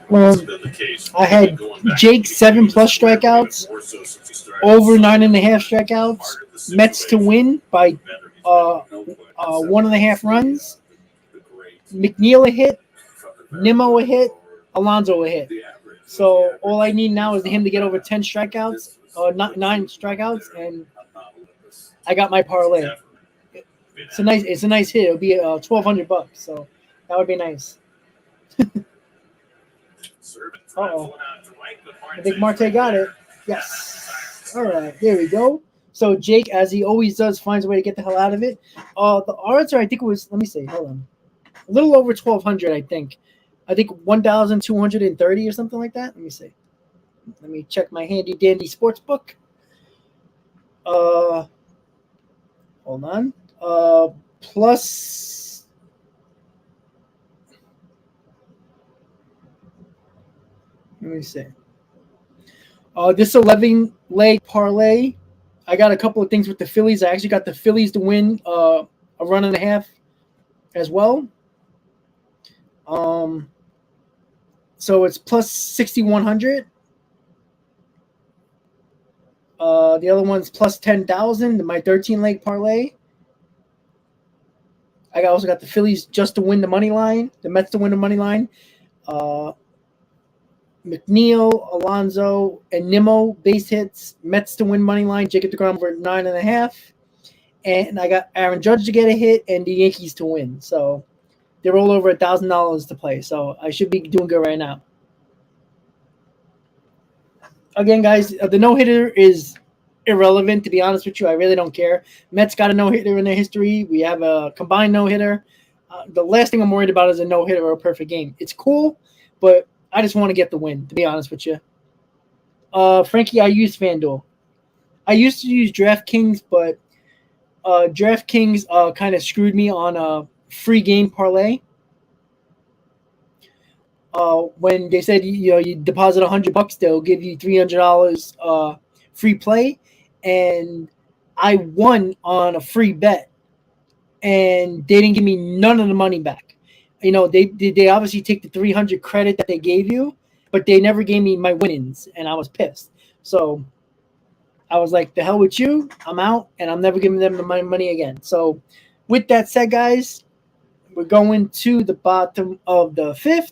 Well, I had Jake 7+ strikeouts, over 9.5 strikeouts, Mets to win by 1.5 runs, McNeil a hit, Nimmo a hit, Alonso a hit. So all I need now is him to get over 10 strikeouts, 9 strikeouts, and I got my parlay. It's a nice hit. It'll be $1,200, so that would be nice. Uh-oh. I think Marte got it. Yes. All right, there we go. So Jake, as he always does, finds a way to get the hell out of it. The odds are, I think it was, let me see, hold on. A little over 1,200, I think. I think 1,230 or something like that. Let me see. Let me check my handy dandy sports book. Hold on. Plus. Let me see. This 11-leg parlay, I got a couple of things with the Phillies. I actually got the Phillies to win a 1.5 as well. So it's plus 6,100. The other one's plus 10,000. My 13-leg parlay. I also got the Phillies just to win the money line, the Mets to win the money line. McNeil, Alonso, and Nimmo base hits. Mets to win money line. Jacob DeGrom for 9.5. And I got Aaron Judge to get a hit and the Yankees to win. So they're all over $1,000 to play. So I should be doing good right now. Again, guys, the no-hitter is irrelevant, to be honest with you. I really don't care. Mets got a no-hitter in their history. We have a combined no-hitter. The last thing I'm worried about is a no-hitter or a perfect game. It's cool, but I just want to get the win, to be honest with you. Frankie, I use FanDuel. I used to use DraftKings, but DraftKings kind of screwed me on a free game parlay. When they said you deposit $100, they'll give you $300 free play, and I won on a free bet, and they didn't give me none of the money back. They obviously take the $300 credit that they gave you, but they never gave me my winnings, and I was pissed. So I was like, the hell with you. I'm out, and I'm never giving them my money again. So with that said, guys, we're going to the bottom of the 5th.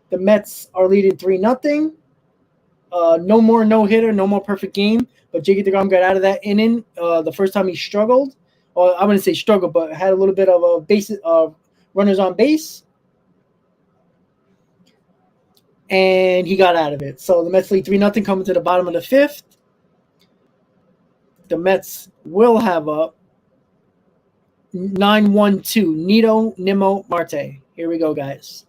The Mets are leading 3-0. No more no-hitter, no more perfect game. But Jacob DeGrom got out of that inning the first time he struggled. Or I wouldn't say struggled, but had a little bit of a base runners on base. And he got out of it. So the Mets lead 3-0 coming to the bottom of the 5th. The Mets will have a 9-1-2. Nito, Nimmo, Marte. Here we go, guys.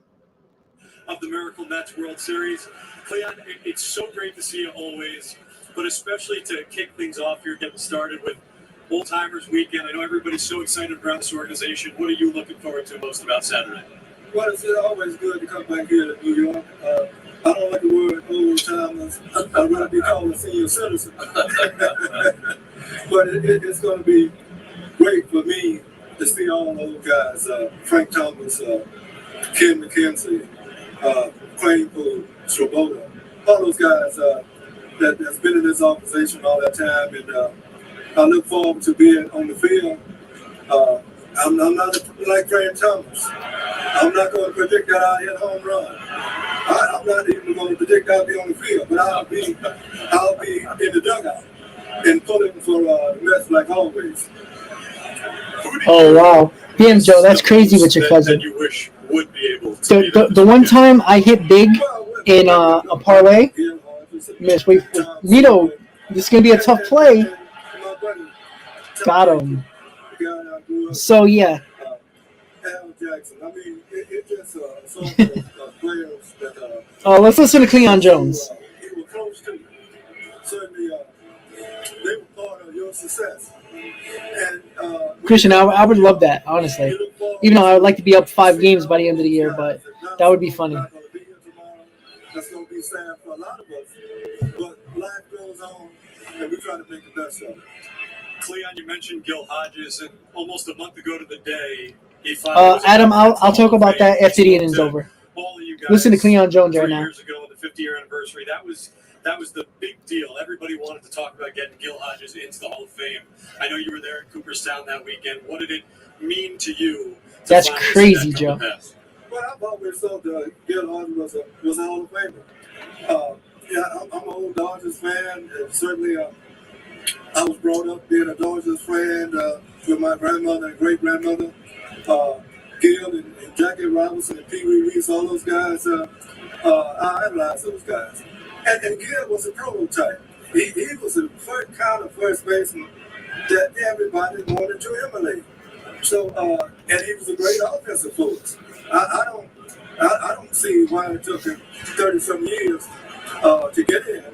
Of the Miracle Mets World Series. Cleon, it's so great to see you always, but especially to kick things off here, getting started with Old Timers Weekend. I know everybody's so excited around this organization. What are you looking forward to most about Saturday? Well, it's always good to come back here to New York. I don't like the word old timers. I'd rather be called a senior citizen. But it's going to be great for me to see all those guys, Frank Thomas, Ken McKenzie, Claypool, Swoboda, all those guys that's been in this organization all that time. And I look forward to being on the field. I'm not like Frank Thomas. I'm not going to predict that I'll hit a home run. I'm not even going to predict I'll be on the field, but I'll be in the dugout and pulling for the Mets like always. Oh, wow. Damn, Joe, that's crazy with your cousin. That you wish would be able to The one time I hit big in a parlay, Miss, wait, Nito, this is going to be a tough play. Got him. So, yeah. Al Jackson. I mean, it just so many players that. Let's listen to Cleon Jones. You were close to. Certainly, they were part of your success. And Christian, I would love that, honestly. Even though I would like to be up 5 games by the end of the year, but that would be funny. That's going to be sad for a lot of us. But life goes on, and we try to make the best of it. Cleon, you mentioned Gil Hodges, and almost a month ago to the day, he finally Adam, I'll talk about that after the inning's over. All of you guys, listen to Cleon Jones right 3 now. years ago, the 50-year anniversary, that was the big deal. Everybody wanted to talk about getting Gil Hodges into the Hall of Fame. I know you were there in Cooperstown that weekend. What did it mean to you? That's crazy, Joe. Well, I've always thought Gil Hodges was a Hall of Famer. Yeah, I'm an old Dodgers fan, and certainly I was brought up being a Dodgers fan with my grandmother and great-grandmother. Gil and Jackie Robinson and Pee Wee Reese, all those guys, I idolized those guys. And Gil was a prototype. He was the first kind of first baseman that everybody wanted to emulate. So, and he was a great offensive force. I don't see why it took him 30-some years to get in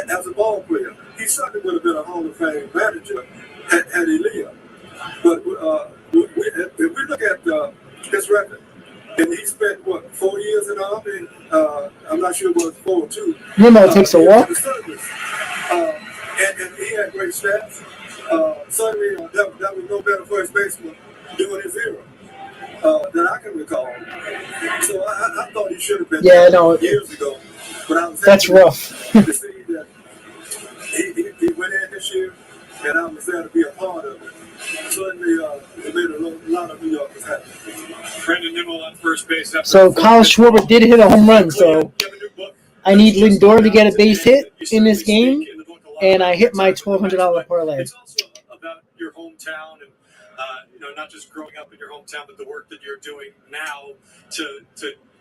as a ball player. He certainly would have been a Hall of Fame manager had he lived. But if we look at his record, and he spent, 4 years in the Army? I'm not sure what it's 4 or 2. You know it takes a while. And he had great stats. Certainly, that was no better first baseman during his era that I can recall. So I thought he should have been years ago. But I was that's rough. to see that he went in this year, and I was there to be a part of it. Certainly, it made a lot of New Yorkers happy. Brendan Nimmo on first base. So Kyle Schwarber did hit a home run, so I need Lindor to get a base hit in this game, and I hit my $1,200 parlay. It's also about your hometown and not just growing up in your hometown, but the work that you're doing now to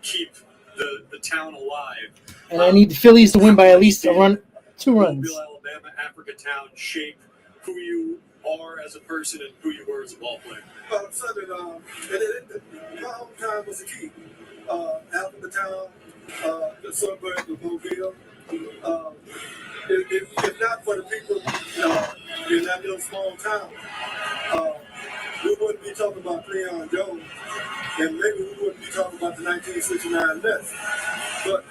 keep the town alive. And I need the Phillies to win by at least 2 runs. Mobile, Alabama, Africa Town shape who you are as a person and who you were as a ball player. Certainly, my hometown was the key. Africa Town, the suburbs of Mobile. If not for the people in that little small town, we wouldn't be talking about Cleon Jones, and maybe we wouldn't be talking about the 1969 Mets. But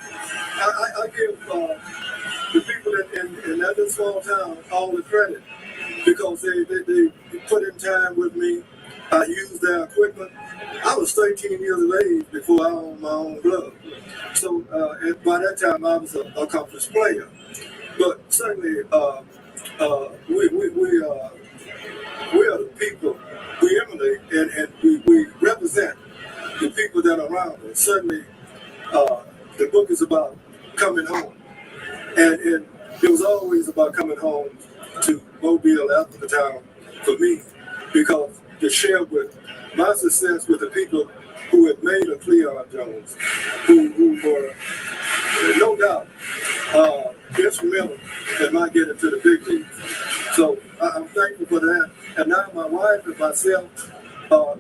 I give the people in that little small town all the credit because they put in time with me. I used their equipment. I was 13 years of age before I owned my own glove. So and by that time, I was an accomplished player. But certainly, we are the people. We emulate and we represent the people that are around us. Certainly, the book is about coming home. And it was always about coming home to Mobile, Africa Town for me, because to share with my success with the people who had made a Cleon Jones, who were, no doubt, instrumental in my getting to the big leagues. So I'm thankful for that. And now my wife and myself,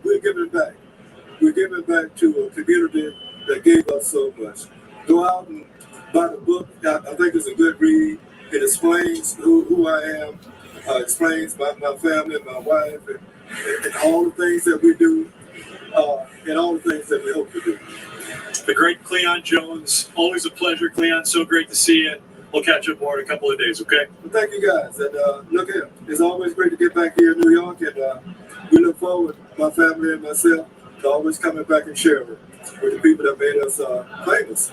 we're giving back. We're giving back to a community that gave us so much. Go out and buy the book. I think it's a good read. It explains who I am. explains my family, my wife, and all the things that we do, and all the things that we hope to do. The great Cleon Jones. Always a pleasure, Cleon. So great to see you. We'll catch up more in a couple of days, okay? Well, thank you guys. And look here, it's always great to get back here in New York, and we look forward, my family and myself, to always coming back and sharing with the people that made us famous.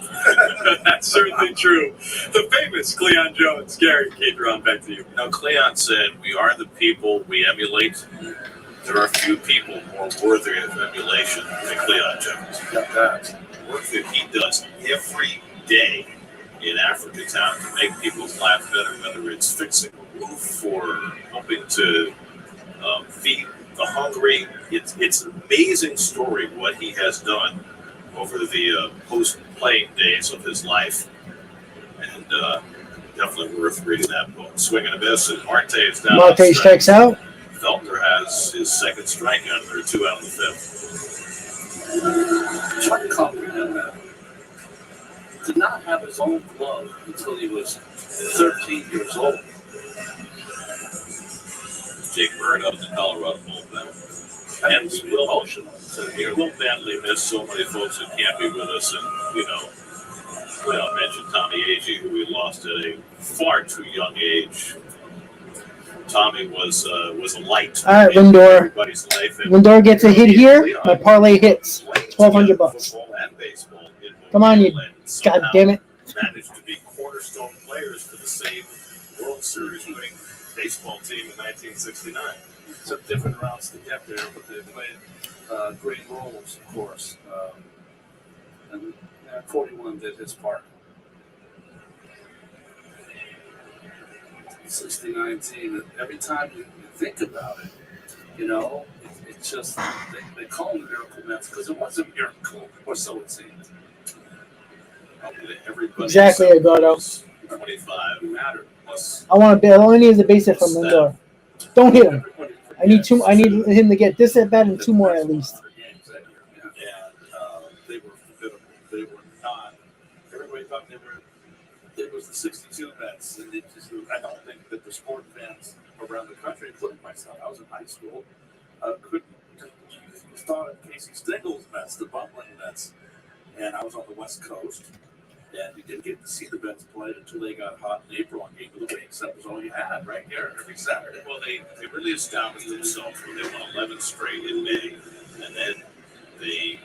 That's certainly true. The famous Cleon Jones. Gary, DeGrom, back to you. Now, Cleon said, we are the people we emulate. There are few people more worthy of emulation than Cleon Jones. Got that. Work that he does every day in Africa Town to make people's lives better, whether it's fixing a roof or helping to feed the hungry. It's an amazing story what he has done over the post-playing days of his life, and definitely worth reading that book. Swing and a miss, and Marte is down. Marte strikes out. Feltner has his second strikeout. There are 2 out of the 5th. Chuck Cumberland did not have his own glove until he was 13 years old. Jake Bird of the Colorado Bullpen. And we will badly miss so many folks that can't be with us. And, you know, I mentioned Tommy Agee, who we lost at a far too young age. Tommy was a light. All right, Lindor. Everybody's life. Lindor gets a hit here. My parlay hits. $1,200. Football and baseball. Come on, you. God damn it. Managed to be cornerstone players for the same World Series winning baseball team in 1969. Took different routes to get there, but they played great roles, of course. And 41 did his part. 69 team, every time you think about it, you know, it's just, they call them the Miracle Mets because it was a miracle, or so it seemed. Exactly, Eduardo. 25 mattered. Plus, I want to bet. All I need is a base hit from Lindor. Don't hit him. I need him to get this at bat and 2 more at least. And they were formidable. They were not. Everybody thought it was the 62 Mets, and I don't think that the sport fans around the country, including myself, I was in high school, couldn't thought of Casey Stengel's Mets, the bumbling Mets, and I was on the West Coast. And you didn't get to see the Mets play until they got hot in April on Game of the Week. So that was all you had right here every Saturday. well, they really established themselves when they won 11 straight in May, and then they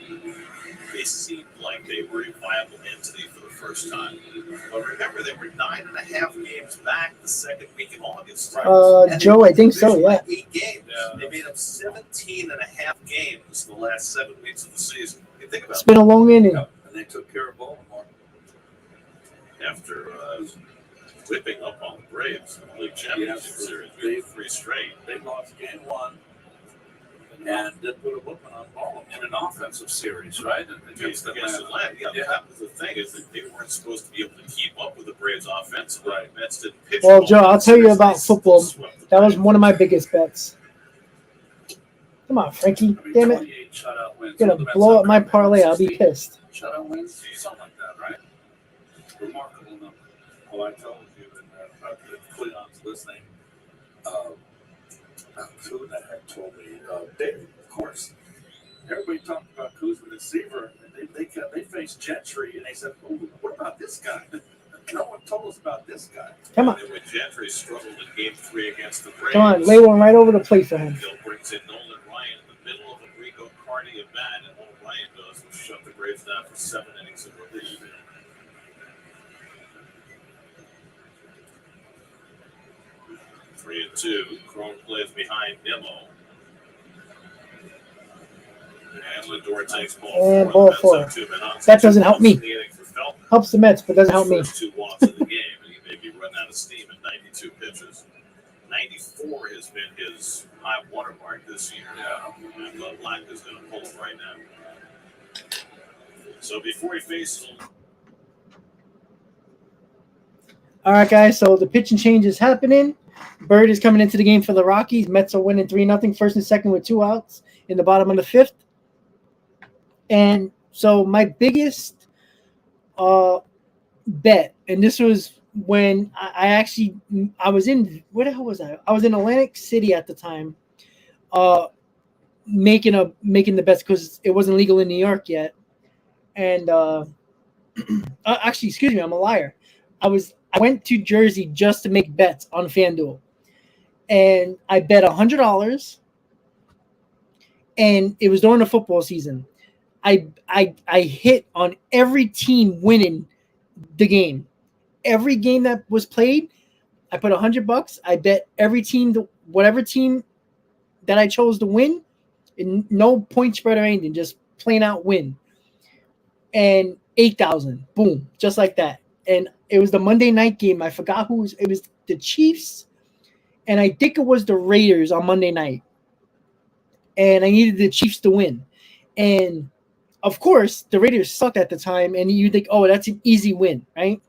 seemed like they were a viable entity for the first time. But remember, they were 9.5 games back the second week in August. Joe, I think so, yeah. 8 games. They made up 17.5 games the last 7 weeks of the season. You think about It's been a long inning. And they took care of Baltimore. after whipping up on the Braves in the league championship series. We had 3 straight. They lost game 1 and did put a whooping on Baltimore in an offensive series, right? Against Atlanta. Yeah, that was the thing, is that they weren't supposed to be able to keep up with the Braves offensively. Right. Mets didn't pitch. Well, Joe, I'll tell you about football. That was one of my biggest bets. Come on, Frankie. Damn it. Gonna blow up my parlay. I'll be pissed. Shutout wins, something like that, right? Remarkable number. Well, I told you, and if Cleon's listening, who the heck told me? David, of course. Everybody talked about Kuzma and Seaver, and they faced Gentry, and they said, "Oh, what about this guy?" No one told us about this guy. Come on. And when Gentry struggled in Game 3 against the Braves, Come on, lay one right over the plate for him. Bill brings in Nolan Ryan in the middle of a Rico Cardi at bat, and all Ryan does is shut the Braves down for 7 innings of relief. Three and 2. Crone plays behind Nimmo. And Lindor takes ball And 4. ball The Mets 4. have 2 men on. That doesn't help me. The inning for Feltner. Helps the Mets, but doesn't help me. First 2 walks of the game, and he may be run out of steam in 92 pitches. 94 has been his high water mark this year. And Black is going to pull him right now. So before he faces him, All right, guys. So the pitch and change is happening. Bird is coming into the game for the Rockies. Mets are winning 3-0, first and second with 2 outs in the bottom of the 5th. And so my biggest bet, and this was when I was in, where the hell was I? I was in Atlantic City at the time, making the bets because it wasn't legal in New York yet. And actually, excuse me, I'm a liar. I went to Jersey just to make bets on FanDuel, and I bet $100, and it was during the football season. I hit on every team winning the game. Every game that was played, I put $100. I bet every team, whatever team that I chose to win, and no point spread or anything, just plain out win. And 8,000, boom, just like that. And it was the Monday night game. I forgot who was. It was the Chiefs, and I think it was the Raiders on Monday night. And I needed the Chiefs to win. And of course, the Raiders sucked at the time, and you think, oh, that's an easy win, right?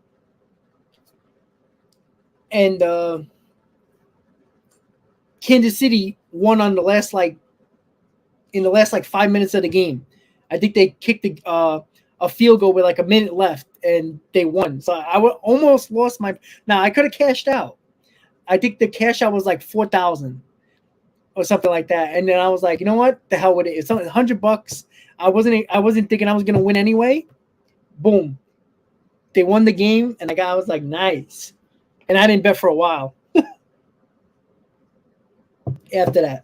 And Kansas City won on the last 5 minutes of the game. I think they kicked a field goal with like a minute left, and they won. So I almost lost my. Now I could have cashed out. I think the cash out was like 4,000 or something like that. And then I was like, you know what? The hell with it. It's only $100. I wasn't thinking I was gonna win anyway. Boom. They won the game, and I was like, nice. And I didn't bet for a while after that.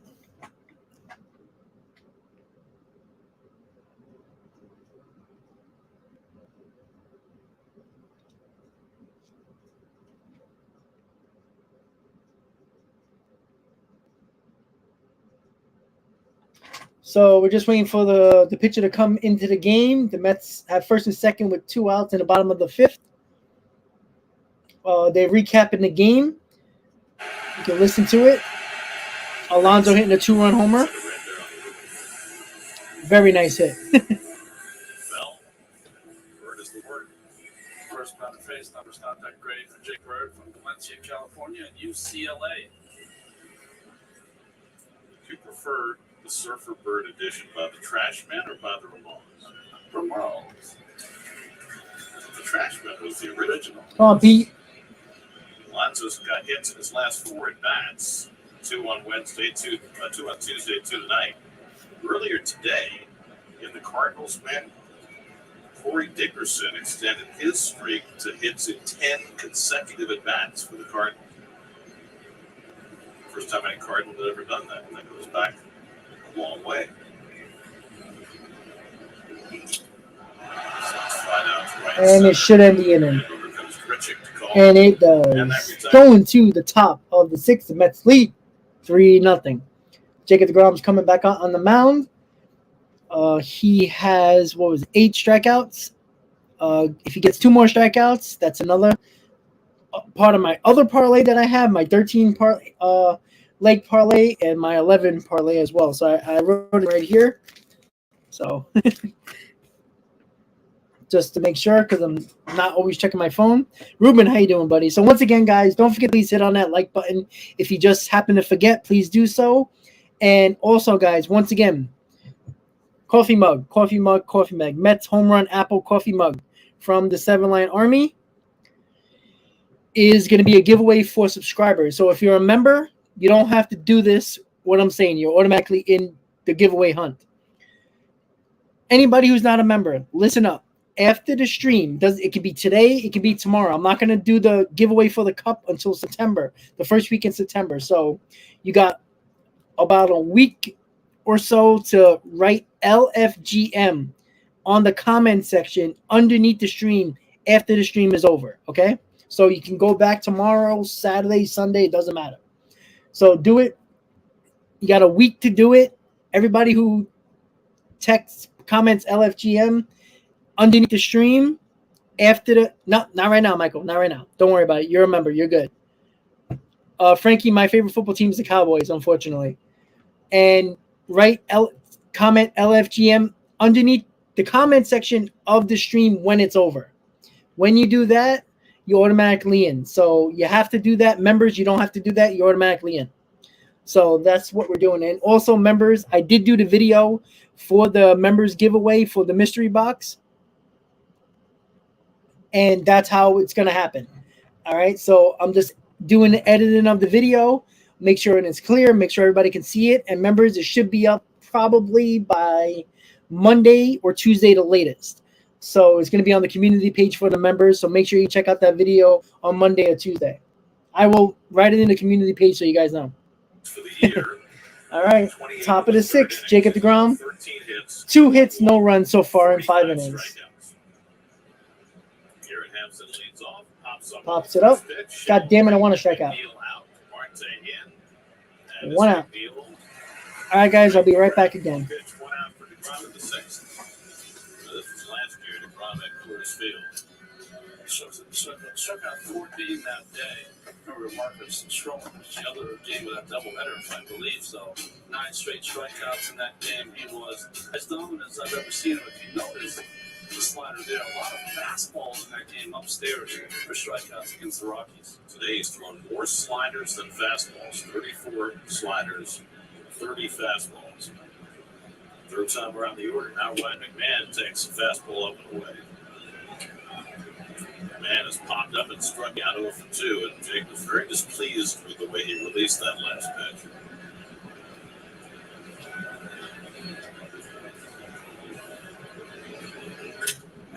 So we're just waiting for the pitcher to come into the game. The Mets have first and second with 2 outs in the bottom of the 5th. They're recapping the game. You can listen to it. Alonso hitting a 2-run homer. Very nice hit. Bell. Bird is the word. First batter face, numbers contact grade for Jake Bird from Valencia, California, and UCLA. Do you prefer the Surfer Bird edition by the Trash Man or by the Ramones? Ramones. The Trash Man was the original. Oh, Pete. Alonso's got hits in his last 4 at bats. 2 on Wednesday, 2 on Tuesday, 2 tonight. Earlier today, in the Cardinals win, Corey Dickerson extended his streak to hits in 10 consecutive at bats for the Cardinals. First time any Cardinal had ever done that. And that goes back a long way. And it should end the inning. And it does. Going to the top of the 6th, the Mets lead 3-0. Jacob DeGrom's coming back on the mound. He has, 8 strikeouts. If he gets 2 more strikeouts, that's another part of my other parlay that I have, my 13 leg parlay and my 11 parlay as well. So I wrote it right here. So just to make sure, because I'm not always checking my phone. Ruben, how you doing, buddy? So once again, guys, don't forget, please hit on that like button. If you just happen to forget, please do so. And also, guys, once again, coffee mug. Mets home run apple coffee mug from the 7-Line Army is going to be a giveaway for subscribers. So if you're a member, you don't have to do this. What I'm saying, you're automatically in the giveaway hunt. Anybody who's not a member, listen up. After the stream, it can be today, it can be tomorrow. I'm not going to do the giveaway for the cup until September, the first week in September. So you got about a week or so to write LFGM on the comment section underneath the stream after the stream is over, okay? So you can go back tomorrow, Saturday, Sunday, it doesn't matter. So do it. You got a week to do it. Everybody who comments LFGM underneath the stream after not right now, Michael. Not right now. Don't worry about it. You're a member. You're good. Frankie, my favorite football team is the Cowboys, unfortunately. And comment LFGM underneath the comment section of the stream when it's over. When you do that, you're automatically in. So you have to do that. Members, you don't have to do that. You're automatically in. So that's what we're doing. And also, members, I did do the video for the members giveaway for the mystery box. And that's how it's going to happen. All right, so I'm just doing the editing of the video, make sure it's clear, make sure everybody can see it. And members, it should be up probably by Monday or Tuesday the latest. So it's going to be on the community page for the members. So make sure you check out that video on Monday or Tuesday. I will write it in the community page so you guys know. For the year, All right, top of the sixth, Jacob DeGrom. 13 hits, 2 hits, no runs so far in 5 innings. strikeouts. Garrett Hampson leads off, Pops it up. God damn it, I want to strike out. Neal out, Marte in, and 1 out. Neal. All right, guys, I'll be right back again. Pitch 1 out for DeGrom in the 6th. This was last year, DeGrom at Coors Field. Struck out 14 that day. Remember Marcus Stroman was the other game with that doubleheader, I believe. So 9 straight strikeouts in that game. He was as dominant as I've ever seen him. If you notice the slider there, a lot of fastballs in that game upstairs for strikeouts against the Rockies. Today he's thrown more sliders than fastballs. 34 sliders, 30 fastballs. Third time around the order. Now Ryan McMahon takes a fastball up and away. McMahon has popped up and struck out 0 for 2, and Jake was very displeased with the way he released that last pitch.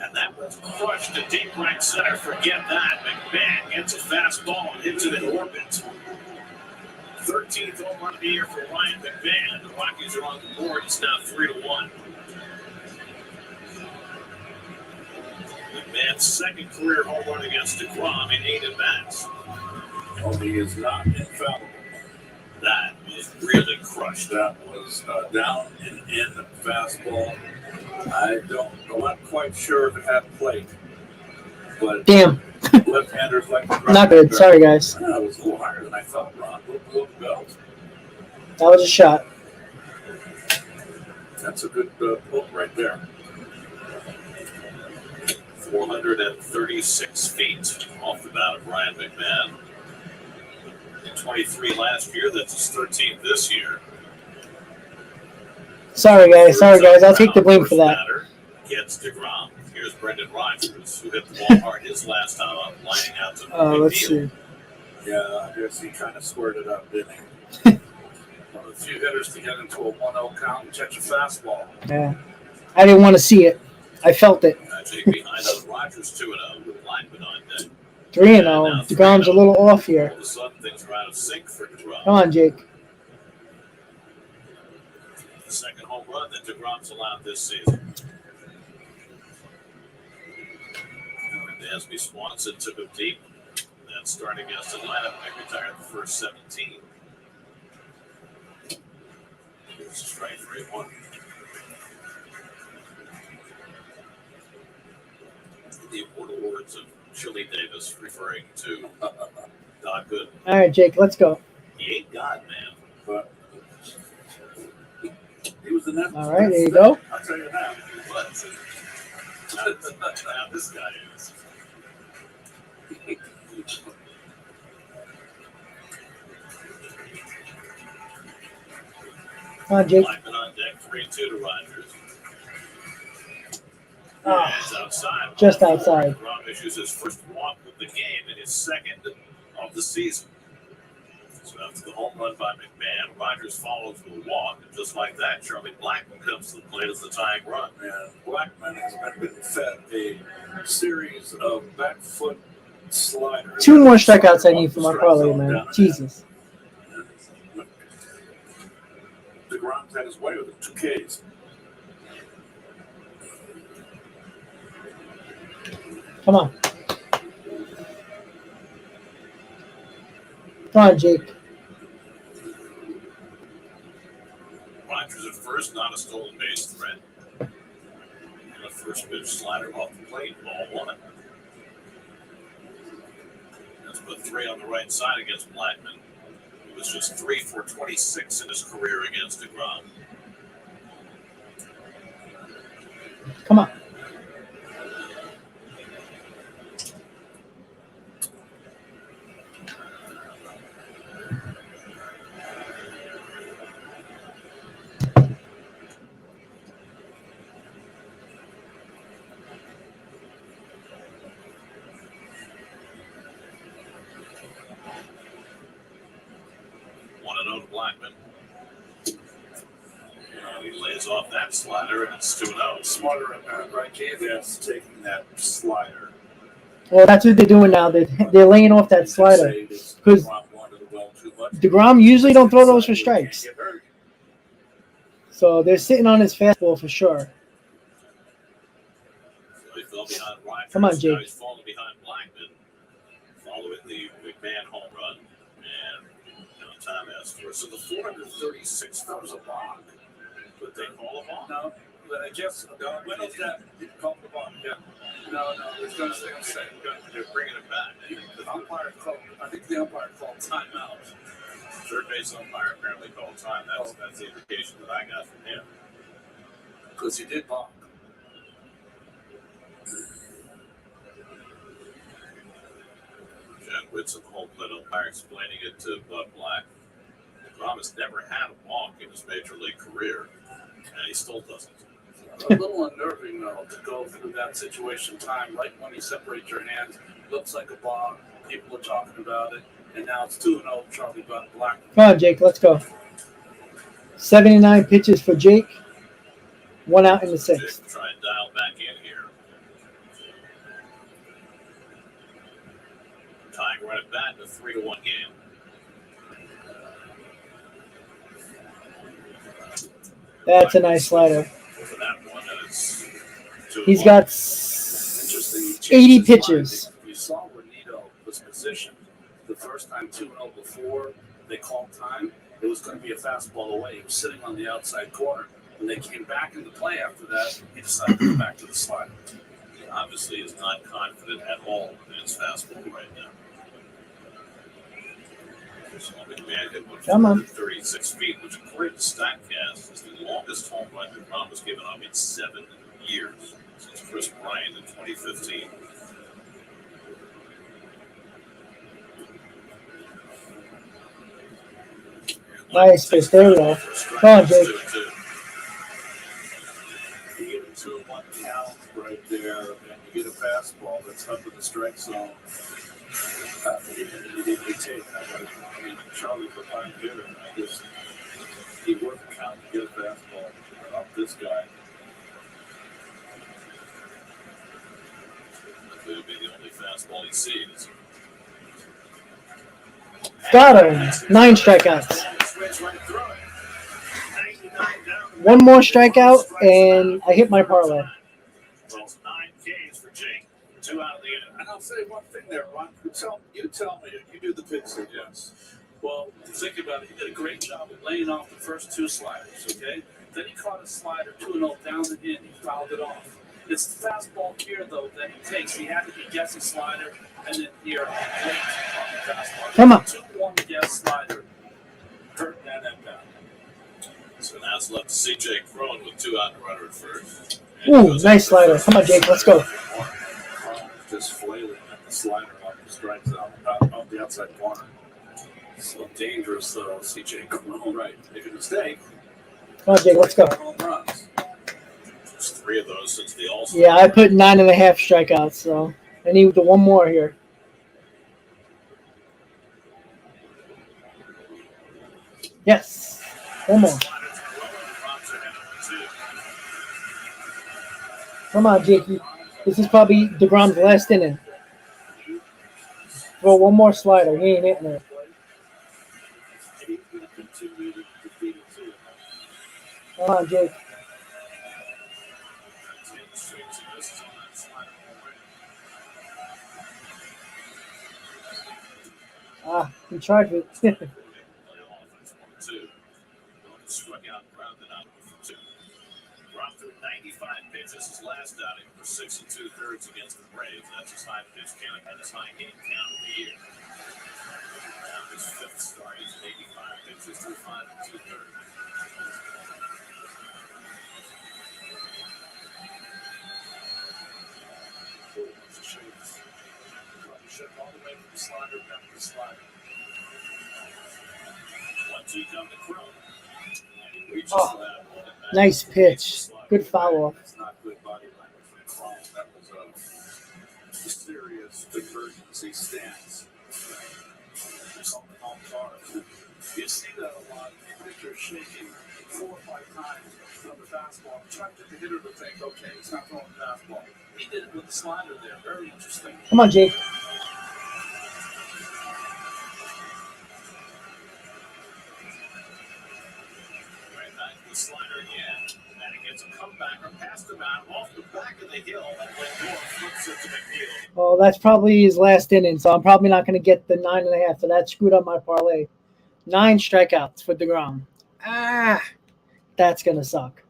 And that was crushed to deep right center. Forget that. McMahon gets a fastball and hits it in orbit. 13th home run of the year for Ryan McMahon. The Rockies are on the board. It's now 3-1. McMahon's second career home run against DeGrom in 8 at-bats. He is not infallible. That was really crushed. That was down and in the fastball. I'm not quite sure if it had plate, but Damn. left-handers like to Not good. Sorry, guys. That was a little higher than I thought, Ron. Little belt. That was a shot. That's a good poke right there. 436 feet off the bat of Ryan McMahon. In 23 last year, that's his 13th this year. Sorry, guys. I'll take the blame for that. Gets DeGrom. Here's Brendan Rodgers, who hit the ball hard his last time up, lining out to Let's see. Yeah, I guess he kind of squared it up, didn't he? One of the few hitters to get into a 1-0 count and catch a fastball. Yeah. I didn't want to see it. I felt it. Jake behind us. Rodgers 2-0 with lineman on deck. 3-0. DeGrom's a little off here. All of a sudden, things are out of sync for DeGrom. Come on, Jake. The second home run that DeGrom's allowed this season. Dansby Swanson took him deep. Then starting against Atlanta, McIntyre the first 17. Here's strike 3-1. The immortal words of Chili Davis referring to Doc Good. All right, Jake, let's go. He ain't God, man. But he was the net. All right, there you go. I'll tell you that. He was. Now this guy is. Come on, Jake. Lineman on deck, 3-2 to Rodgers. It's outside. Just outside. DeGrom issues his first walk of the game and his second of the season. So after the home run by McMahon, Rodgers follows with a walk, and just like that, Charlie Blackmon comes to the plate as the tying run. And Blackmon has been fed a series of back foot sliders. 2 more strikeouts I need for my parlay, man. Jesus. DeGrom's had his way with it. 2 Ks. Come on. Come on, Jake. Rodgers at first, not a stolen base threat. And a first pitch slider off the plate, ball 1. That's put 3 on the right side against Blackmon. He was just 3 for 26 in his career against DeGrom. Come on. 2-0 to Blackman. He lays off that slider, and it's 2-0. Smarter at that, right, Keith? Yes, taking that slider. Well, that's what they're doing now. They're laying off that slider because DeGrom usually don't throw those for strikes. So they're sitting on his fastball for sure. So he fell behind Rogers. Come on, Jake. Now he's falling behind Blackman, following the McMahon home run, and no time asked for. So the 436 that was a block. But they call a block? No, but I guess when was that? You called the block? Yeah. No, it's going to stay on second. They're bringing it back. I think the umpire called timeout. Third base umpire apparently called time. That's the indication that I got from him. Because he did block. Jack Whitson, the home plate umpire, explaining it to Bud Black. DeGrom has never had a walk in his major league career, and he still doesn't. A little unnerving, though, to go through that situation time right when you separate your hands. Looks like a block. People are talking about it. And now it's 2-0, Charlie Bud Black. Come on, Jake. Let's go. 79 pitches for Jake. 1 out in the 6th. Jake try and dial back in here. Tying right at bat in a 3-1 game. That's a nice slider. He's got 80 pitches. You saw where Nito was positioned the first time 2-0 before they called time. It was going to be a fastball away. He was sitting on the outside corner. When they came back into play after that, he decided to go back to the slider. He obviously is not confident at all in his fastball right now. So McMahon hit 136 feet, which according to StatCast is the longest home run DeGrom was given up in 7 years, since Chris Bryant in 2015. Nice pitch. There we go. Come on, Jake. You get a 2-1 count right there, and you get a fastball that's up in the strike zone. You need to take that. I mean, Charlie for 5 hitter. I guess he worked the count to get a fastball off this guy. That would be the only fastball he sees. Got him. 9 strikeouts. 1 more strikeout, and I hit my parlay. Well, 9 Ks for Jake. 2 out of the inning. And I'll say one thing there, Ron. You tell me. You do the pitch yes. Well, think about it. He did a great job of laying off the first 2 sliders, okay? Then he caught a slider 2-0 down the end. He fouled it off. It's the fastball here, though, that he takes. He had to be guessing slider, and then here, late on the fastball. Come on. 2-1 guess slider. Hurt that at bat. So now it's left to C.J. Cron with 2 out and runner at first. Ooh, nice slider. Come on, Jake. Let's go. Just flailing at the slider off the strike zone, off the outside corner. So dangerous, though, C.J. Cron. Right. Make a mistake. Come on, Jake. Let's go. Home runs. There's 3 of those since the All-Star. Yeah, I put 9.5 strikeouts, so I need the 1 more here. Yes. 1 more. Come on, Jakey. This is probably DeGrom's last inning. Throw 1 more slider. He ain't hitting it. Come on, Jake. He tried it. Struck out, grounded out for 2. Dropped through 95 pitches his last outing for 6 2/3 against the Braves. That's his high pitch count and his high game count of the year. Now his 5th start, he's 85 pitches through 5 2/3. All the way from the slider down to the slider. 1-2 come to Cron. Oh, nice pitch. Good follow-up. That's not good body language from Cron. That was a serious emergency stance. You see that a lot. after shaking 4 or 5 times from the fastball, trying to get the hitter to think, okay, he's not throwing the fastball. He did it with the slider there. Very interesting. Come on, Jake. Right back to the slider again. And he gets a comebacker past him out off the back of the hill. And when York flips it to McNeil. Well, that's probably his last inning, so I'm probably not going to get the 9.5. So that screwed up my parlay. 9 strikeouts for DeGrom. That's going to suck.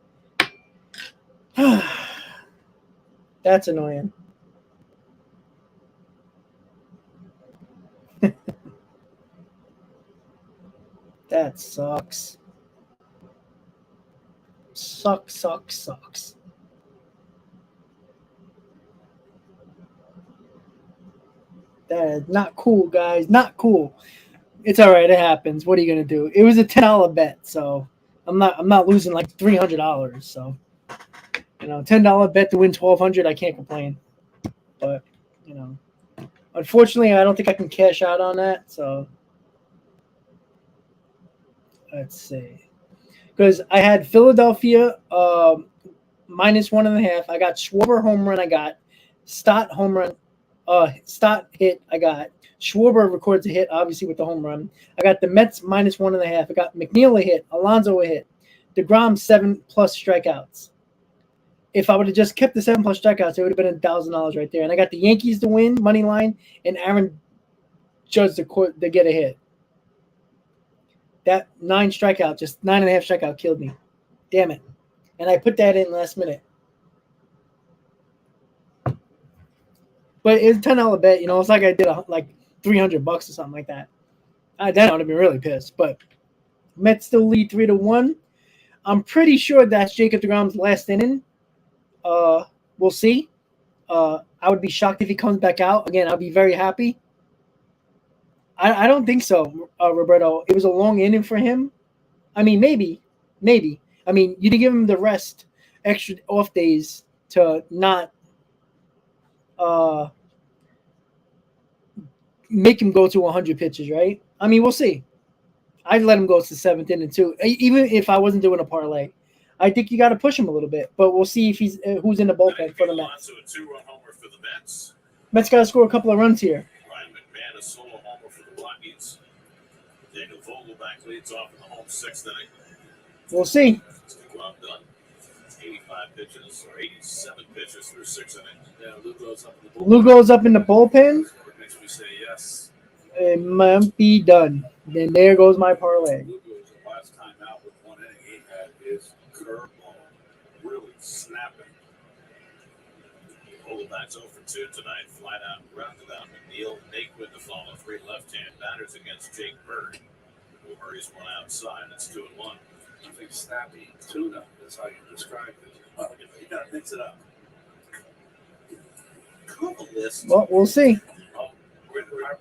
That's annoying. That sucks. Sucks. That is not cool, guys. Not cool. It's all right. It happens. What are you gonna do? It was a $10 bet, so I'm not losing like $300. So $10 bet to win $1,200. I can't complain. But unfortunately, I don't think I can cash out on that. So let's see. Because I had Philadelphia -1.5. I got Schwarber home run. I got Stott home run. Stott hit. I got Schwarber records a hit, obviously with the home run. I got the Mets -1.5. I got McNeil a hit. Alonso a hit. DeGrom 7+ strikeouts. If I would have just kept the 7+ strikeouts, it would have been $1,000 right there. And I got the Yankees to win money line and Aaron Judge to get a hit. That 9 strikeout, just 9.5 strikeout killed me. Damn it. And I put that in last minute. But it's a $10 bet. It's like I did like $300 or something like that. Then I would have been really pissed. But Mets still lead 3-1. I'm pretty sure that's Jacob DeGrom's last inning. We'll see. I would be shocked if he comes back out. Again, I'll be very happy. I don't think so, Roberto. It was a long inning for him. I mean, maybe. I mean, you did give him the rest, extra off days to not make him go to 100 pitches, right? I mean, we'll see. I'd let him go to the 7th inning too, even if I wasn't doing a parlay. I think you got to push him a little bit, but we'll see if he's who's in the bullpen for the Mets. A 2-run homer for the Mets. Mets got to score a couple of runs here. Ryan McMahon, a solo homer for the Rockies. Daniel Vogelbach leads off in the home 6th inning. We'll see. DeGrom done. 85 pitches or 87 pitches through 6 innings. Yeah, Lugo's up in the bullpen. What makes me say yes. It might be done. Then there goes my parlay. Lugo's last time out with 1 inning, he had his curveball really snapping. Vogelbach's 0 for 2 tonight. Flat out and grounded out. McNeil, Naquin to follow. 3 left-hand batters against Jake Bird. Murray's 1 outside. It's 2-1. I think snappy tuna is how you describe it. Well, you got to mix it up. Cool list. Well, we'll see. Oh,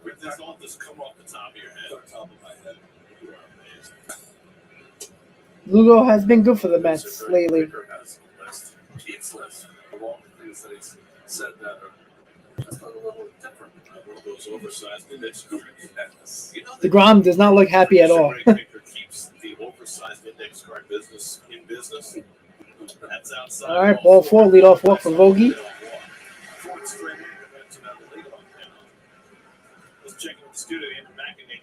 with this all just come off the top of your head. Top of my head. You are amazing. Lugo has been good for the Mets lately. Has a list. Keith's list of all the things that he's said that are just a little different. One of those oversized index cards. DeGrom does not look happy at all. Pitcher keeps the oversized index card business in business. That's outside. All right, ball 4, leadoff walk for Vogie. Let's check in the studio.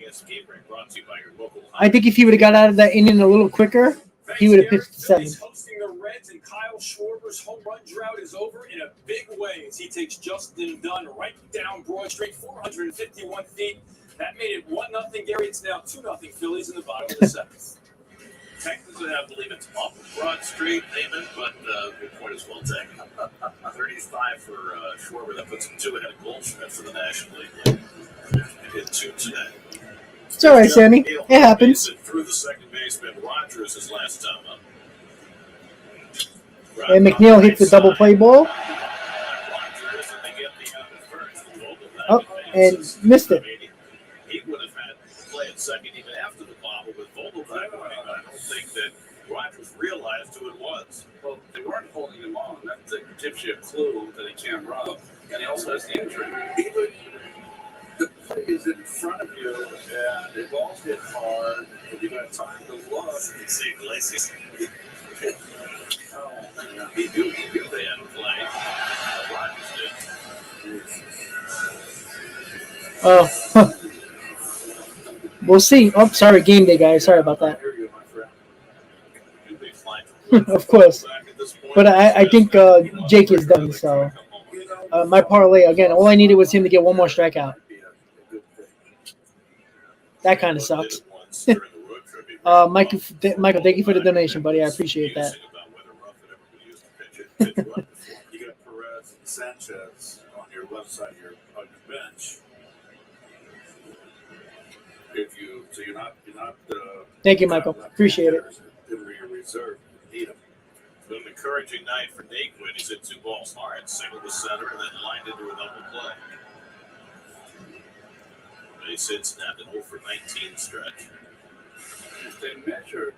Escape ring brought to you by your local. I think if he would have got out of that inning a little quicker, he would have pitched the 7th. Phillies hosting the Reds, and Kyle Schwarber's home run drought is over in a big way as he takes Justin Dunn right down Broad Street, 451 feet. That made it 1-0, Gary. It's now 2-0 Phillies in the bottom of the 7th. Technically, I believe it's up Broad Street, Damon, but your point is well taken. 35 for Schwarber. That puts him 2 ahead of Goldschmidt for the National League. He hit 2 today. It's all right, Sammy. It happens. Through the second baseman, Rogers his last time up. And McNeil hits the double play ball. Oh, and missed it. He would have had to play at second even after the bobble with Vogelbach running. I don't think that Rogers realized who it was. Well, they weren't holding him on. That gives you a clue that he can't run. And he also has the injury. Even the play is in front of you, and the ball's hit hard, and you got time to look. See Iglesias. He knew they had to play. Rockies did. We'll see. Oh, sorry, game day, guys. Sorry about that. Of course. But I think Jake is done, so my parlay, again, all I needed was him to get one more strikeout. That kind of sucks. Michael, thank you for the donation, buddy. I appreciate that. You got Perez and Sanchez on your left side on your bench. So you're not. Thank you, Michael. Appreciate it. In your reserve, you need them. An encouraging night for Nate when he's hit 2 balls hard, single to center, and then lined into a double play. Base hit snapped an 0 for 19 stretch. If they measured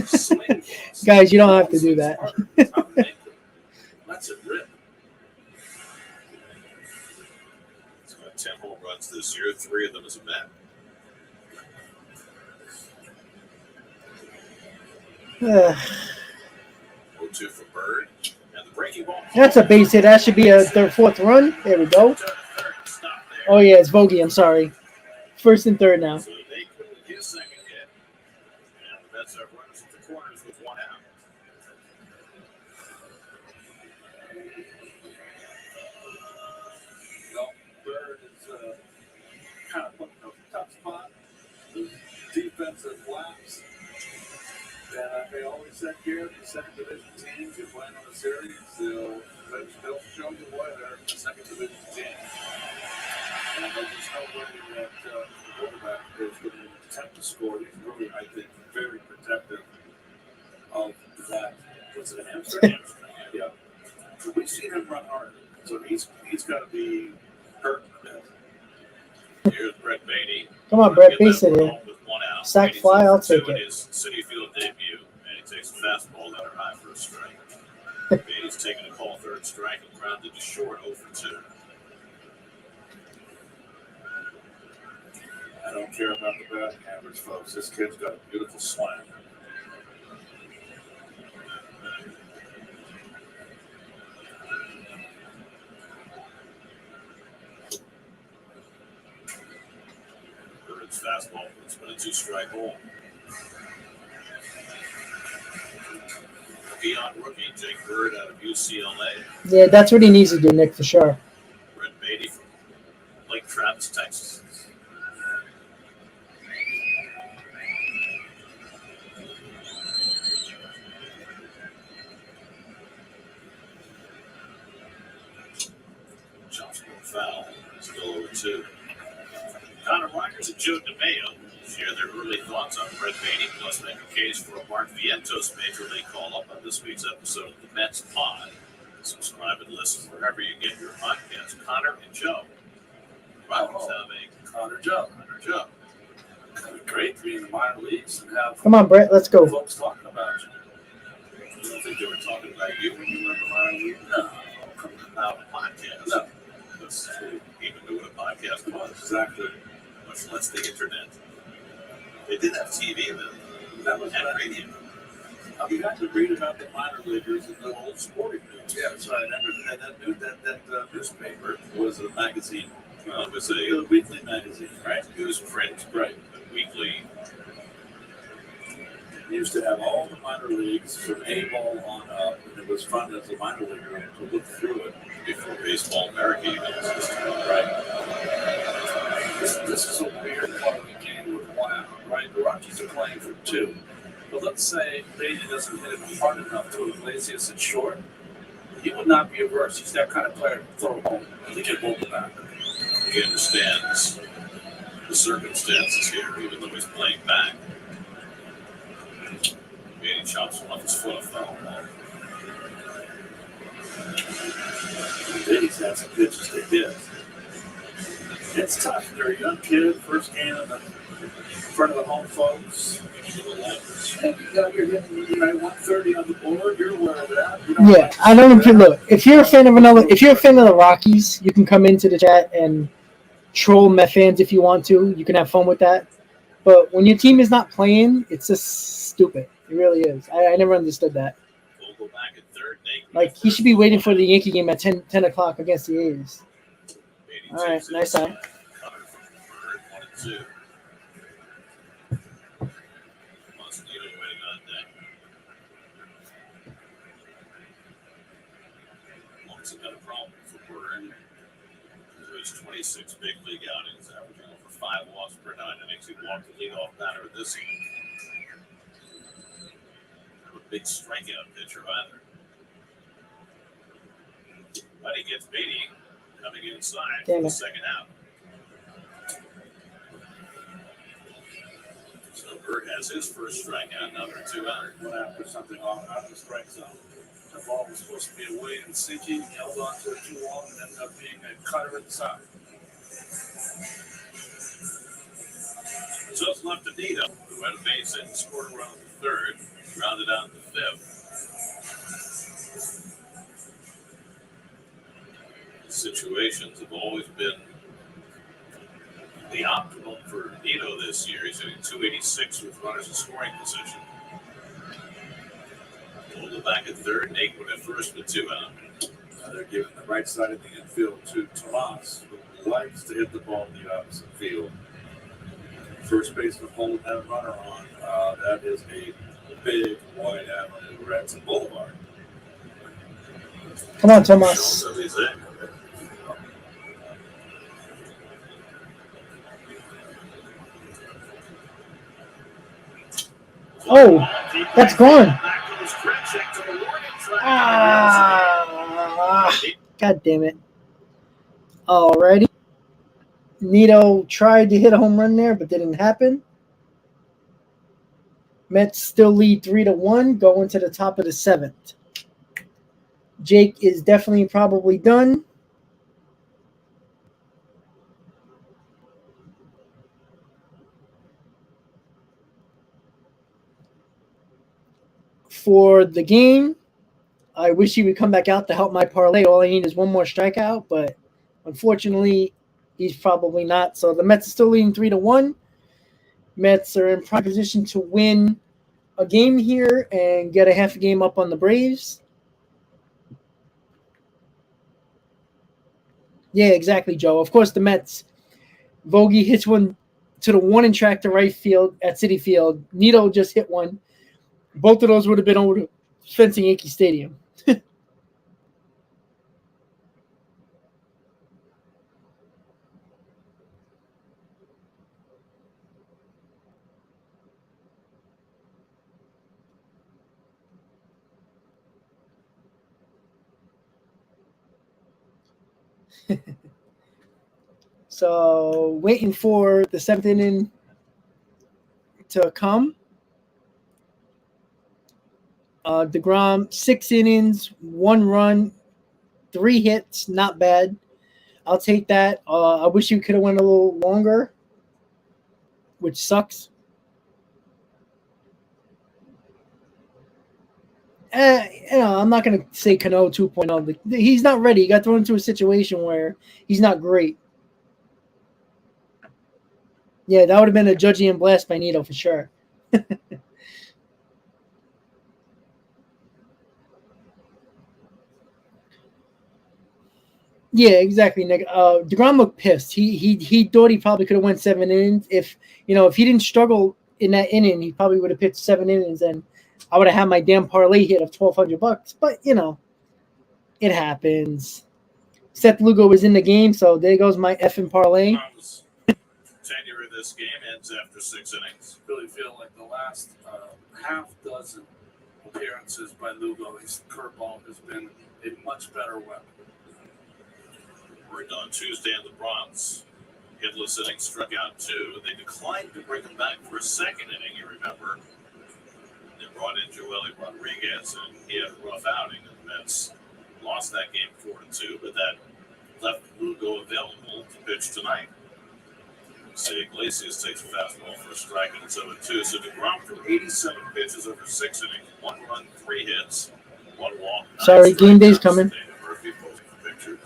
swing balls, Guys, you don't have to do that. That's a rip. He's got 10 home runs this year, 3 of them as a Met. Uh, 0-2 for Bird. And the breaking ball. That's a base hit. That should be a fourth run. There we go. Oh, yeah, it's Vogie. I'm sorry. First and third now. So they couldn't get his second hit. And the Mets have runners at the corners with 1 out. Bird is kind of put in a tough spot. The defensive lapse. And they always said here, the second division teams, you're playing on a series, they'll show you why they're the second division team. And there's just no way that the quarterback is going to attempt to score. He's really, I think, very protective of that. What's it, a hamstring? Yeah. So we've seen him run hard. So he's got to be hurt a bit. Here's Brett Beatty. Come on, Brett. Base it here. With 1 out. Sack fly, I'll take it. His City Field debut, and he takes a fastball down high for a strike. Beatty's taking a call third strike and grounded to short 0 for 2. I don't care about the batting average, folks. This kid's got a beautiful swing. Bird's fastball puts him in a 2-strike hole. Beyond rookie Jake Bird out of UCLA. Yeah, that's what he needs to do, Nick, for sure. Brett Beatty from Lake Travis, Texas. Jumps for a foul. Still 0-2. Connor Rogers and Joe DeMayo share their early thoughts on Brett Beatty, plus make a case for a Mark Vientos Major League call-up on this week's episode of the Mets Pod. Subscribe and listen wherever you get your podcasts. Connor and Joe. Rogers have a Connor Joe. Great to be in the minor leagues and have Come on, Brett. Let's go. folks talking about you. I don't think they were talking about you when you were in the minor league. No. About a podcast. No. That's even knew what a podcast was. Exactly. Much less the internet. They did have TV then. That was And bad. radio. You got to read about the minor leaguers in the old sporting news. Yeah. So I remember that newspaper was a magazine. It was A a weekly magazine, right? newsprint, Right. weekly. It used to have all the minor leagues from A-ball on up, and it was fun as a minor leaguer to look through it. Before Baseball America even existed. Right. This is a weird part of the game with 1 out, right? The Rockies are playing for 2. But let's say Beatty doesn't hit it hard enough to Iglesias at short. He would not be averse. He's that kind of player to throw home to get Bullpen back. He understands the circumstances here, even though he's playing back. Beatty chops him off his foot, a foul ball. Beatty's had some pitches to hit. It's tough. They're a young kid, first game in front of the home folks. And you're hitting 130 on the board. You're aware of that. Yeah, I don't know if you look. If you're a fan of the Rockies, you can come into the chat and troll Met fans if you want to. You can have fun with that. But when your team is not playing, it's just stupid. It really is. I never understood that. Vogel back at third. Nate Like, he should be waiting for the Yankee game at 10 o'clock against the A's. All right, nice sign. Cutter from Bird, 1-2. Mosquito waiting on deck. Alonso got a problem for Bird. His 26 big league outings, averaging over 5 walks per 9 innings. He walked the leadoff batter this inning. Not a big strikeout pitcher either. But he gets Beatty coming inside for the second out. So Bird has his first strikeout, another 2 out. Went after something off out of the strike zone. The ball was supposed to be away and sinking, held on to it too long, and ended up being a cutter inside. So it's left to Nito, who had a base hit and scored around the third, rounded out the fifth. The situations have always been the optimum for Nito this year. He's hitting 286 with runners in scoring position. Vogel back at third, Nate at first with 2 out. They're giving the right side of the infield to Tomas, who likes to hit the ball in the opposite field. First baseman holding that runner on. That is a big wide avenue right to Boulevard. Come on, Tomas. So he's there. Oh, that's gone. Back goes Kravchuk to the warning track. Ah, God damn it. Alrighty. Nito tried to hit a home run there, but didn't happen. Mets still lead 3-1, going to the top of the 7th. Jake is definitely probably done. For the game, I wish he would come back out to help my parlay. All I need is one more strikeout, but unfortunately, he's probably not. So the Mets are still leading 3-1. Mets are in prime position to win a game here and get a half a game up on the Braves. Yeah, exactly, Joe. Of course, the Mets. Vogie hits one to the warning track to right field at Citi Field. Nito just hit one. Both of those would have been over the fence in Yankee Stadium. So waiting for the 7th inning to come. DeGrom, 6 innings, 1 run, 3 hits, not bad. I'll take that. I wish you could have went a little longer, which sucks. I'm not going to say Cano 2.0. He's not ready. He got thrown into a situation where he's not great. Yeah, that would have been a judgy and blast by Nito for sure. Yeah, exactly, Nick. DeGrom looked pissed. He thought he probably could have went 7 innings. If he didn't struggle in that inning, he probably would have pitched 7 innings, and I would have had my damn parlay hit of $1,200. But it happens. Seth Lugo was in the game, so there goes my effing parlay. Tenure of this game ends after 6 innings. Really feel like the last half dozen appearances by Lugo, his curveball has been a much better weapon. Worked on Tuesday in the Bronx. Hitless inning, struck out 2. They declined to bring him back for a 2nd inning, you remember. They brought in Joely Rodriguez, and he had a rough outing. And the Mets lost that game 4-2, but that left Lugo available to pitch tonight. Say Iglesias takes a fastball for a strike, and it's 0-2. So DeGrom threw 87 pitches over 6 innings, 1 run, 3 hits, 1 walk. Sorry, game day's coming. Murphy posing for pictures.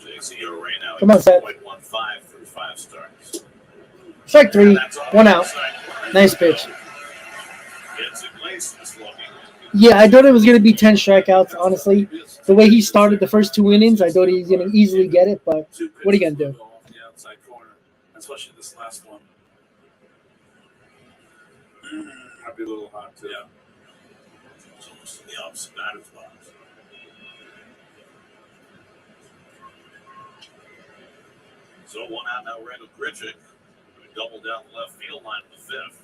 JCO right now, Come on, Seth. 0.15 through 5 starts. Strike 3, 1 out. Nice pitch. Gets it laced, it's looking. Yeah, I thought it was going to be 10 strikeouts, honestly. The way he started the first 2 innings, I thought he was going to easily get it, but what are you going to do? Off the outside corner, especially this last one. Might be a little hot, too. Yeah. It's almost the opposite batter's box. So 1 out now, Randall Grichuk. Double down the left field line in the 5th.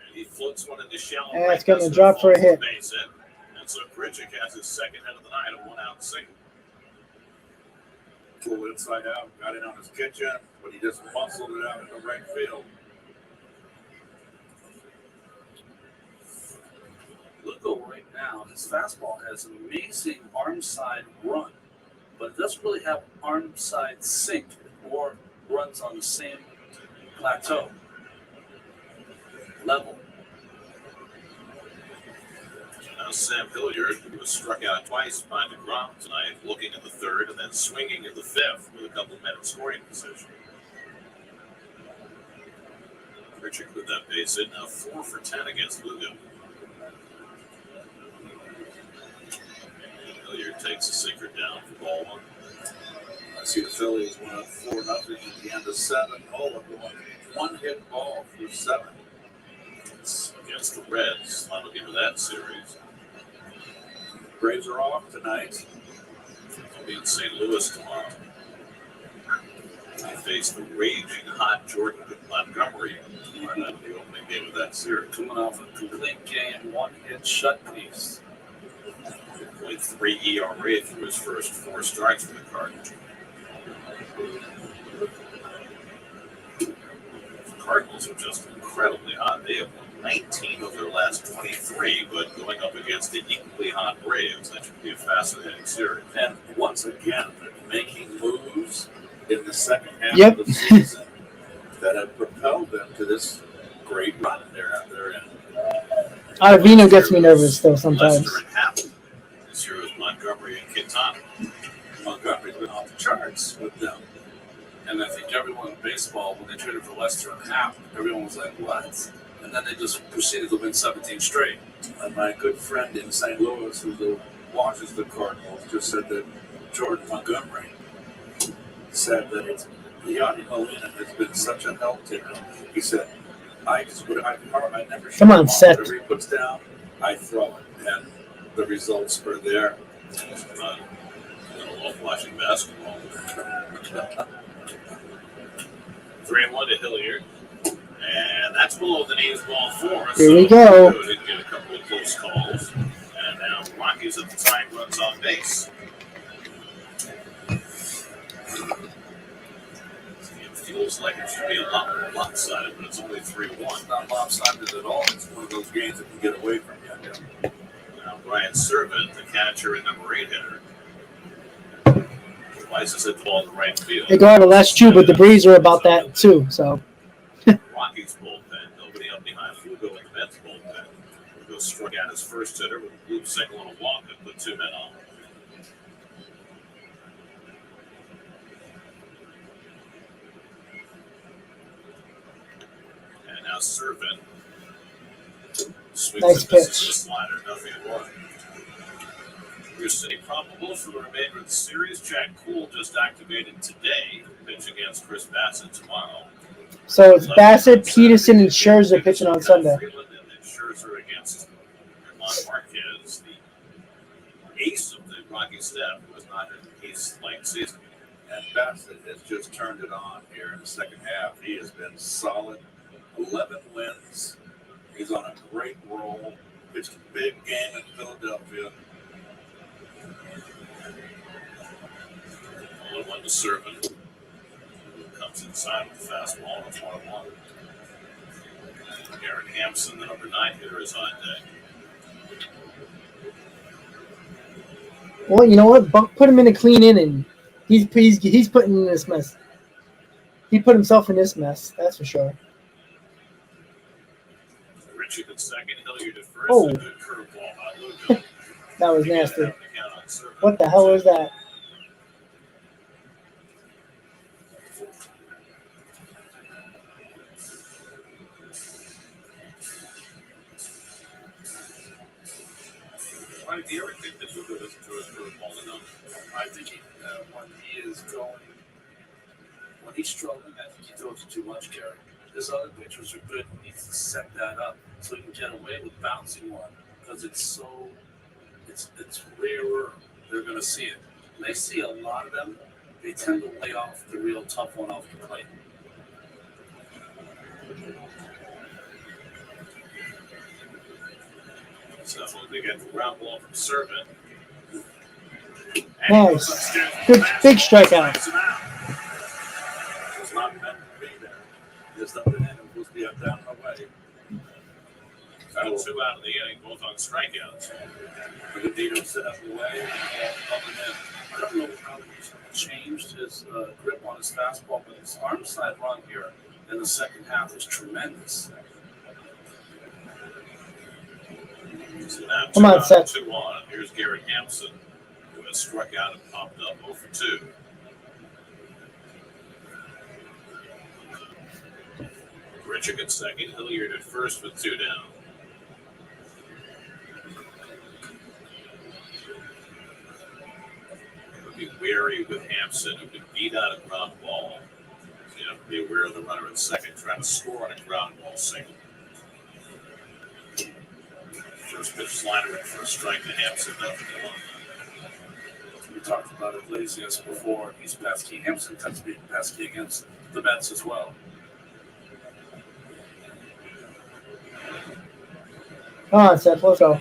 And he floats one in the shallow. And it's going to drop for a hit. Base hit. And so Grichuk has his second hit of the night, a 1 out single. Pulled inside out, got in on his kitchen, but he just muscled it out in the right field. Lugo right now, his fastball has an amazing arm side run, but it doesn't really have arm side sink or runs on the same plateau level. Now Sam Hilliard, who was struck out twice by DeGrom tonight, looking in the 3rd and then swinging in the 5th with a couple of minutes scoring position. Richard with that base hit, now 4 for 10 against Lugo. Hilliard takes a sinker down for ball 1. I see the Phillies went up 4-0 at the end of 7. All of them. 1-hit ball through 7. It's against the Reds. Final game of that series. Braves are off tonight. They'll be in St. Louis tomorrow. They face the raging hot Jordan Montgomery. Tomorrow night, the opening game of that series. Coming off a complete game, 1-hit shut piece. 0.3 ERA through his first 4 strikes for the Cardinals. The Cardinals are just incredibly hot. They have won 19 of their last 23, but going up against the equally hot Braves, that should be a fascinating series. And once again, they're making moves in the second half Yep. of the season that have propelled them to this great run they're in. Ottavino gets me nervous still sometimes. Lester and Happel. This year was Montgomery and Quintana. Montgomery's been off the charts with them. And I think everyone in baseball, when they traded for Lester and Happ, everyone was like, what? And then they just proceeded to win 17 straight. And my good friend in St. Louis, who watches the Cardinals, just said that Jordan Montgomery said that Yadi Molina has been such a help to him. He said, I never Come on, Seth. Whatever he puts down, I throw it. And the results are there. I love watching basketball. 3-1 to Hilliard. And that's below the knees, ball 4. Here we go. Didn't get a couple of close calls. And now Rockies at the time runs on base. It feels like it should be a lot more lopsided, but it's only 3-1. It's not lopsided at all. It's one of those games that can get away from you. Now Brian Servant, the catcher and number 8 hitter. Slices hit the ball in the right field. Hey, Garble, that's true, but the Braves are about that too. So Rockies bullpen, nobody up behind Lugo in the Mets bullpen. Lugo struck out his first hitter with a bloop single and a walk and put 2 men on. And now Servant swings Nice and misses pitch. the slider, nothing more. Houston probable for the remainder of the series. Jack Cool just activated today. Pitch against Chris Bassett tomorrow. so it's Bassett, Peterson, and Scherzer pitching on Sunday. Freeland and then Scherzer against Germán Marquez, the ace of the Rocky staff, who has not had an ace-like season. And Bassett has just turned it on here in the second half. He has been solid. 11 wins. He's on a great roll. Pitched a big game in Philadelphia. 1-1 to Servant. Comes inside with the fastball. It's 1-1. Aaron Hampson, the number 9 hitter, is on deck. Well, you know what? Buck put him in a clean inning. He's putting in this mess. He put himself in this mess. That's for sure. Richie at second, Hilliard at first. Oh. A good curveball by Lugo. That was nasty. Again on Servant. What the hell was that? Do you ever think that Luka doesn't throw his curveball enough? I think when he's struggling, I think he throws too much, Gary. His other pitchers are good. He needs to set that up so he can get away with bouncing one because it's rarer. They're going to see it. When they see a lot of them, they tend to lay off the real tough one off the plate. So they get the ground ball from Servant. Nice. Good, big strikeout. It's not meant to be there. There's nothing in it. It was be up down the way. Got 2 out of the inning, both on strikeouts. But the Dino set up the way and up and in. I don't know how he's changed his grip on his fastball, but his arm side run here in the second half is tremendous. So now Come on, Seth. 2 on. Here's Garrett Hampson, who has struck out and popped up 0 for 2. Richard at second, Hilliard at first with 2 down. Be wary with Hampson, who can beat out a ground ball. So you have to be aware of the runner at second, trying to score on a ground ball single. First pitch slider in for a strike to Hampson, nothing to one. We talked about Iglesias before. He's pesky. Hampson tends to be pesky against the Mets as well. Come on, Seth. Let's go.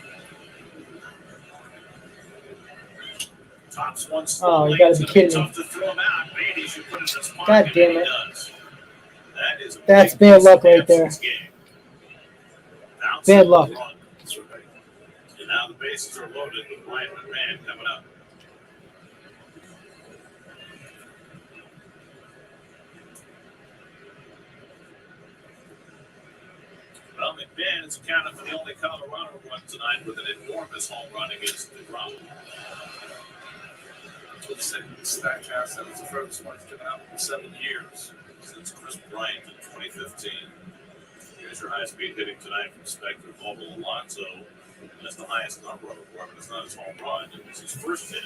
Tops one Oh, you slowly. gotta It's be gonna kidding me. tough to throw him out. Beatty should put it in his pocket, God damn and it. he does. That is a That's big bad piece luck of right there. Hampson's game. Bounce Bad on the luck. run. That's right. And now the bases are loaded with Ryan McMahon coming up. Well, McMahon is accounted for the only Colorado run tonight with an enormous home run against DeGrom. Statcast, that was the furthest one he's given out in 7 years. Since Chris Bryant in 2015. Here's your high-speed hitting tonight from Spectre Mobile Alonso. That's the highest number of it, but it's not his home run. It was his first hit.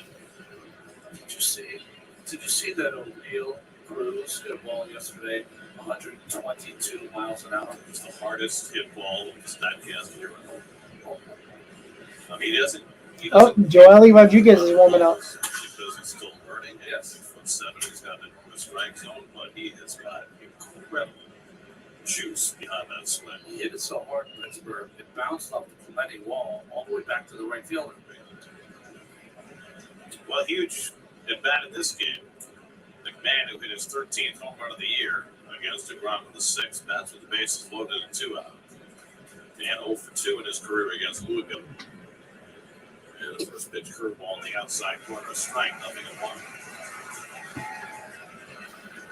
Did you see that O'Neill Cruz hit a ball yesterday? 122 miles an hour. It's the hardest hit ball of the Statcast era. I mean, he doesn't. Oh, Joely Rodriguez is warming up. Because he's still learning. Yes. 6'7", he's got an enormous strike zone, but he has got incredible juice behind that swing. He hit it so hard in Pittsburgh, it bounced off the Clemente wall all the way back to the right fielder. Well, huge at bat in this game. McMahon, who hit his 13th home run of the year against DeGrom in the 6th, bats with the bases loaded and 2 out. And 0 for 2 in his career against Louisville. And the first pitch curveball on the outside corner, a strike, nothing at 1.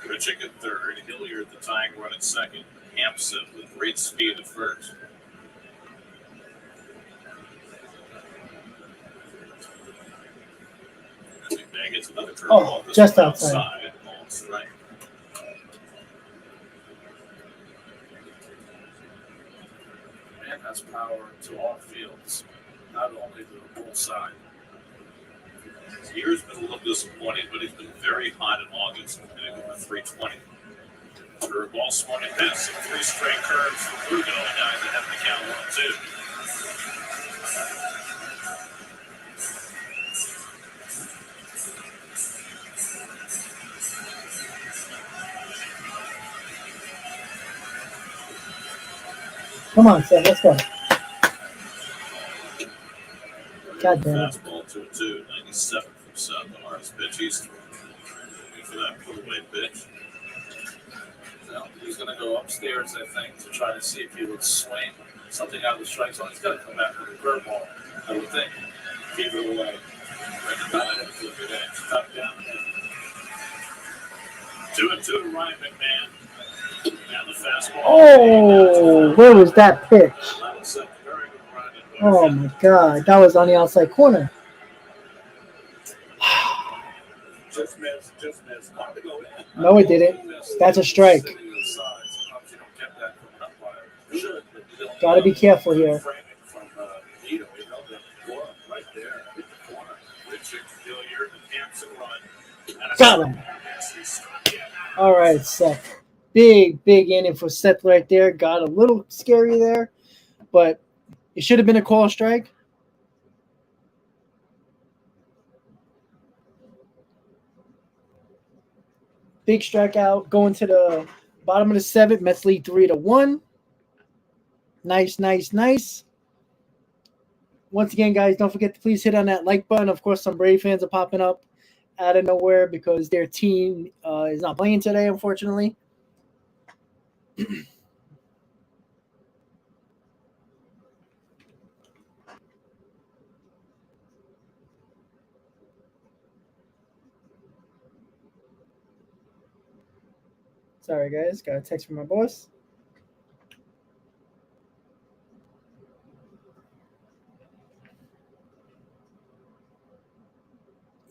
Richick at third, Hilliard the tying run at second, Hampson with great speed at first. McMahon gets another curveball. Oh, just outside. Ball strike. Man has power to all fields, not only to the bull side. His year's been a little disappointing, but he's been very hot in August, hitting over 320. Curveball swung and missed, some 3 straight curves from Lugo, and now he's ahead of the count 1-2. Come on, Seth. Let's go. God damn it. Fastball 2-2, 97 from Seth, the hardest pitch he's thrown. Looking for that put-away pitch. Now, he's going to go upstairs, I think, to try to see if he would swing something out of the strike zone. He's got to come back with a curveball, I would think. Keep it away. Recommended him for a good edge. Top down. 2-2 to Ryan McMahon. And the fastball. Oh, where was that pitch? Level set, very good run in Oh, motion. my God. That was on the outside corner. Just missed. Wanted to go in. No, it didn't. That's a strike. Sitting to the side. Sometimes you don't get that from an umpire. Should, but you don't Got to be careful here. Framing from Dino. He held that glove right there. Got him. All right, Seth. Big inning for Seth right there. Got a little scary there, but it should have been a call strike. Big strikeout going to the bottom of the seventh. Mets lead 3-1. Nice. Once again, guys, don't forget to please hit on that like button. Of course, some Brave fans are popping up out of nowhere because their team is not playing today, unfortunately. Sorry, guys. Got a text from my boss.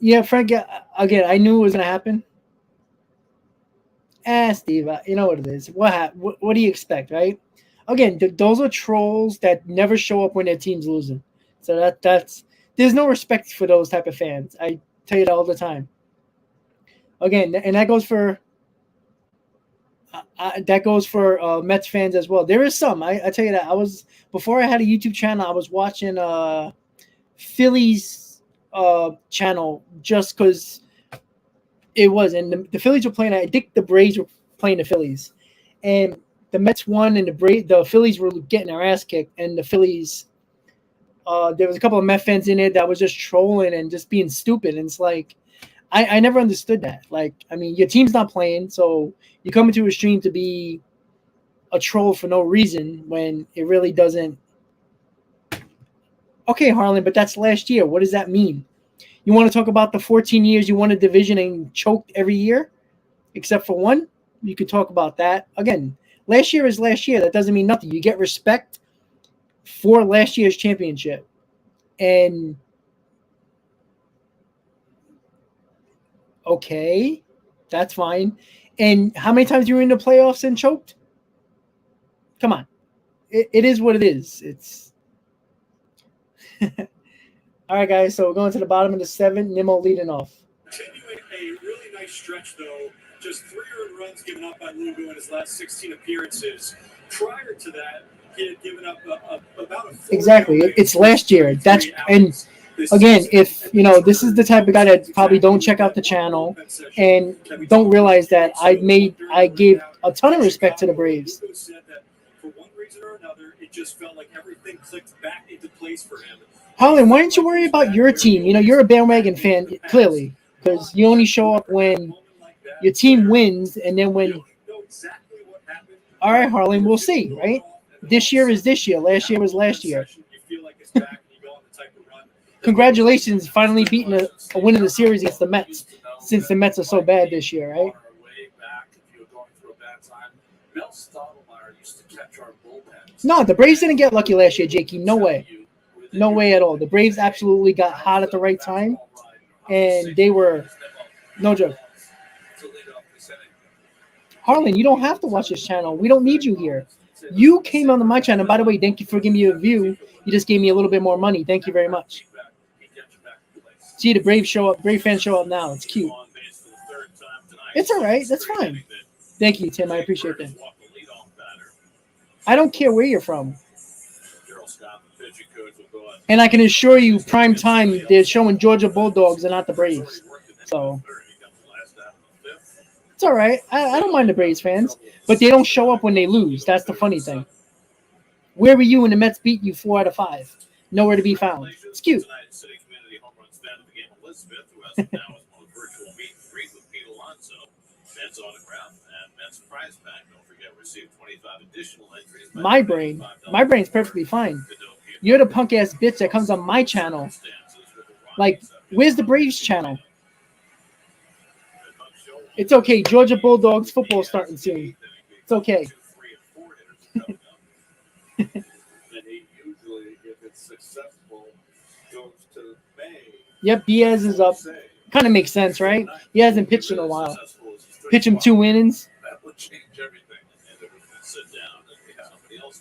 Yeah, Frank, again, I knew it was going to happen. Steve, you know what it is. What do you expect, right? Again, those are trolls that never show up when their team's losing. So that's there's no respect for those type of fans. I tell you that all the time. Again, and that goes for Mets fans as well. There is some. I tell you that. Before I had a YouTube channel, I was watching Phillies channel just because it was, and the Phillies were playing. I think the Braves were playing the Phillies, and the Mets won, and the Phillies were getting their ass kicked, and the Phillies. There was a couple of Met fans in it that was just trolling and just being stupid, and it's like, I never understood that. Like, I mean, your team's not playing, so you come into a stream to be a troll for no reason when it really doesn't. Okay, Harlan, but that's last year. What does that mean? You want to talk about the 14 years you won a division and choked every year, except for one? You could talk about that. Again, last year is last year. That doesn't mean nothing. You get respect for last year's championship. And okay, that's fine. And how many times you were in the playoffs and choked? Come on. It is what it is. It's all right, guys. So we're going to the bottom of the seventh. Nimmo leading off. Continuing a really nice stretch, though. Just 3 earned runs given up by Lugo in his last 16 appearances. Prior to that, he had given up about a exactly. It's last year. And again, if this is the type of guy that probably don't check out the channel and don't realize that I gave a ton of respect to the Braves. For one reason or another, it just felt like everything clicked back into place for him. Harlan, why don't you worry about your team? You're a bandwagon fan, clearly, because you only show up when your team wins, and then when. All right, Harlan, we'll see, right? This year is this year. Last year was last year. Congratulations, finally beating a win in the series against the Mets, since the Mets are so bad this year, right? No, the Braves didn't get lucky last year, Jakey. No way. No way at all. The Braves absolutely got hot at the right time, and they were no joke. Harlan, you don't have to watch this channel. We don't need you here. You came onto my channel. By the way, thank you for giving me a view. You just gave me a little bit more money. Thank you very much. See, the Braves show up. Brave fans show up now. It's cute. It's all right. That's fine. Thank you, Tim. I appreciate that. I don't care where you're from. And I can assure you, prime time, they're showing Georgia Bulldogs and not the Braves. So it's all right. I don't mind the Braves fans, but they don't show up when they lose. That's the funny thing. Where were you when the Mets beat you 4 out of 5? Nowhere to be found. It's cute. My brain's perfectly fine. You're the punk ass bitch that comes on my channel. Like, where's the Braves channel? It's okay. Georgia Bulldogs football starting soon. It's okay. Yep, Diaz is up. Kind of makes sense, right? He hasn't pitched in a while. Pitch him 2 innings.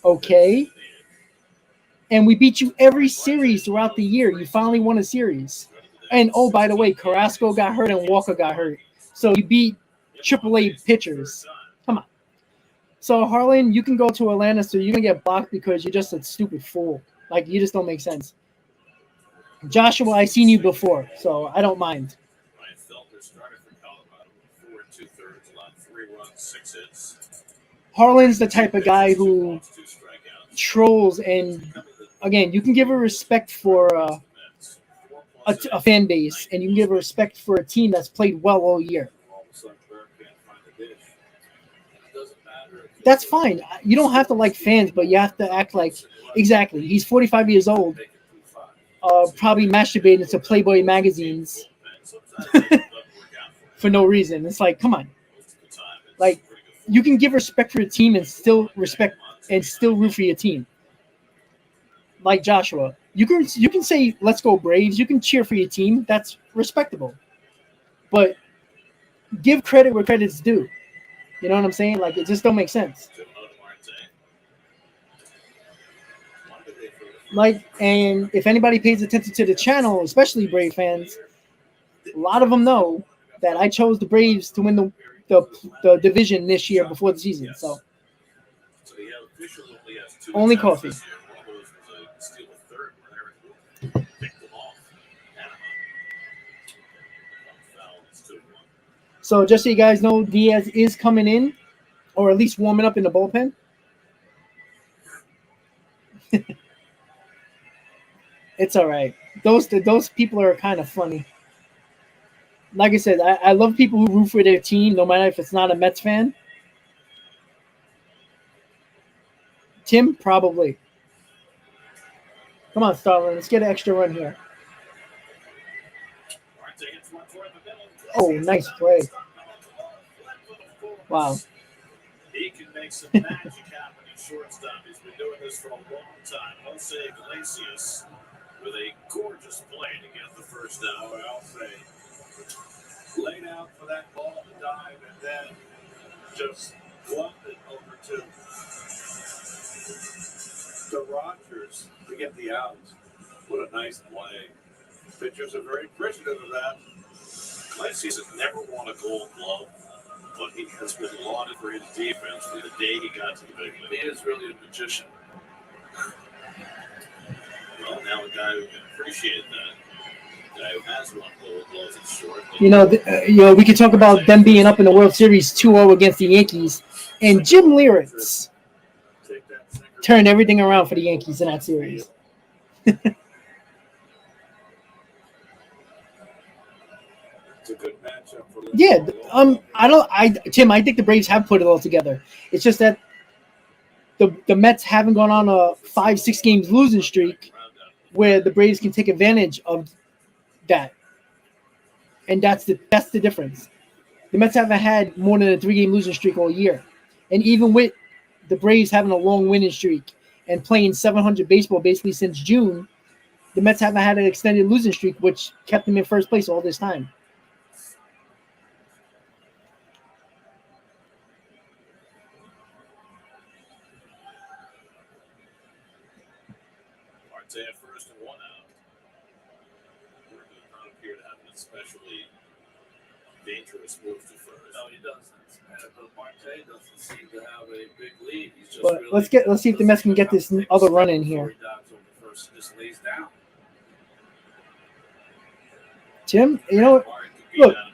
Okay. And we beat you every series throughout the year. You finally won a series. And, oh, by the way, Carrasco got hurt and Walker got hurt. So you beat AAA pitchers. Come on. So Harlan, you can go to Atlanta, so you're gonna get blocked because you're just a stupid fool. Like you just don't make sense. Joshua, I've seen you before, so I don't mind. Ryan Felder started for Colorado, 4 2/3, allowed 3 runs, 6 hits. Harlan's the type of guy who 2 strikeouts. trolls, and again, you can give a respect for a fan base, and you can give a respect for a team that's played well all year. All of a sudden, Burke can't find the dish. It doesn't matter. That's fine. You don't have to like fans, but you have to act like exactly. He's 45 years old, Make it 2-5. probably masturbating to Playboy magazines for no reason. It's like, come on. Like, you can give respect for your team and still respect and still root for your team. Like Joshua, you can say let's go Braves. You can cheer for your team. That's respectable. But give credit where credit's due. You know what I'm saying? Like, it just don't make sense. Like, and if anybody pays attention to the channel, especially Brave fans, a lot of them know that I chose the Braves to win the division this year before the season. So only coffee. So just so you guys know, Diaz is coming in, or at least warming up in the bullpen. It's all right. Those people are kind of funny. Like I said, I love people who root for their team, no matter if it's not a Mets fan. Tim, probably. Come on, Starlin. Let's get an extra run here. Oh, nice play. Wow. He can make some magic happen in shortstop. He's been doing this for a long time. Jose Iglesias with a gorgeous play to get the first out. I'll say, laid out for that ball to dive and then just flubbed it over to Rogers to get the out. What a nice play. Pitchers are very appreciative of that. Iglesias has never won a Gold Glove, but he has been lauded for his defense from the day he got to the big league. He is really a magician. Well, now a guy who can appreciate that, a guy who has won Gold Gloves in short. We could talk about them being up in the World Series 2-0 against the Yankees, and Jim Leyritz turned everything around for the Yankees in that series. It's a good matchup for them. Yeah, Tim, I think the Braves have put it all together. It's just that the Mets haven't gone on a 5-6 games losing streak where the Braves can take advantage of that. And that's the difference. The Mets haven't had more than a 3-game losing streak all year. And even with the Braves having a long winning streak and playing 700 baseball basically since June, the Mets haven't had an extended losing streak, which kept them in first place all this time. Marte at first and 1 out. Burke does not appear to have an especially dangerous move to first. No, he doesn't. But Marte doesn't seem to have a big lead. He's just But really let's see if the Mets can get this other run in here. Before he dives over first and just lays down. Tim, look,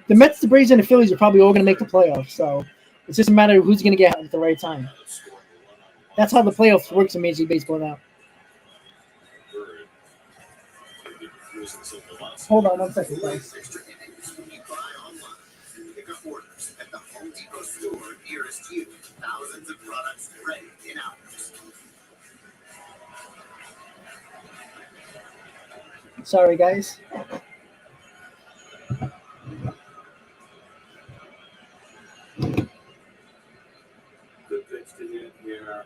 the Mets, the Braves, and the Phillies are probably all going to make the playoffs. So it's just a matter of who's going to get out at the right time. That's how the playoffs works in Major League Baseball now. Hold on 1 second, guys. Extra innings when you buy online. Pick up orders at the Home Depot store nearest you. Thousands of products ready in hours. Sorry, guys. Good pitch to hit here.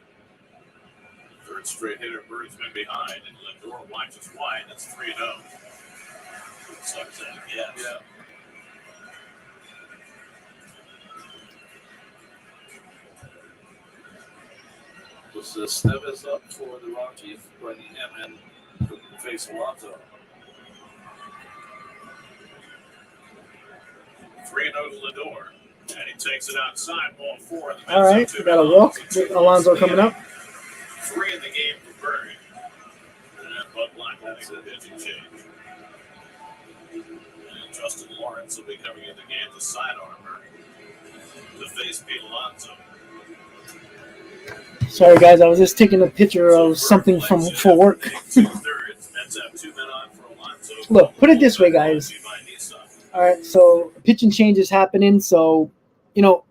Third straight hitter, Bird's been behind, and Lindor watches wide. That's 3-0. Sucks that again. Yeah. Was Steves up for the Rockies, bringing him in to face Alonso? 3-0 to Lindor. And he takes it outside, ball 4. All right, we got a walk with Alonso coming up. 3 in the game for Berry. And Bud Black will make the pitching change. And Justin Lawrence will be coming in the game to side armor to face Pete Alonso. Sorry, guys, I was just taking a picture of something for work. Look, put it this way, guys. All right, so pitching change is happening. So, the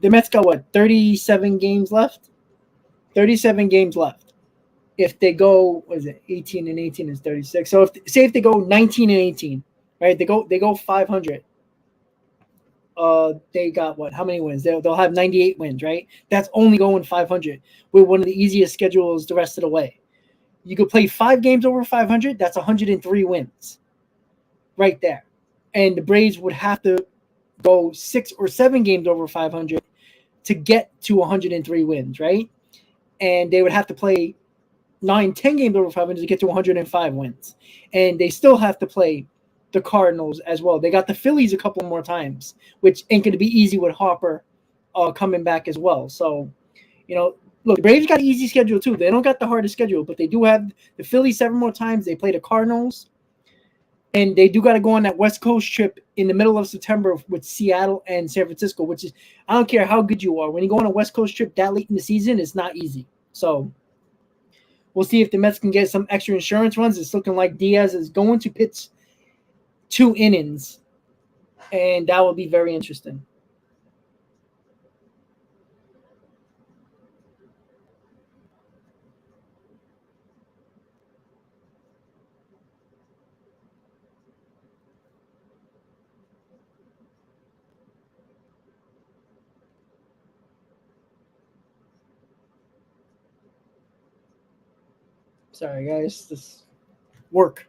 Mets got, 37 games left? 37 games left. If they go, 18 and 18 is 36. So, if they go 19 and 18, right, they go 500. They got how many wins? They'll have 98 wins, right? That's only going 500 with one of the easiest schedules the rest of the way. You could play 5 games over 500. That's 103 wins right there. And the Braves would have to go 6 or 7 games over 500 to get to 103 wins, right? And they would have to play 9, 10 games over 500 to get to 105 wins. And they still have to play the Cardinals as well. They got the Phillies a couple more times, which ain't going to be easy with Harper coming back as well. So, look, the Braves got an easy schedule too. They don't got the hardest schedule, but they do have the Phillies 7 more times. They play the Cardinals. And they do got to go on that West Coast trip in the middle of September with Seattle and San Francisco, which is, I don't care how good you are. When you go on a West Coast trip that late in the season, it's not easy. So we'll see if the Mets can get some extra insurance runs. It's looking like Diaz is going to pitch 2 innings, and that will be very interesting. Sorry, guys. This work.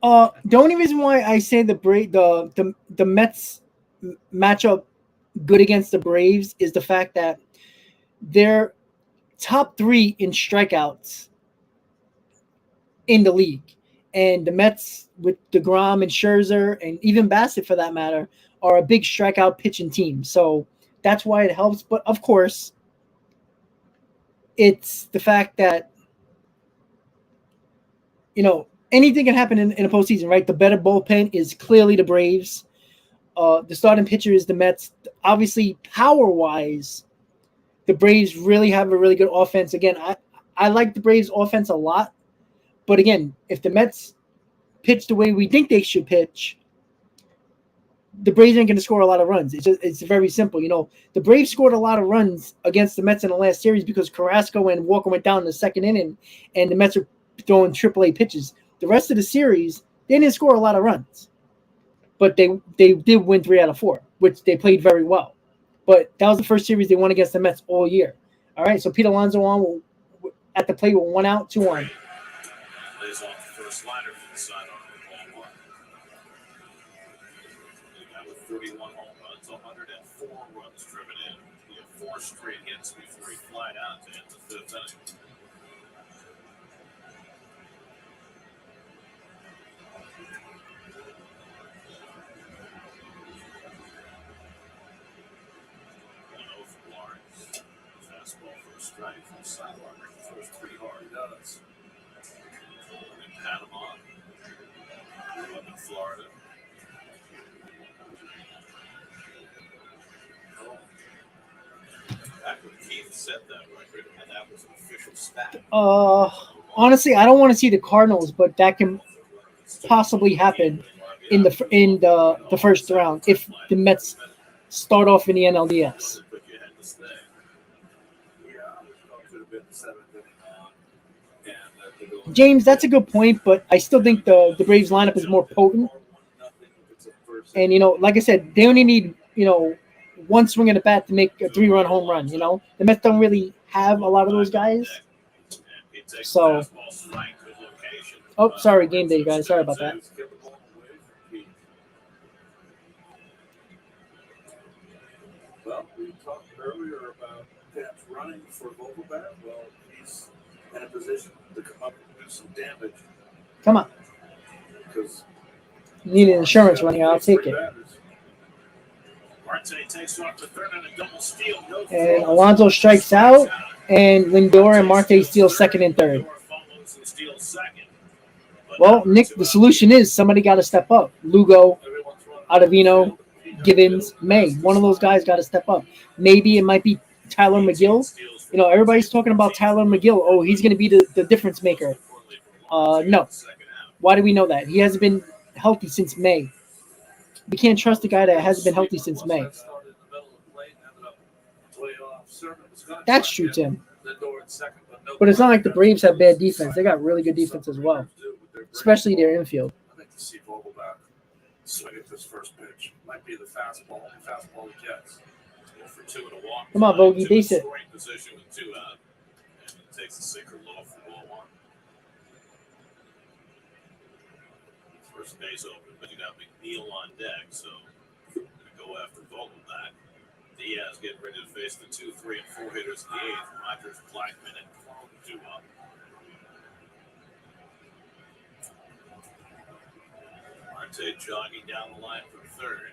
The only reason why I say the Mets match up good against the Braves is the fact that they're top 3 in strikeouts in the league. And the Mets with DeGrom and Scherzer and even Bassett for that matter are a big strikeout pitching team. So that's why it helps. But of course, it's the fact that, anything can happen in a postseason, right? The better bullpen is clearly the Braves. The starting pitcher is the Mets. Obviously, power-wise, the Braves really have a really good offense. Again, I like the Braves' offense a lot. But again, if the Mets pitch the way we think they should pitch, the Braves ain't going to score a lot of runs. It's very simple. The Braves scored a lot of runs against the Mets in the last series because Carrasco and Walker went down in the second inning, and the Mets are throwing AAA pitches. The rest of the series, they didn't score a lot of runs. But they did win 3 out of 4, which they played very well. But that was the first series they won against the Mets all year. All right, so Pete Alonso on at the plate with 1 out, 2 on. Lays off the first slider from the side on ball 1. With 31 home runs, 104 runs driven in. He had 4 straight hits before he flied out to end the 5th inning. Fastball for a strike from sideline. Throws pretty hard. He does. In Panama, up in Florida. Back when Keith set that record, and that was an official stat. Honestly, I don't want to see the Cardinals, but that can possibly happen in the first round if the Mets start off in the NLDS. James, that's a good point, but I still think the Braves lineup is more potent. And, like I said, they only need, 1 swing at the bat to make a 3-run home run, The Mets don't really have a lot of those guys. So, sorry, game day, guys. Sorry about that. Well, we talked earlier about Pat's running for Vogelbach. Well, he's in a position to come up and do some damage. Come on. Because Need an insurance running. I'll take it. Marte takes off the third on a double steal. No And throws. Alonso strikes out, and Lindor and Marte steal second and third. Lindor fumbles and steals second. But Well, now Nick, two the out. solution is somebody got to step up. Lugo, Ottavino, Givens, May. One of those guys got to step up. Maybe it might be Tyler McGill. You know, everybody's talking about Tyler McGill. Oh, he's going to be the difference maker. No. Why do we know that? He hasn't been healthy since May. We can't trust a guy that hasn't been healthy since May. That's true, Tim. But it's not like the Braves have bad defense. They got really good defense as well, especially their infield. I'd like to see Vogelbach swing at this first pitch. Might be the fastball. The fastball he gets. For two and a walk. Come on, Bogey, Two in base it. scoring position with two out. And he takes the sinker low for ball one. First base open, but you got McNeil on deck, so we go after Vogelbach. Diaz getting ready to face the 2, 3, and 4 hitters in the eighth. Rogers, Blackman, and Cron 2 up. Marte jogging down the line for third.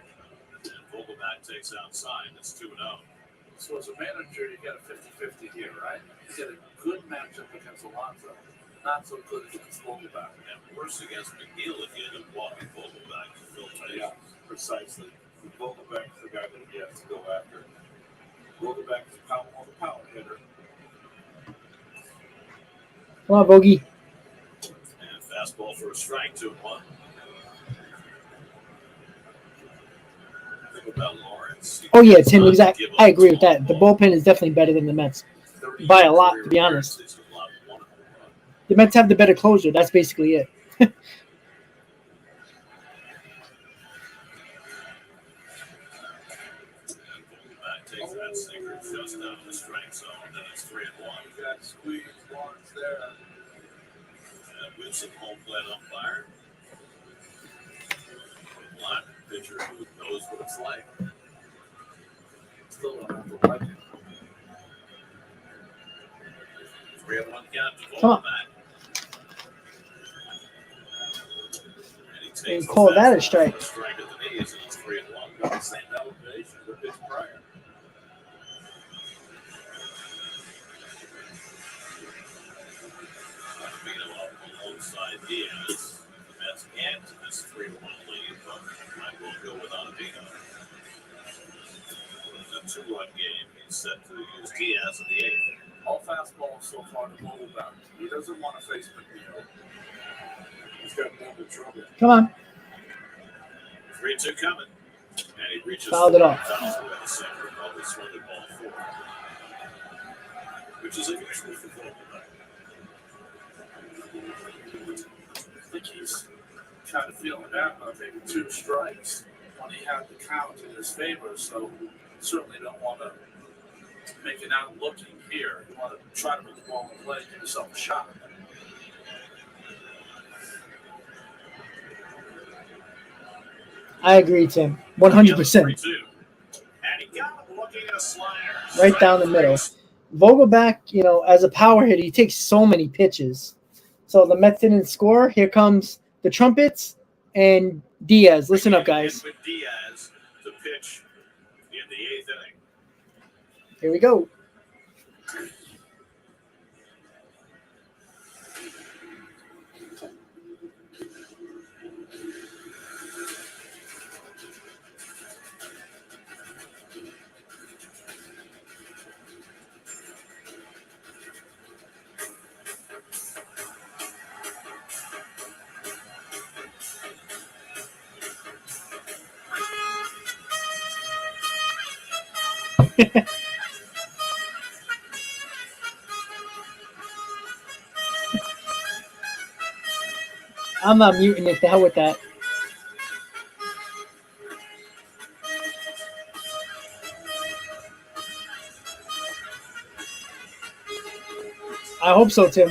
And Vogelbach takes outside. It's 2-0. So as a manager, you get a 50-50 here, right? You get a good matchup against Alonso, not so good against Vogelbach. And worse against McNeil if you end up walking Vogelbach to fill time. Yeah, precisely. Vogelbach is the guy that he has to go after. Vogelbach is a power hitter. Come on, Bogey. And fastball for a strike, 2-1. Think about Lawrence. Oh, yeah, Tim, exactly. I agree with that. The bullpen is definitely better than the Mets. By a lot, to be honest. The Mets have the better closer. That's basically it. Takes that sinker, shuts down the strike zone, then it's 3-1. You got squeeze Lawrence there. And with some home plate umpire. Black pitcher who knows what it's like. Still don't have to like it. 3-1 count to Come on. Vogelbach. And he And takes call the that a fastball strike. for a strike at the knees, and it's 3-1. Got the same elevation with his prior. Being up alongside Diaz. The Mets add to this 3-1 lead, but might well go with Ottavino. It's a 2-run game. He's set to use Diaz in the eighth. All fastballs so far to Vogelbach. He doesn't want to face McNeil. He's got double trouble. Come on. 3-2 coming. And he reaches Fouled it off. fouls away the center, probably swung at ball 4. Which is unusual for Vogelbach. I think he's kind of feeling that about maybe 2 strikes when he had the count in his favor. So certainly don't want to make it out looking here. You want to try to put the ball in play, give yourself a shot. I agree, Tim. 100%. And he got him looking at a slider. Right down the middle. Vogelbach, you know, as a power hitter, he takes so many pitches. So the Mets didn't score. Here comes the trumpets and Diaz. Listen up, guys. With Diaz to pitch in the eighth inning. Here we go. I'm not muting it. The hell with that. I hope so, Tim.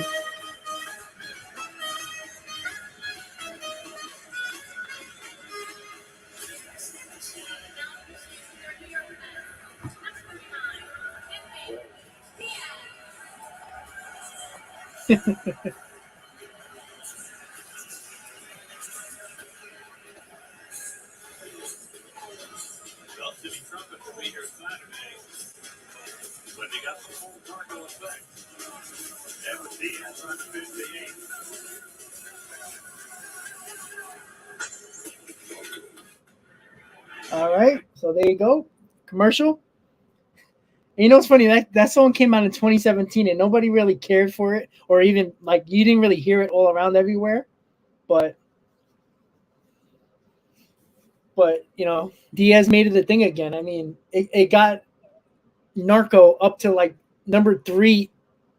Jimmy Trumpet will be here Saturday. But they got the full cargo effect. Edwin Diaz on the 58. All right, so there you go. Commercial. And you know what's funny? That song came out in 2017 and nobody really cared for it, or even like you didn't really hear it all around everywhere. But you know, Diaz made it a thing again. I mean, it got Narco up to like number 3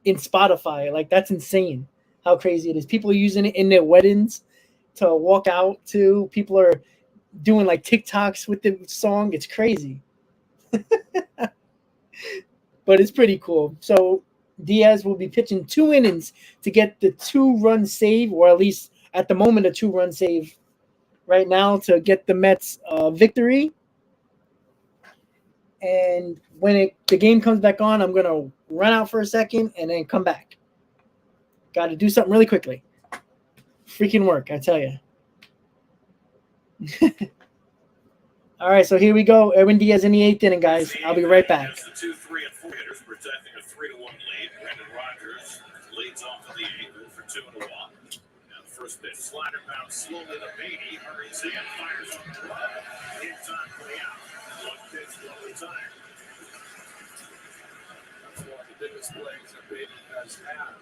in Spotify. Like that's insane how crazy it is. People are using it in their weddings to walk out to. People are doing like TikToks with the song. It's crazy. But it's pretty cool. So Diaz will be pitching 2 innings to get the 2-run save, or at least at the moment a 2-run save right now to get the Mets victory. And when the game comes back on, I'm going to run out for a second and then come back. Got to do something really quickly. Freaking work, I tell you. All right, so here we go. Edwin Diaz in the 8th inning, guys. I'll be right back. The 2, 3, and 4 hitters protecting a 3-1 lead. Brendan Rodgers leads off in the 8th for 2 and a walk. Now the first pitch, slider bounce slowly to Beatty. Hurries in, fires on the run. In time for the out. 1 pitch, 1 retire. That's one of the biggest plays that Beatty has had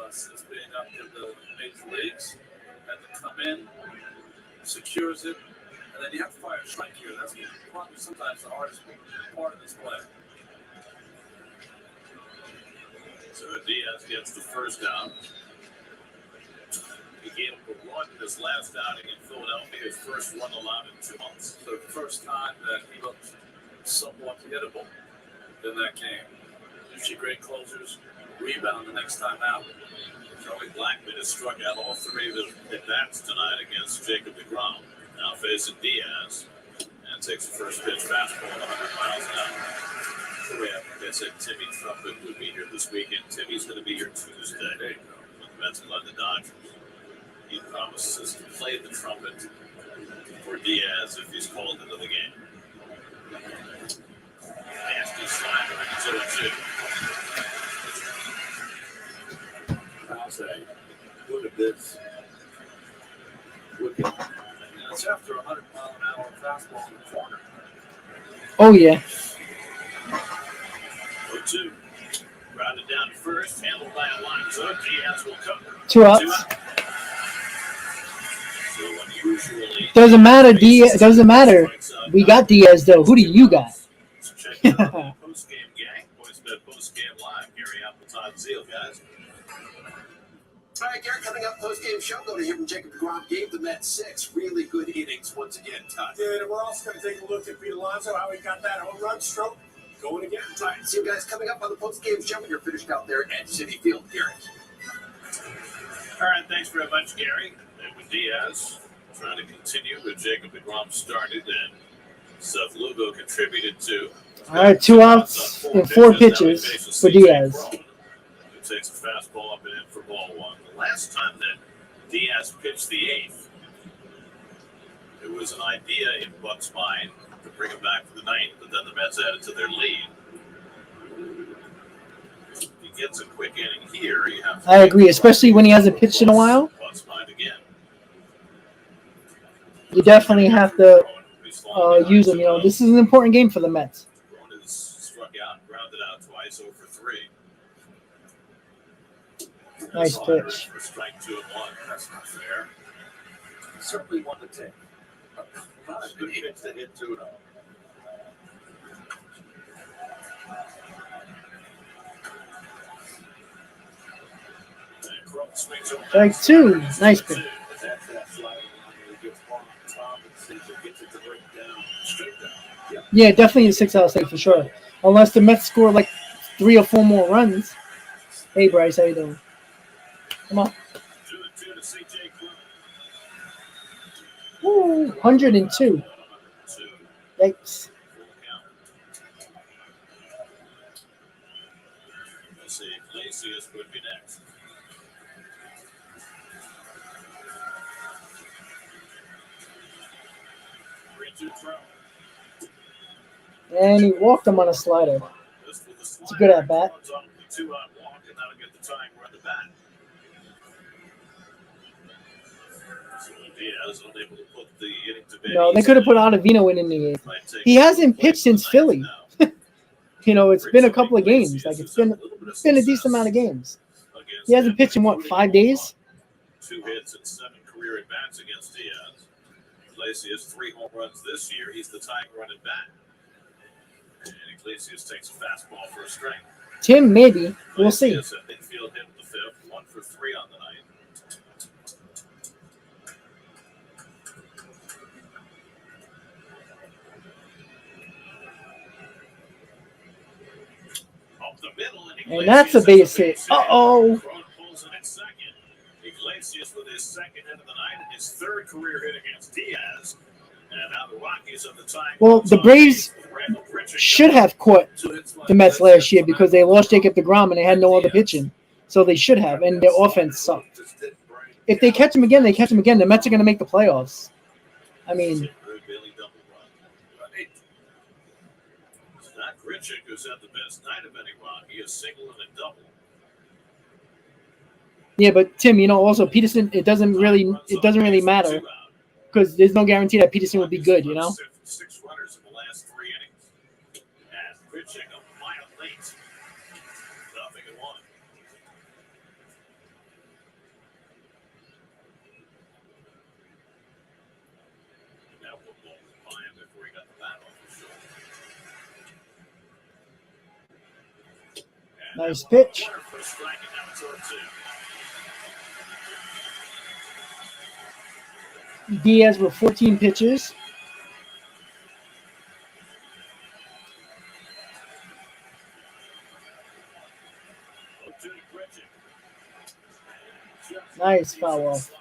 since being up in the major leagues. Had to come in, secures it, and then you have to fire a strike here. That's probably sometimes the hardest part of this play. So Diaz gets the first out. He gave up a run in his last outing in Philadelphia, his first run allowed in 2 months. So the first time that he looked somewhat hittable in that game. Usually great closers, rebound the next time out. Charlie Blackmon has struck out all 3 of his at-bats tonight against Jacob DeGrom. Now facing Diaz, and takes the first pitch fastball at 100 miles an hour. I said Timmy Trumpet would be here this weekend. Timmy's going to be here Tuesday. There you go. When the Mets led the Dodgers. He promises to play the trumpet for Diaz if he's called into the game. Nasty slider into 2-2. I'll say, look at this. Look at that. It's after a 100-mile-an-hour fastball in the corner. Oh, yeah. 0-2. Grounded down first, handled by Alonso. Diaz will cover. 2 outs. So unusually, Doesn't matter, Diaz. Doesn't matter. We got Diaz, though. Who do you got? So check it out on Postgame gang. PostBet Postgame Live. Gary Appleton Zeal, guys. All right, Gary, coming up post-game show. Going to hear from Jacob DeGrom. Gave the Mets 6 really good innings once again, Todd. Yeah, and we're also going to take a look at Pete Alonso, how he got that home run stroke going again. All right, see you guys coming up on the post-game show when you're finished out there at Citi Field, Gary. All right, thanks very much, Gary. Edwin Diaz trying to continue, but Jacob DeGrom started, and Seth Lugo contributed to. All right, 2 outs and 4 pitches for Diaz. He takes a fastball up and in for ball 1. The last time that Diaz pitched the 8th, it was an idea in Buck's mind to bring him back for the 9th, but then the Mets added to their lead. If he gets a quick inning here, you have to. I agree, especially when he hasn't pitched in a while. Buck's mind again. You definitely have to use him. You know, this is an important game for the Mets. One is struck out, grounded out twice, 0 for 3. Nice pitch. For strike 2 and 1. That's not fair. Certainly one to take. Not a good pitch to hit 2 0. Strike 2. Nice pitch. That's that slider when he gets on top and seems to get it to break down, straight down. Yeah, definitely a 6-out save for sure. Unless the Mets score like 3 or 4 more runs. Hey, Bryce, how you doing? Come on. 2-2 to CJ Cleon. Woo, 102. Yikes. Let's see, Iglesias would be next. And he walked him on a slider. It's a good at bat. 2-out walk, and that'll get the tying run to bat. So Diaz unable to put the inning to bed. No, they could have put Ottavino in the eighth. He hasn't pitched since Philly. It's been a couple of games. Like it's been a decent amount of games. He hasn't pitched in 5 days? 2 hits and 7 career at bats against Diaz. Iglesias 3 home runs this year. He's the tying run at bat. And Iglesias takes a fastball for a strike. Tim, maybe. We'll see. Iglesias at midfield hit the 5th, 1 for 3 on the night. Up the middle, And that's a base hit. Uh-oh. Iglesias with his 2nd hit of the night and his 3rd career hit against Diaz. And now the Rockies of the time. Well, the Braves should have caught the Mets last year because they lost Jacob DeGrom and they had no other pitching. So they should have, and their offense sucked. If they catch him again, they catch him again. The Mets are going to make the playoffs. I mean, Grichuk, who's had the best night of any Rocky, a single and a double. Yeah, but Tim, also Peterson. It doesn't really matter because there's no guarantee that Peterson will be good. 6 runners in the last 3 innings. And Grichuk a mile late. 0-1. Now football by him before he got the bat off his shoulder. Nice pitch. Diaz with 14 pitches. Nice foul off.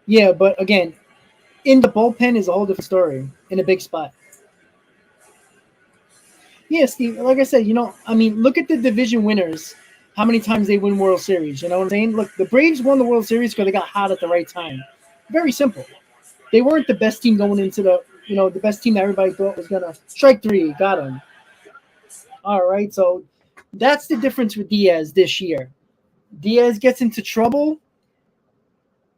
Yeah, but again, in the bullpen is a whole different story in a big spot. Yeah, Steve, like I said, look at the division winners, how many times they win World Series. You know what I'm saying? Look, the Braves won the World Series because they got hot at the right time. Very simple. They weren't the best team going into the best team that everybody thought was going to strike 3. Got him. All right, so that's the difference with Diaz this year. Diaz gets into trouble.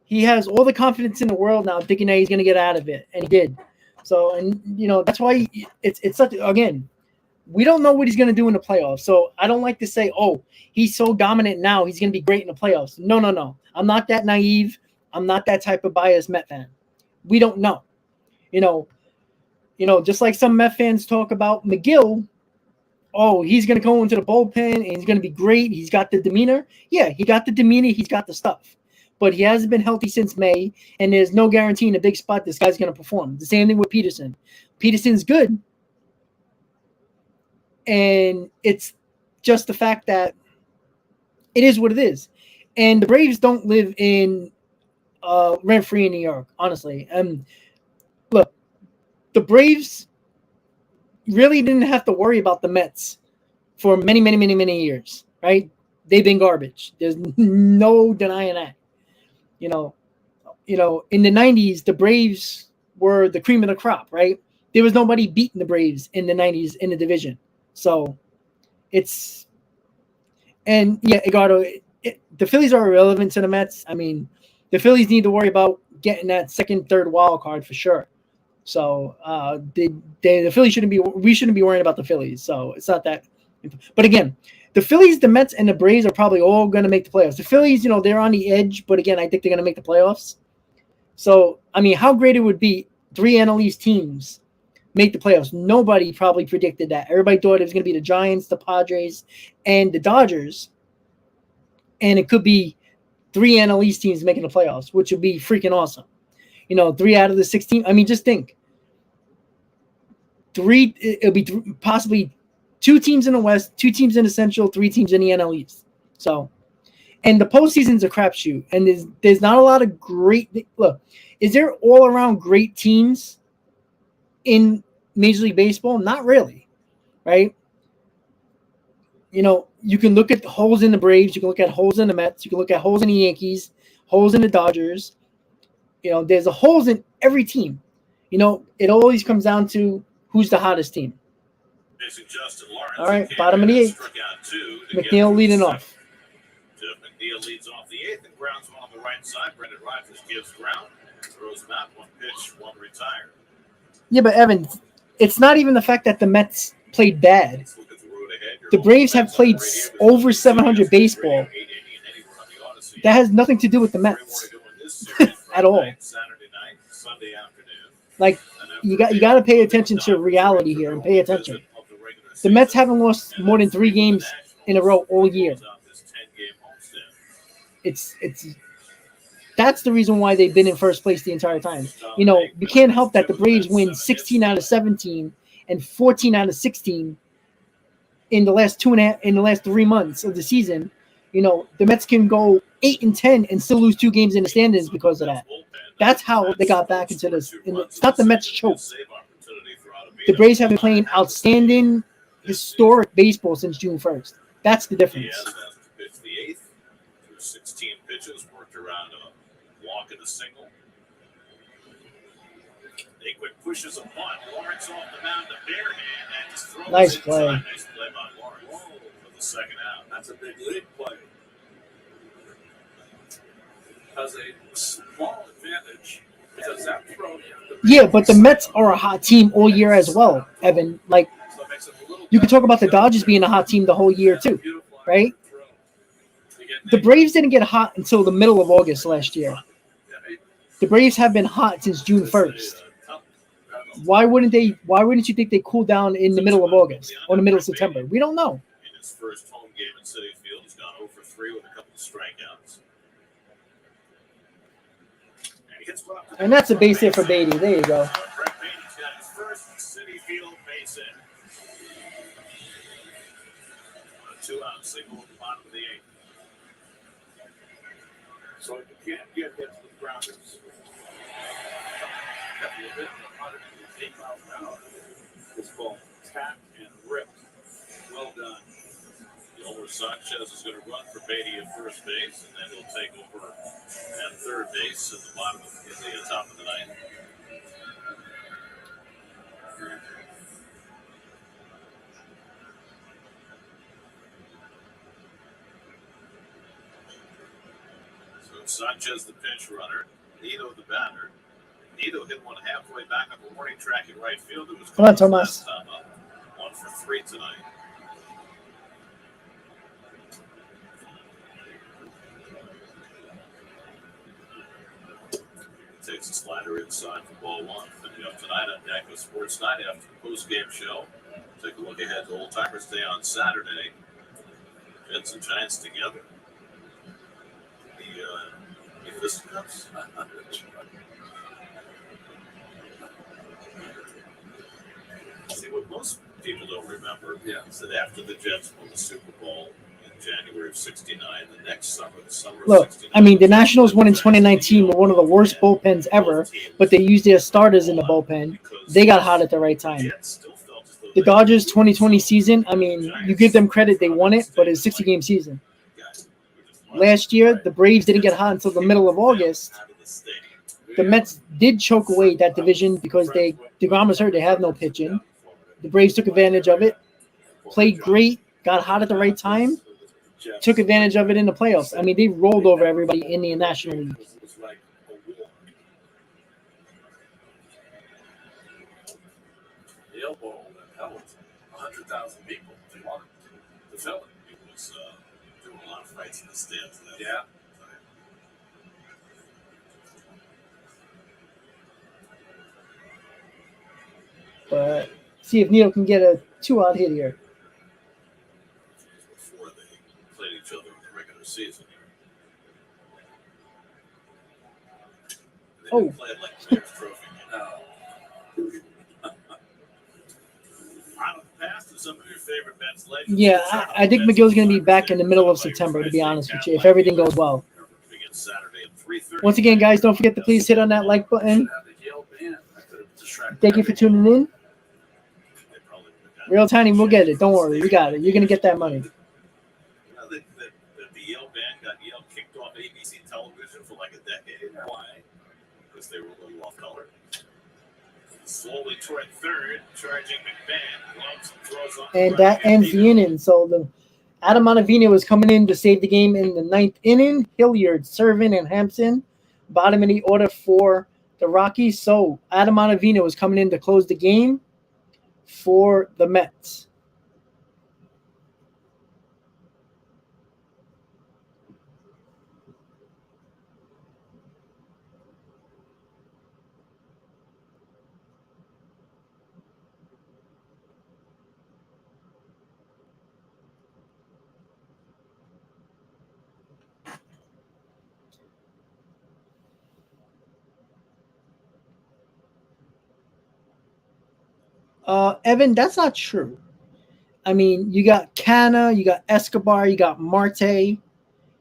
He has all the confidence in the world now, thinking that he's going to get out of it, and he did. So, and that's why it's such. Again, we don't know what he's going to do in the playoffs. So I don't like to say, "Oh, he's so dominant now, he's going to be great in the playoffs." No. I'm not that naive. I'm not that type of biased Met fan. We don't know. Just like some Met fans talk about McGill. Oh, he's going to go into the bullpen and he's going to be great. He's got the demeanor. Yeah, he got the demeanor. He's got the stuff. But he hasn't been healthy since May, and there's no guarantee in a big spot this guy's going to perform. The same thing with Peterson. Peterson's good, and it's just the fact that it is what it is. And the Braves don't live in rent-free in New York, honestly. Look, the Braves really didn't have to worry about the Mets for many, many, many, many years, right? They've been garbage. There's no denying that. In the 90s, the Braves were the cream of the crop, right? There was nobody beating the Braves in the 90s in the division. So Edgardo, the Phillies are irrelevant to the Mets. I mean, the Phillies need to worry about getting that second, third wild card for sure. So the Phillies we shouldn't be worrying about the Phillies. So it's not that. But again, the Phillies, the Mets, and the Braves are probably all going to make the playoffs. The Phillies, they're on the edge, but again, I think they're going to make the playoffs. So, I mean, how great it would be 3 NL East teams make the playoffs. Nobody probably predicted that. Everybody thought it was going to be the Giants, the Padres, and the Dodgers. And it could be 3 NL East teams making the playoffs, which would be freaking awesome. 3 out of the 16. I mean, just think. It'll be possibly 2 teams in the West, 2 teams in the Central, 3 teams in the NL East. So, and the postseason's a crapshoot. And there's not a lot of great. Look, is there all around great teams in Major League Baseball? Not really, right? You can look at the holes in the Braves. You can look at holes in the Mets. You can look at holes in the Yankees, holes in the Dodgers. there's a holes in every team. It always comes down to who's the hottest team. All right, bottom of the 8th. McNeil leading off. Jeff McNeil leads off the 8th and grounds one on the right side. Brendan Rodgers gives ground, throws him out, 1 pitch, 1 retired. Yeah, but Evan, it's not even the fact that the Mets played bad. The Braves have played over 700 baseball. That has nothing to do with the Mets at all. Like, you got to pay attention to reality here and pay attention. The Mets haven't lost more than 3 games in a row all year. That's the reason why they've been in first place the entire time. You can't help that the Braves win 16 out of 17 and 14 out of 16 in the last 3 months of the season. The Mets can go 8-10 and still lose 2 games in the standings because of that. That's how they got back into this. It's not the Mets choke. The Braves have been playing outstanding, historic baseball since June 1st. That's the difference. 16 pitches, worked around a walk and a single. A quick pushes a bunt. Lawrence off the mound, a bare hand, and just throws nice it play. inside. Nice play by Lawrence for the second out. That's a big lead play. Has a small advantage because that throw. Yeah, but the Mets are a hot team all year as well, Evan. Like, you could talk about the Dodgers being a hot team the whole year too, right? The Braves didn't get hot until the middle of August last year. The Braves have been hot since June 1st. Why wouldn't you think they cool down in the middle of August or the middle of September? We don't know. In his first home game in Citi Field, he's gone 0 for 3 with a couple of strikeouts. And that's a base hit for Beatty. There you go. Brett Beatty's got his first Citi Field base hit. A 2-out single at the bottom of the 8th. So you can't get hits with grounders. This ball tapped and ripped. Well done. Yolmer Sanchez is going to run for Beatty at first base, and then he'll take over at third base at the bottom of the top of the 9th. Sanchez, the pinch runner. Nito, the batter. Nito hit one halfway back on the warning track in right field. It was come on, Tomas. 1 for 3 tonight. Takes a slider inside for ball 1. Coming up tonight on DACO Sports Night after the postgame show. Take a look ahead to Old Timers Day on Saturday. Jets and Giants together. This comes. See, what most people don't remember is that after the Jets won the Super Bowl in January of '69, the next summer, the summer of '69. I mean, the Nationals won in 2019 were one of the worst bullpens ever, but they used their starters in the bullpen. They got hot at the right time. The Dodgers 2020 season, I mean, you give them credit, they won it, but it's a 60-game season. Last year, the Braves didn't get hot until the middle of August. The Mets did choke away that division because DeGrom was hurt. They had no pitching. The Braves took advantage of it, played great, got hot at the right time, took advantage of it in the playoffs. I mean, they rolled over everybody in the National League. The elbow that held 100,000 people. They wanted to fill it. It was doing a lot of fights in the stands. Yeah. But see if Neil can get a 2-out hit here. Before they played each other in the regular season. They didn't play it like the Bears Trophy. On the past is some of your favorite Mets legends. Yeah, I think McGill's going to be back in the middle of September, to be honest with you, if everything goes well. Once again, guys, don't forget to please hit on that like button. Thank you for tuning in. Real Tiny, we'll get it. Don't worry. We got it. You're going to get that money. The Yale band got Yale kicked off ABC television for like a decade. Why? Because little off color. Slowly toward third, charging McMahon. Gloves and throws on And that ends the inning. So the Adam Ottavino was coming in to save the game in the 9th inning. Hilliard, Servin, and Hampson, bottom of the order for the Rockies. So Adam Ottavino was coming in to close the game for the Mets. Evan, that's not true. I mean, you got Canna, you got Escobar, you got Marte,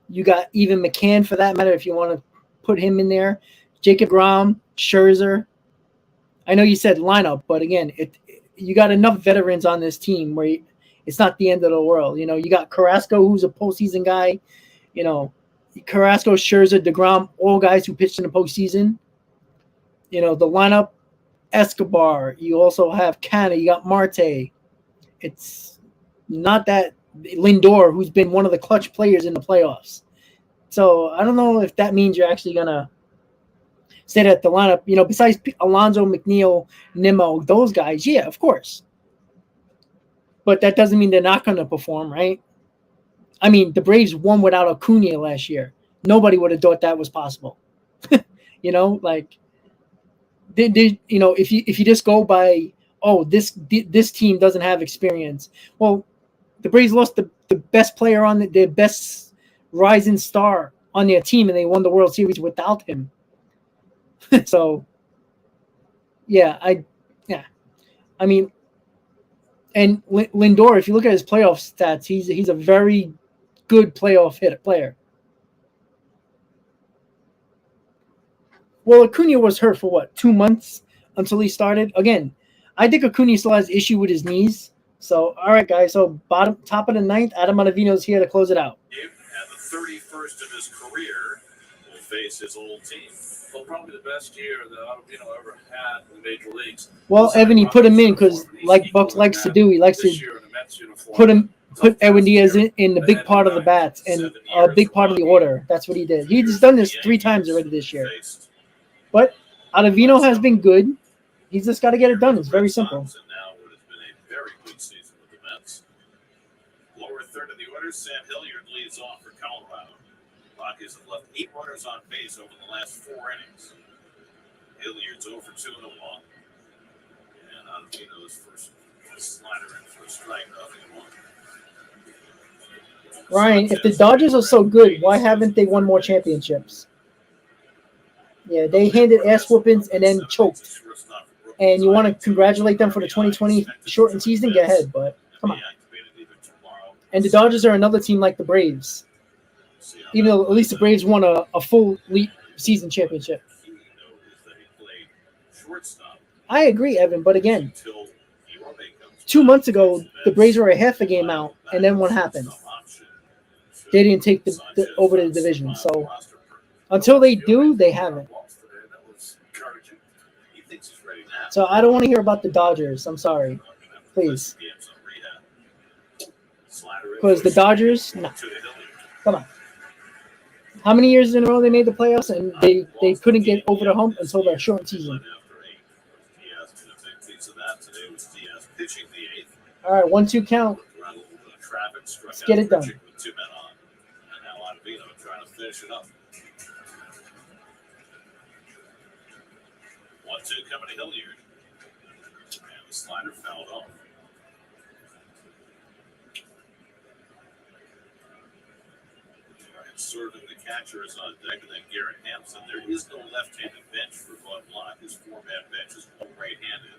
you got even McCann for that matter if you want to put him in there. Jacob DeGrom, Scherzer. I know you said lineup, but again, you got enough veterans on this team where it's not the end of the world. You know, you got Carrasco, who's a postseason guy. You know, Carrasco, Scherzer, DeGrom, all guys who pitched in the postseason. You know, the lineup, Escobar. You also have Canna. You got Marte. It's not that Lindor, who's been one of the clutch players in the playoffs. So I don't know if that means you're actually going to stay at the lineup. You know, besides Alonso, McNeil, Nimmo, those guys, yeah, of course. But that doesn't mean they're not going to perform, right? I mean, the Braves won without Acuna last year. Nobody would have thought that was possible. You know, like, you know, if you just go by, oh, this team doesn't have experience. Well, the Braves lost the best player on their best rising star on their team, and they won the World Series without him. So, yeah, I mean, and Lindor, if you look at his playoff stats, he's a very good playoff player. Well, Acuna was hurt for what, 2 months until he started. Again, I think Acuna still has issue with his knees. So, all right, guys. So, top of the 9th, Adam Ottavino's here to close it out. And the 31st of his career will face his old team. Well, probably the best year that Ottavino ever had in the major leagues. Well, Evan, he put him in because, like Buck likes to do, he likes to put Edwin Diaz in the big part of the bats and a big part of the order. That's what he did. He's done this 3 times already this year. But Ottavino has been good. He's just got to get it done. It's very simple. And now it has been a very good season with the Mets. Lower third of the order, Sam Hilliard leads off for Colorado. Rockies have left 8 runners on base over the last 4 innings. Hilliard's over 2 and 1. And Ottavino's first slider in for a strike, 0-1. Ryan, if the Dodgers are so good, why haven't they won more championships? Yeah, they handed ass whoopings and then choked. And you want to congratulate them for the 2020 shortened season? Go ahead, but come on. And the Dodgers are another team like the Braves. Even though at least the Braves won a full season championship. I agree, Evan, but again, 2 months ago, the Braves were a half a game out, and then what happened? They didn't take over the division. So until they do, they haven't. So I don't want to hear about the Dodgers. I'm sorry. Please. Because the Dodgers, no. Come on. How many years in a row they made the playoffs and they couldn't get over the hump until the short season? All right, 1-2 count. Let's get it done. 2 men on. And now Ottavino trying to finish it up. 1-2 coming to Hilliard. And the slider fouled off. And serving the catcher is on deck, and then Garrett Hampson. There is no left-handed bench for Bud Block. His 4-man bench is all right-handed.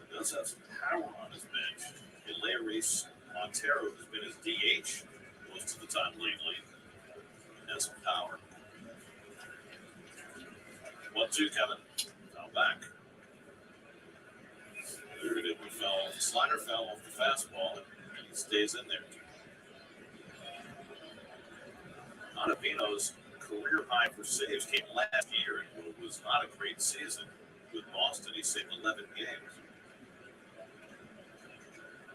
He does have some power on his bench. Hilaris Montero has been his DH most of the time lately. Has some power. 1-2 coming. Now back. There it is. The slider fell off the fastball, and he stays in there. Ottavino's career high for saves came last year, and it was not a great season. With Boston, he saved 11 games.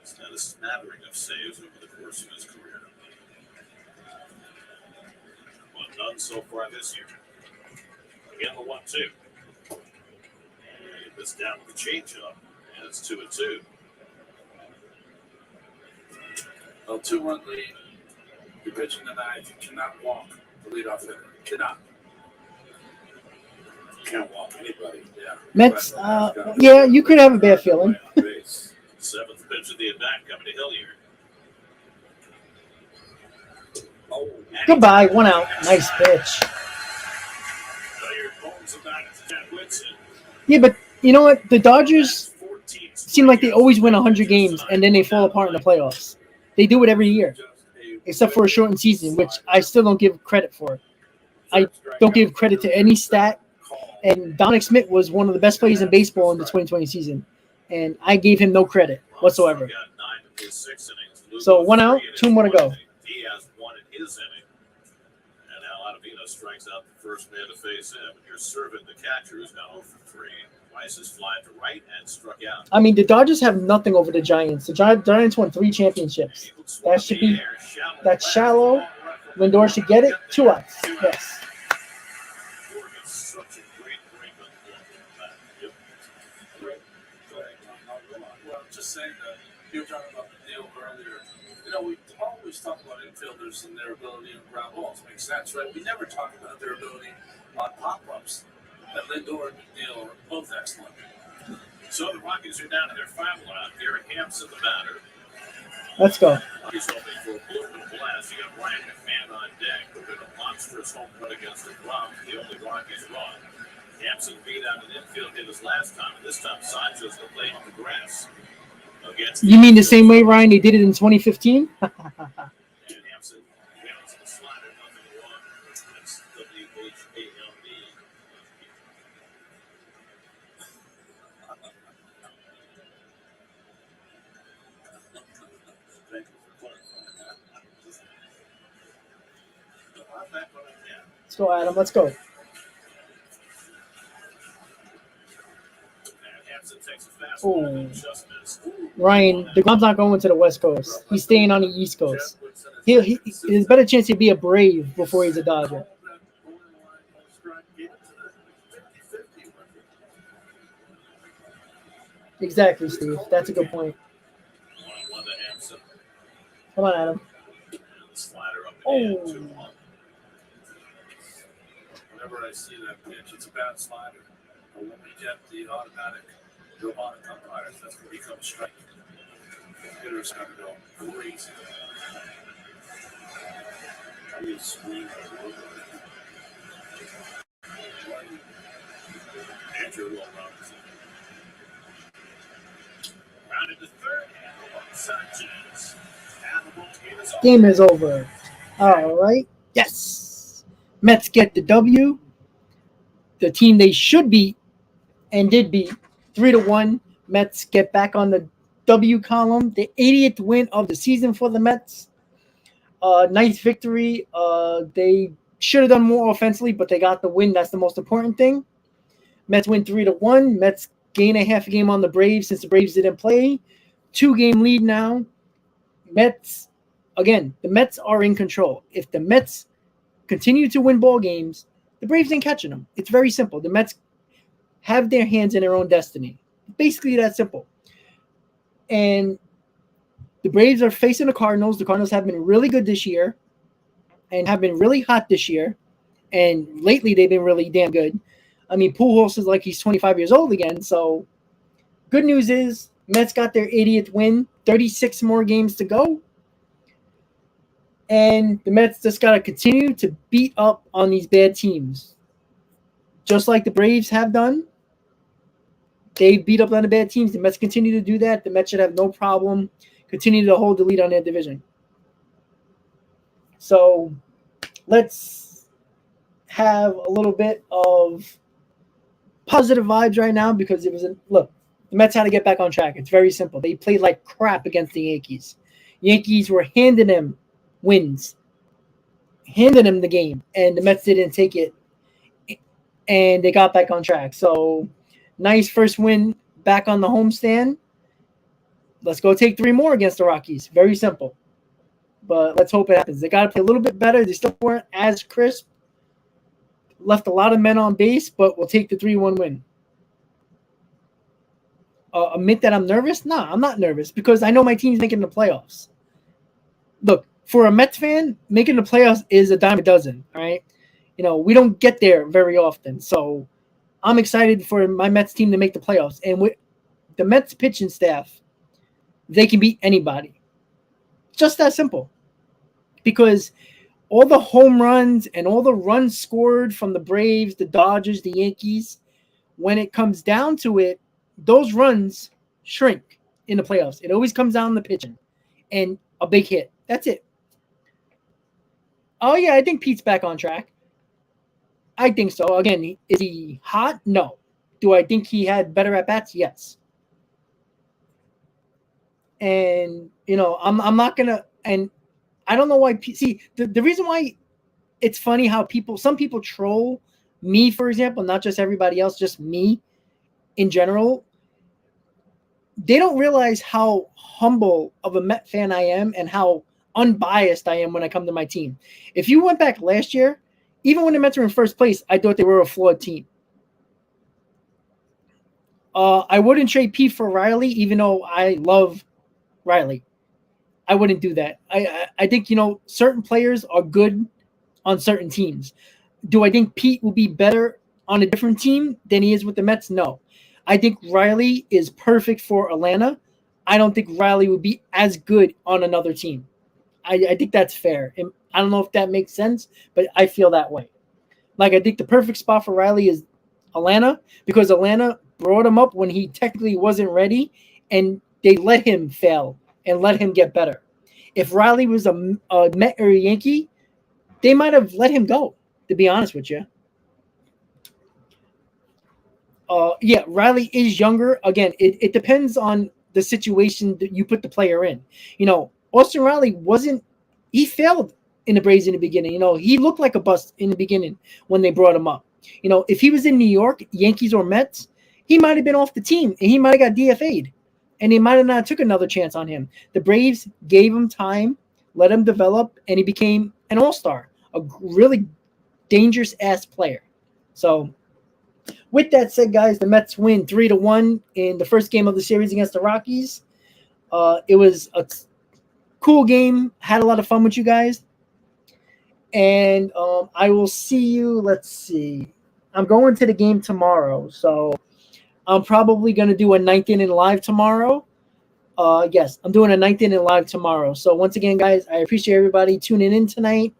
He's had a smattering of saves over the course of his career. But none so far this year. Again, the 1-2. This down with the changeup, and it's 2-2. A 2-run lead. You're pitching tonight. You cannot walk the leadoff hitter. Cannot. Can't walk anybody. Yeah. Mets, yeah, you could have a bad feeling. Seventh pitch of the at-bat coming to Hilliard. Oh, Goodbye, 1 out. Nice pitch. Hilliard pulls him back to Chad Whitson. Yeah, but you know what? The Dodgers seem like they always win 100 games, and then they fall apart in the playoffs. They do it every year, except for a shortened season, which I still don't give credit for. I don't give credit to any stat. And Dominic Smith was one of the best players in baseball in the 2020 season, and I gave him no credit whatsoever. So 1 out, 2 more to go. He has one in his inning. And now Ottavino strikes out the first man to face him. You're serving the catcher who's gone 0 for 3. Twice is fly to right and struck out. I mean, the Dodgers have nothing over the Giants. The Giants won 3 championships. That should be – that's shallow. Lindor should get it. 2 outs. Yes. Just saying that you were talking about the deal earlier. You know, we always talk about infielders and their ability on ground balls. Makes sense, right? We never talk about their ability on pop-ups. And Lindor and McNeil are both excellent. So the Rockies are down to their final out. Garrett Hampson, the batter. Let's go. He's hoping for a Bullpen blast. You got Ryan McMahon on deck. We're going to monstrous home run against DeGrom, the only Rockies run. Hampson beat out an infield hit his last time, and this time Sancho's the play on the grass. You mean the same way, Ryan, they did it in 2015? And Hampson bounces the slider, 0-1. That's WHALB. Thank you for clarifying that. Let's go, Adam. Let's go. Oh, Ryan, DeGrom's not going to the West Coast. He's staying on the East Coast. There's a better chance he'll be a Brave before he's a Dodger. Exactly, Steve. That's a good point. Come on, Adam. Oh. Whenever I see that pitch, it's a bad slider. But when we get the automatic robotic umpires, that's going to become a strike. Hitters going to go crazy. I mean, swing. Andrew will run. Rounded to third, and Sanchez. And the ball game is over. Game is over. All right. Yes. Mets get the W. The team they should beat and did beat 3-1. Mets get back on the W column. The 80th win of the season for the Mets. Nice victory. They should have done more offensively, but they got the win. That's the most important thing. Mets win 3-1. Mets gain a half a game on the Braves since the Braves didn't play. 2-game lead now. Mets, again, the Mets are in control. If the Mets continue to win ball games, the Braves ain't catching them. It's very simple. The Mets have their hands in their own destiny. Basically that simple. And the Braves are facing the Cardinals. The Cardinals have been really good this year and have been really hot this year. And lately they've been really damn good. I mean, Pujols is like he's 25 years old again. So good news is Mets got their 80th win, 36 more games to go. And the Mets just got to continue to beat up on these bad teams. Just like the Braves have done. They beat up on the bad teams. The Mets continue to do that. The Mets should have no problem continue to hold the lead on their division. So let's have a little bit of positive vibes right now because it was look, the Mets had to get back on track. It's very simple. They played like crap against the Yankees. Yankees were handing them wins. handed him the game, and the Mets didn't take it, and they got back on track. So nice first win back on the homestand. Let's go take 3 more against the Rockies. Very simple. But let's hope it happens. They got to play a little bit better. They still weren't as crisp. Left a lot of men on base, but we'll take the 3-1 win. Admit that I'm nervous? Nah, I'm not nervous because I know my team's making the playoffs. Look, for a Mets fan, making the playoffs is a dime a dozen, all right? You know, we don't get there very often. So I'm excited for my Mets team to make the playoffs. And with the Mets pitching staff, they can beat anybody. Just that simple. Because all the home runs and all the runs scored from the Braves, the Dodgers, the Yankees, when it comes down to it, those runs shrink in the playoffs. It always comes down to pitching and a big hit. That's it. Oh, yeah, I think Pete's back on track. I think so. Again, is he hot? No. Do I think he had better at-bats? Yes. And, you know, I'm not going to – and I don't know why – see, the reason why it's funny how some people troll me, for example, not just everybody else, just me in general. They don't realize how humble of a Met fan I am and how unbiased I am when I come to my team. If you went back last year, even when the Mets were in first place, I thought they were a flawed team. I wouldn't trade Pete for Riley, even though I love Riley. I wouldn't do that. I think, you know, certain players are good on certain teams. Do I think Pete will be better on a different team than he is with the Mets? No. I think Riley is perfect for Atlanta. I don't think Riley would be as good on another team. I think that's fair. And I don't know if that makes sense, but I feel that way. Like, I think the perfect spot for Riley is Atlanta because Atlanta brought him up when he technically wasn't ready, and they let him fail and let him get better. If Riley was a Met or a Yankee, they might have let him go, to be honest with you. Yeah, Riley is younger. Again, it depends on the situation that you put the player in. You know, Austin Riley he failed in the Braves in the beginning. You know, he looked like a bust in the beginning when they brought him up. You know, if he was in New York, Yankees or Mets, he might have been off the team and he might have got DFA'd. And they might have not took another chance on him. The Braves gave him time, let him develop, and he became an all-star, a really dangerous-ass player. So, with that said, guys, the Mets win 3-1 in the first game of the series against the Rockies. It was a cool game. Had a lot of fun with you guys. And I will see you. Let's see. I'm going to the game tomorrow, so I'm probably going to do a 9th inning live tomorrow. Yes, I'm doing a 9th inning live tomorrow. So once again, guys, I appreciate everybody tuning in tonight.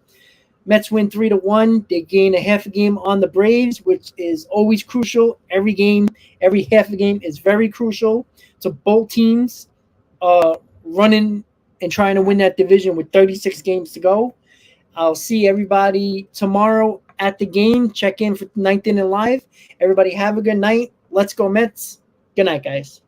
Mets win 3-1. They gain a half a game on the Braves, which is always crucial. Every game, every half a game is very crucial to both teams running and trying to win that division with 36 games to go. I'll see everybody tomorrow at the game. Check in for 9th inning live. Everybody have a good night. Let's go Mets. Good night, guys.